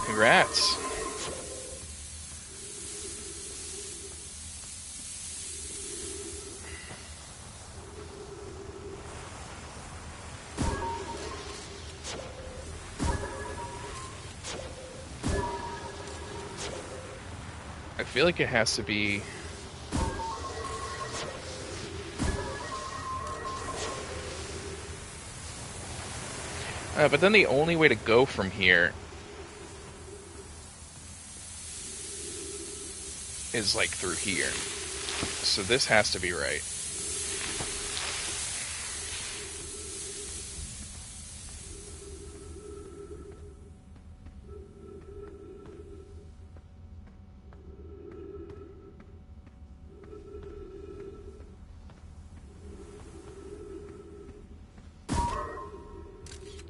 Congrats. I feel like it has to be... but then the only way to go from here is, like, through here. So this has to be right.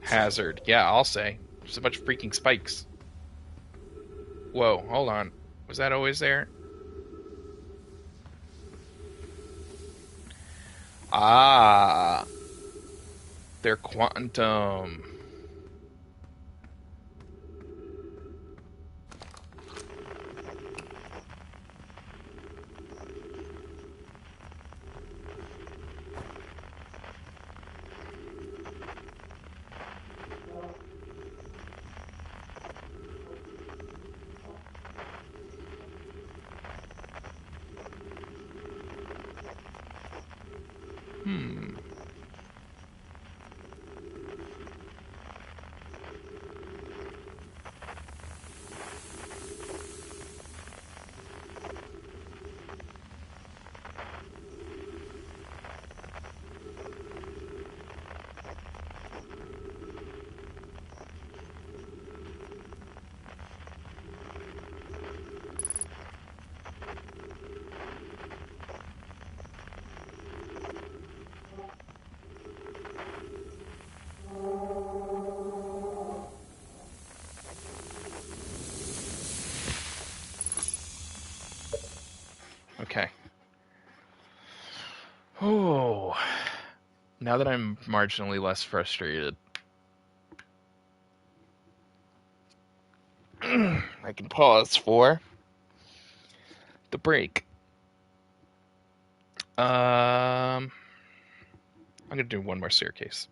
Hazard. Yeah, I'll say. There's a bunch of freaking spikes. Whoa, hold on. Was that always there? Ah. They're quantum. Okay. Oh, now that I'm marginally less frustrated, I can pause for the break. I'm gonna do one more staircase.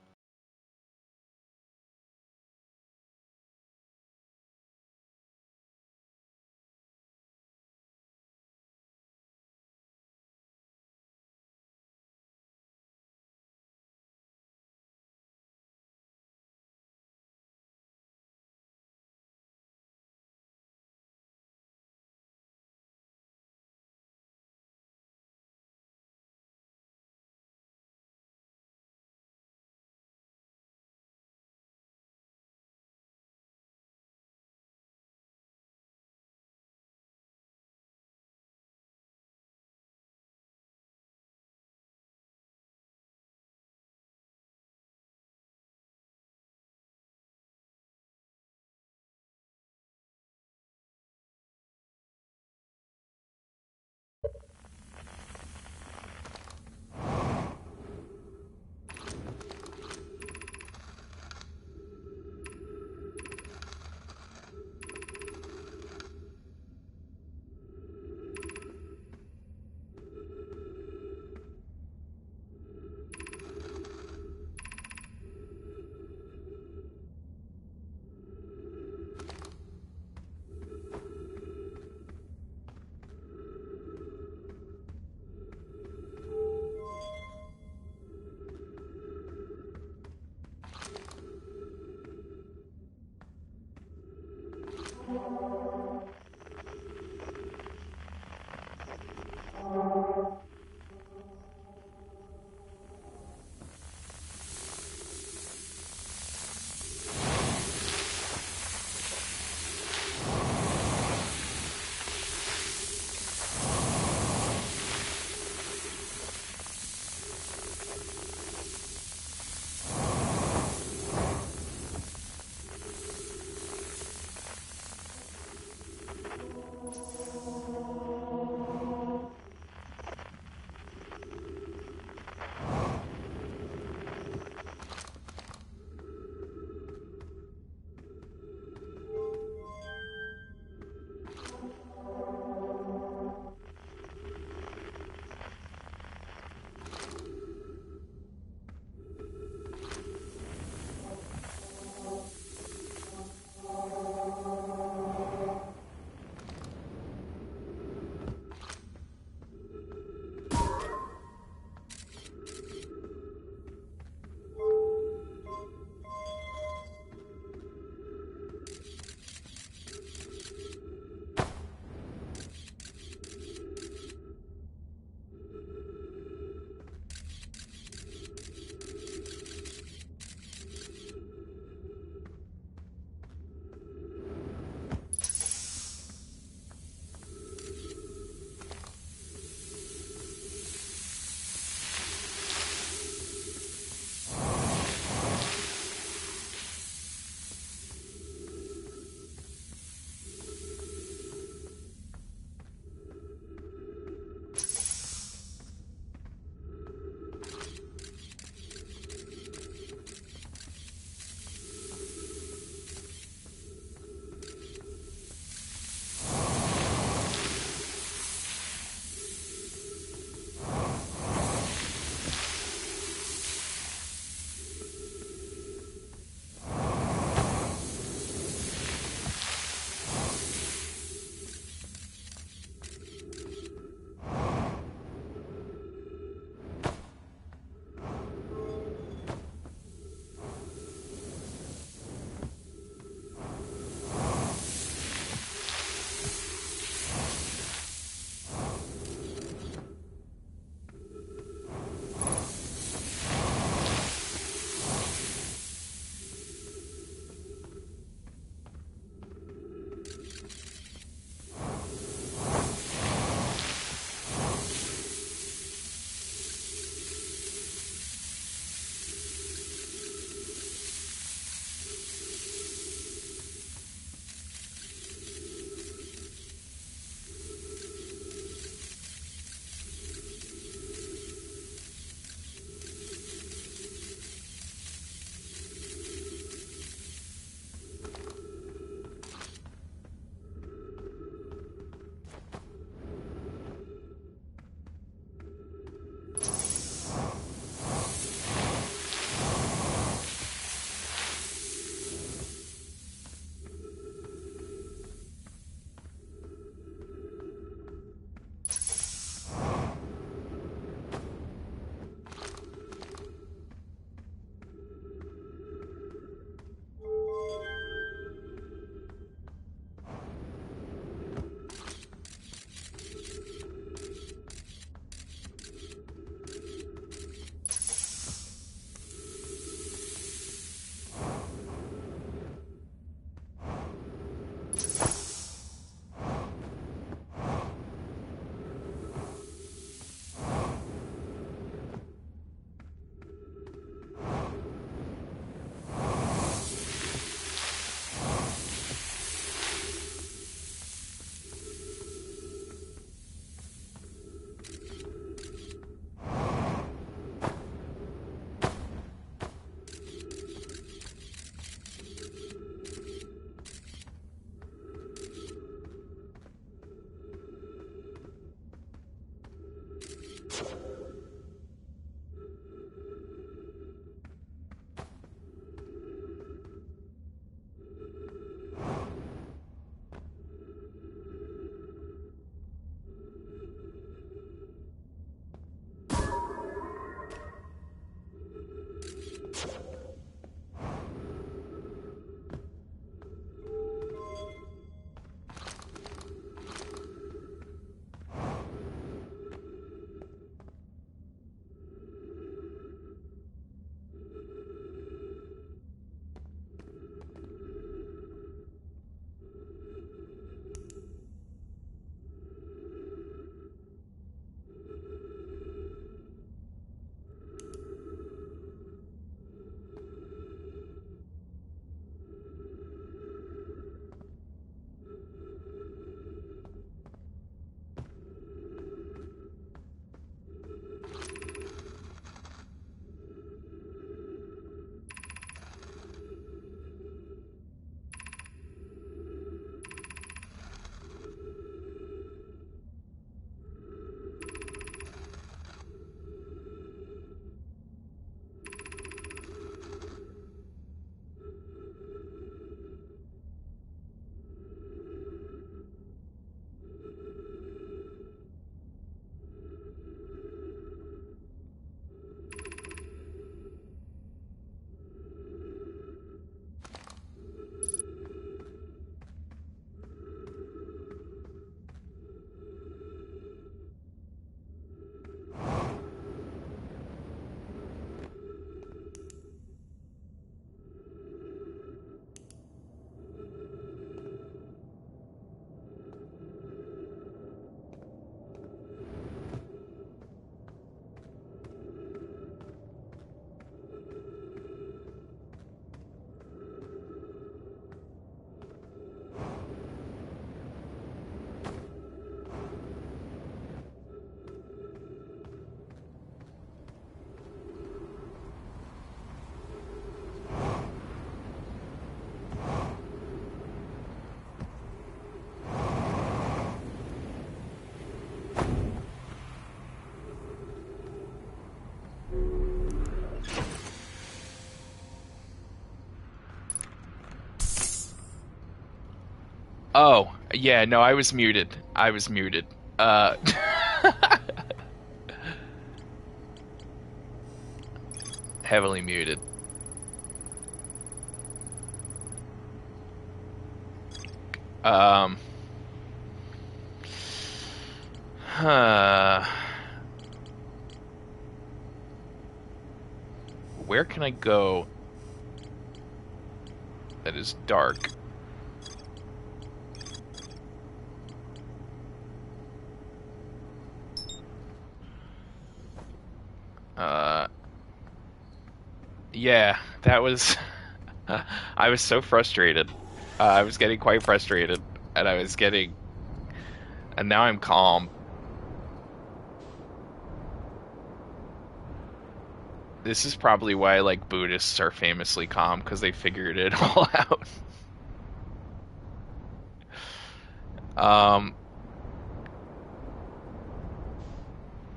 Oh, yeah, no, I was muted. I was muted. Uh, heavily muted. Um, huh. Where can I go that is dark? Uh, yeah, that was. I was so frustrated. I was getting quite frustrated, and I was getting. And now I'm calm. This is probably why, like, Buddhists are famously calm, because they figured it all out. Um,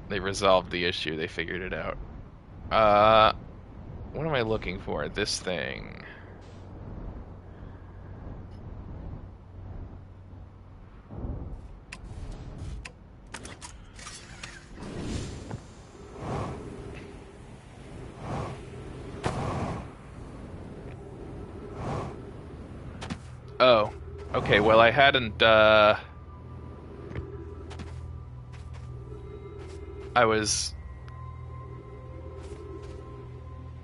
they resolved the issue. They figured it out. Uh, what am I looking for? This thing. Oh, okay. Well, I hadn't. I was.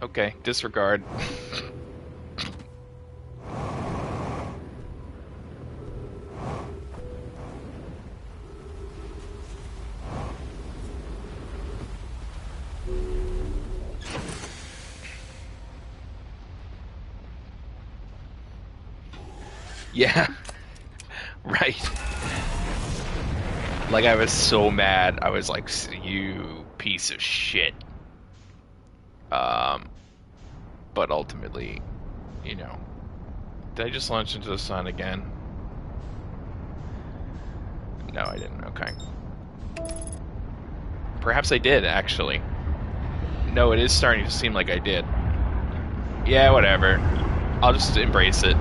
Okay, disregard. Yeah, right. Like, I was so mad. I was like, "You piece of shit." Um, but ultimately, you know, did I just launch into the sun again? No, I didn't. Okay. Perhaps I did, actually. No, it is starting to seem like I did. Yeah, whatever. I'll just embrace it.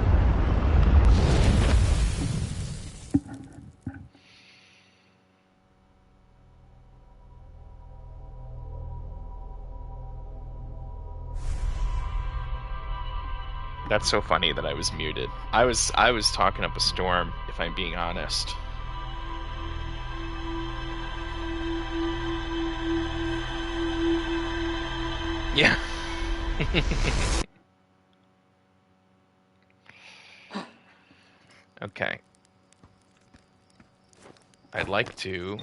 That's so funny that I was muted. I was talking up a storm, if I'm being honest. Yeah. Okay. I'd like to.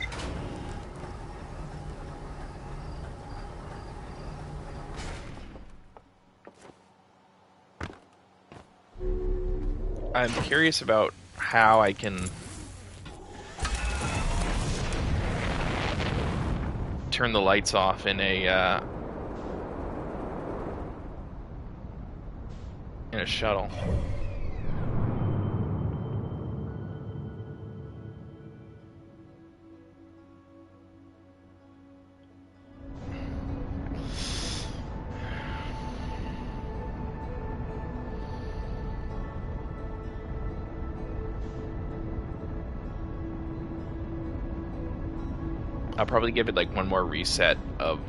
I'm curious about how I can turn the lights off in a shuttle. I'll probably give it like one more reset of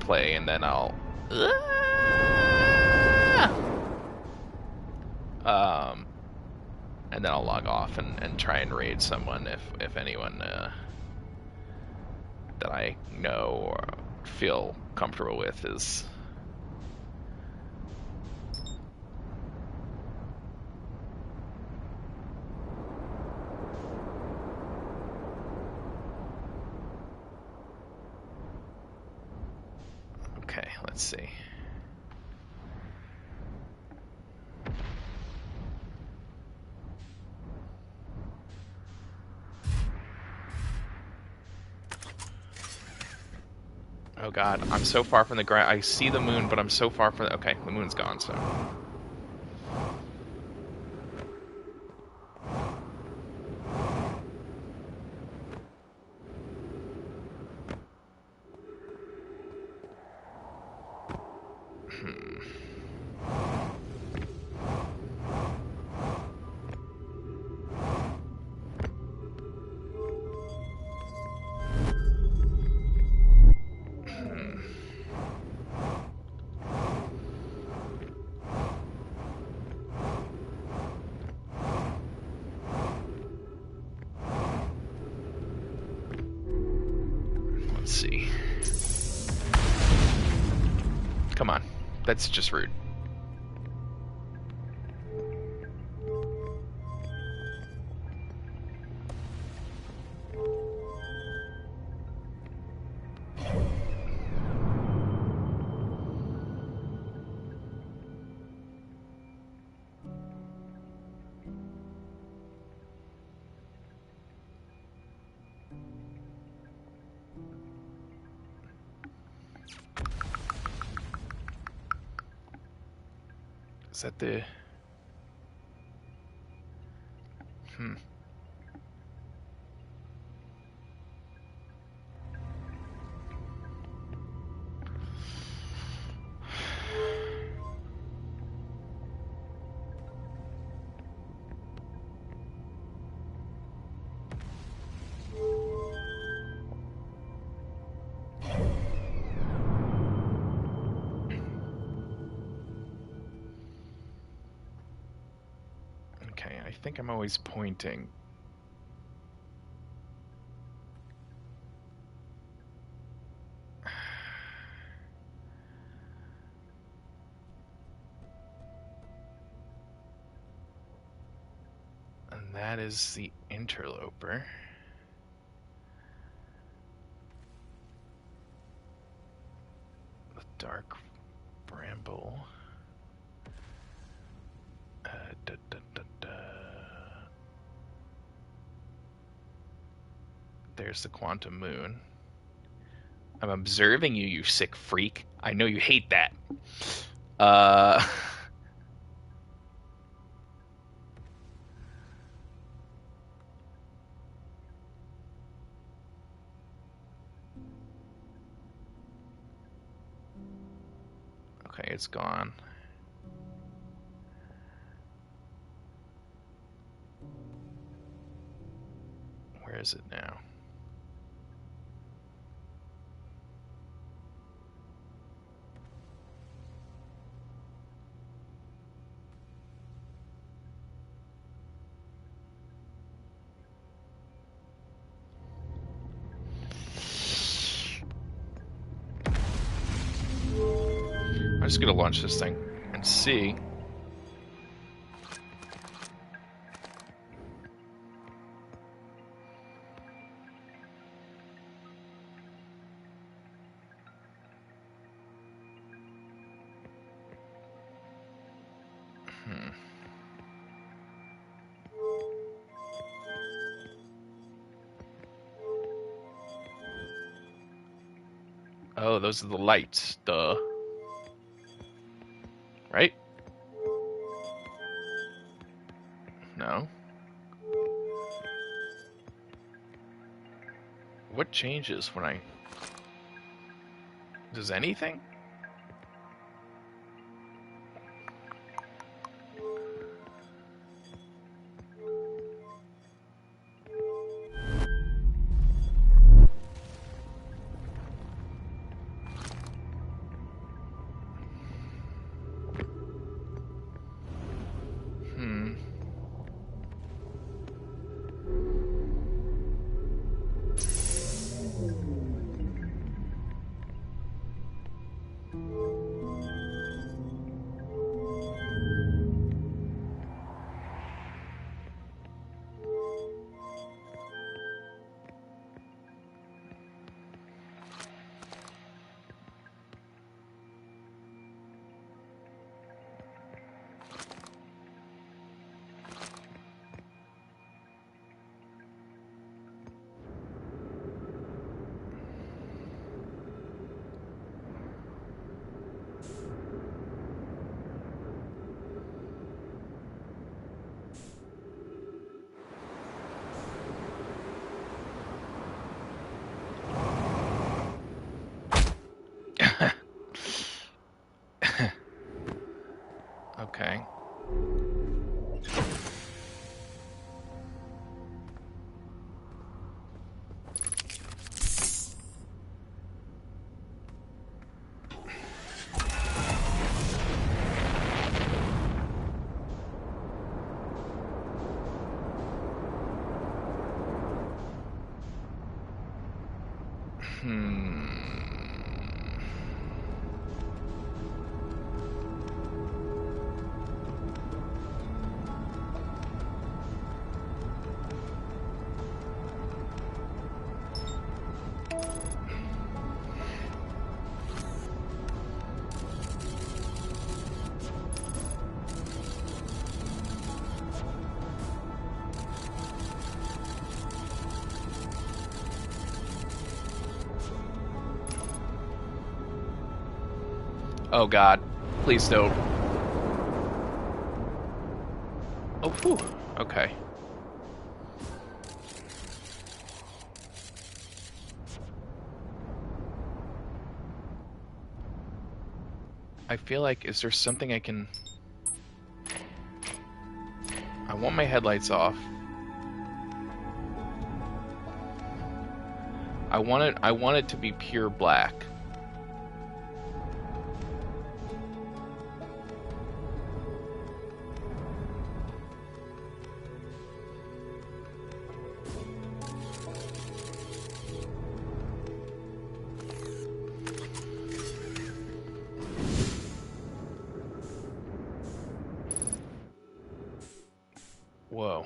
play, and then I'll um and then I'll log off and try and raid someone if anyone that I know or feel comfortable with is. Okay, let's see. Oh god, I'm so far from the ground. I see the moon, but I'm so far from okay, the moon's gone, so. Let's see. Come on. That's just rude. Is that the... Okay, I think I'm always pointing. And that is the interloper. The dark bramble. There's the quantum moon. I'm observing you, you sick freak. I know you hate that. Okay, it's gone. Where is it now? I'm just gonna launch this thing and see. Oh, those are the lights. Duh. Right? No. What changes when I... Does anything? Hmm. Oh God, please don't. Oh, whew. Okay. I feel like, is there something I can... I want my headlights off. I want it to be pure black. Whoa.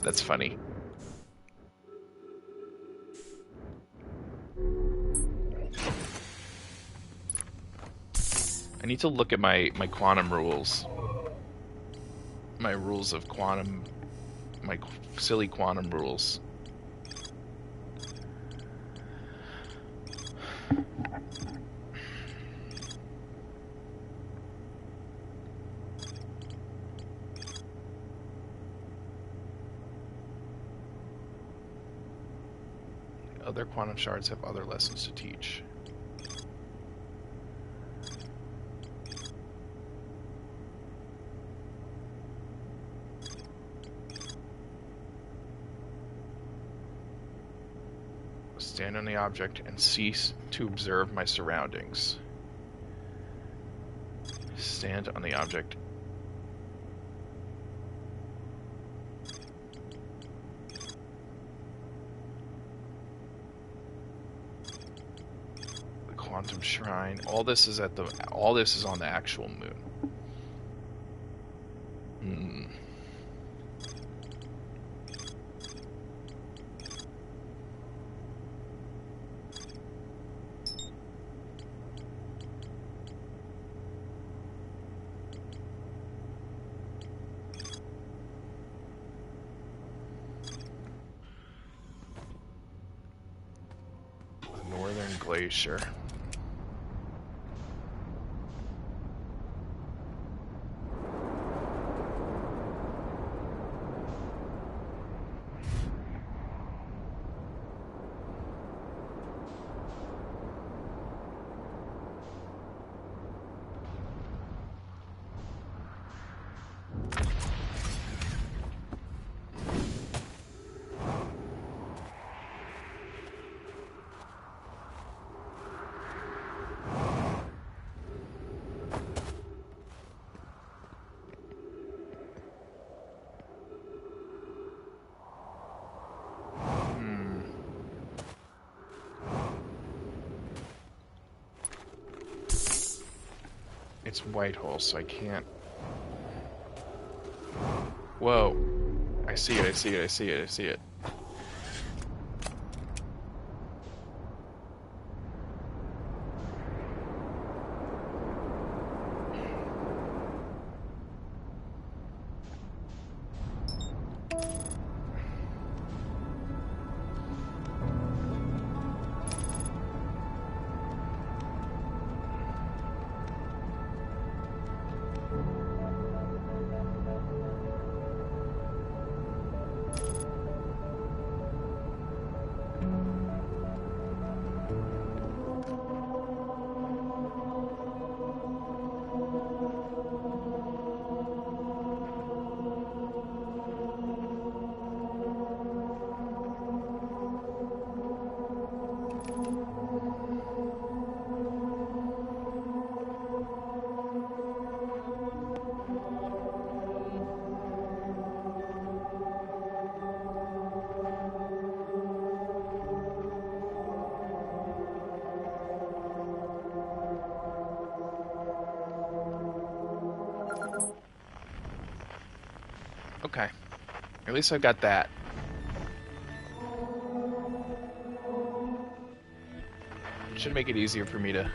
That's funny. I need to look at my quantum rules. My rules of quantum... My silly quantum rules. Other quantum shards have other lessons to teach. Stand on the object and cease to observe my surroundings. Stand on the object. The quantum shrine. All this is on the actual moon. Hmm. Northern Glacier. It's Whitehole, so I can't... Whoa. I see it, I see it, I see it, I see it. At least I've got that. Should make it easier for me to...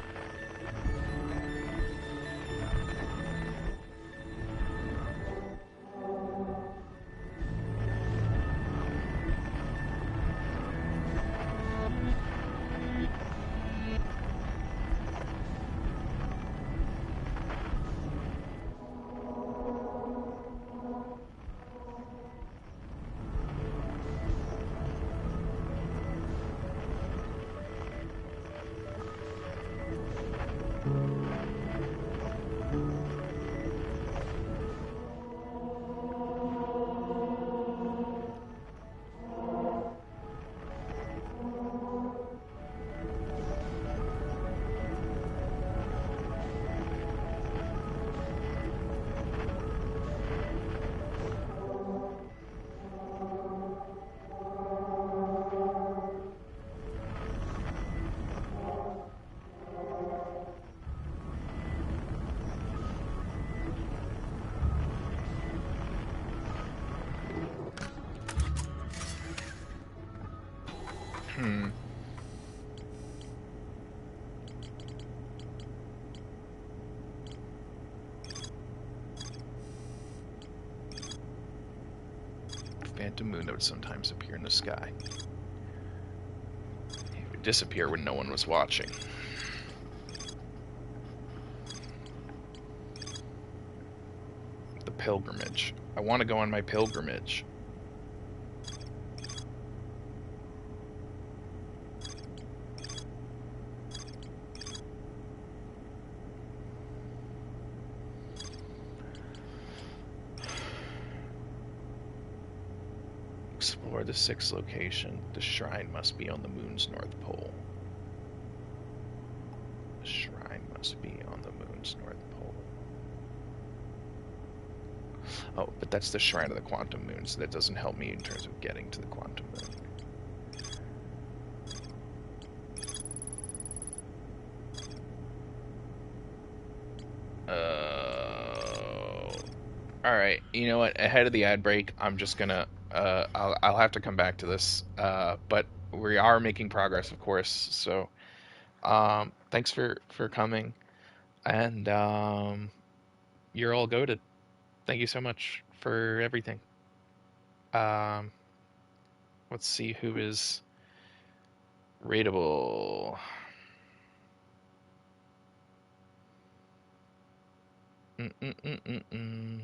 Hmm. Phantom moon would sometimes appear in the sky. It would disappear when no one was watching. The pilgrimage. I want to go on my pilgrimage. Explore the sixth location. The shrine must be on the moon's north pole. The shrine must be on the moon's north pole. Oh, but that's the shrine of the quantum moon, so that doesn't help me in terms of getting to the quantum moon. Alright, you know what? Ahead of the ad break, I'm just gonna... I'll have to come back to this. But we are making progress, of course, so... thanks for coming. And you're all goated. Thank you so much for everything. Um, let's see who is rateable. Mm-mm-mm-mm-mm.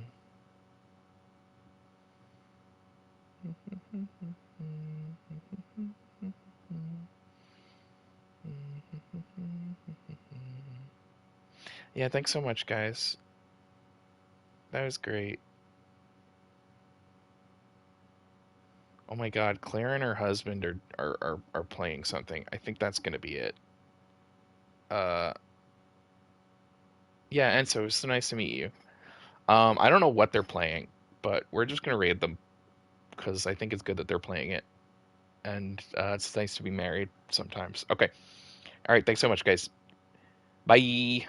Yeah, thanks so much, guys. That was great. Oh my God, Claire and her husband are playing something. I think that's gonna be it. Uh, yeah, and so it's so nice to meet you. I don't know what they're playing, but we're just gonna raid them because I think it's good that they're playing it, and it's nice to be married sometimes. Okay, all right, thanks so much, guys. Bye.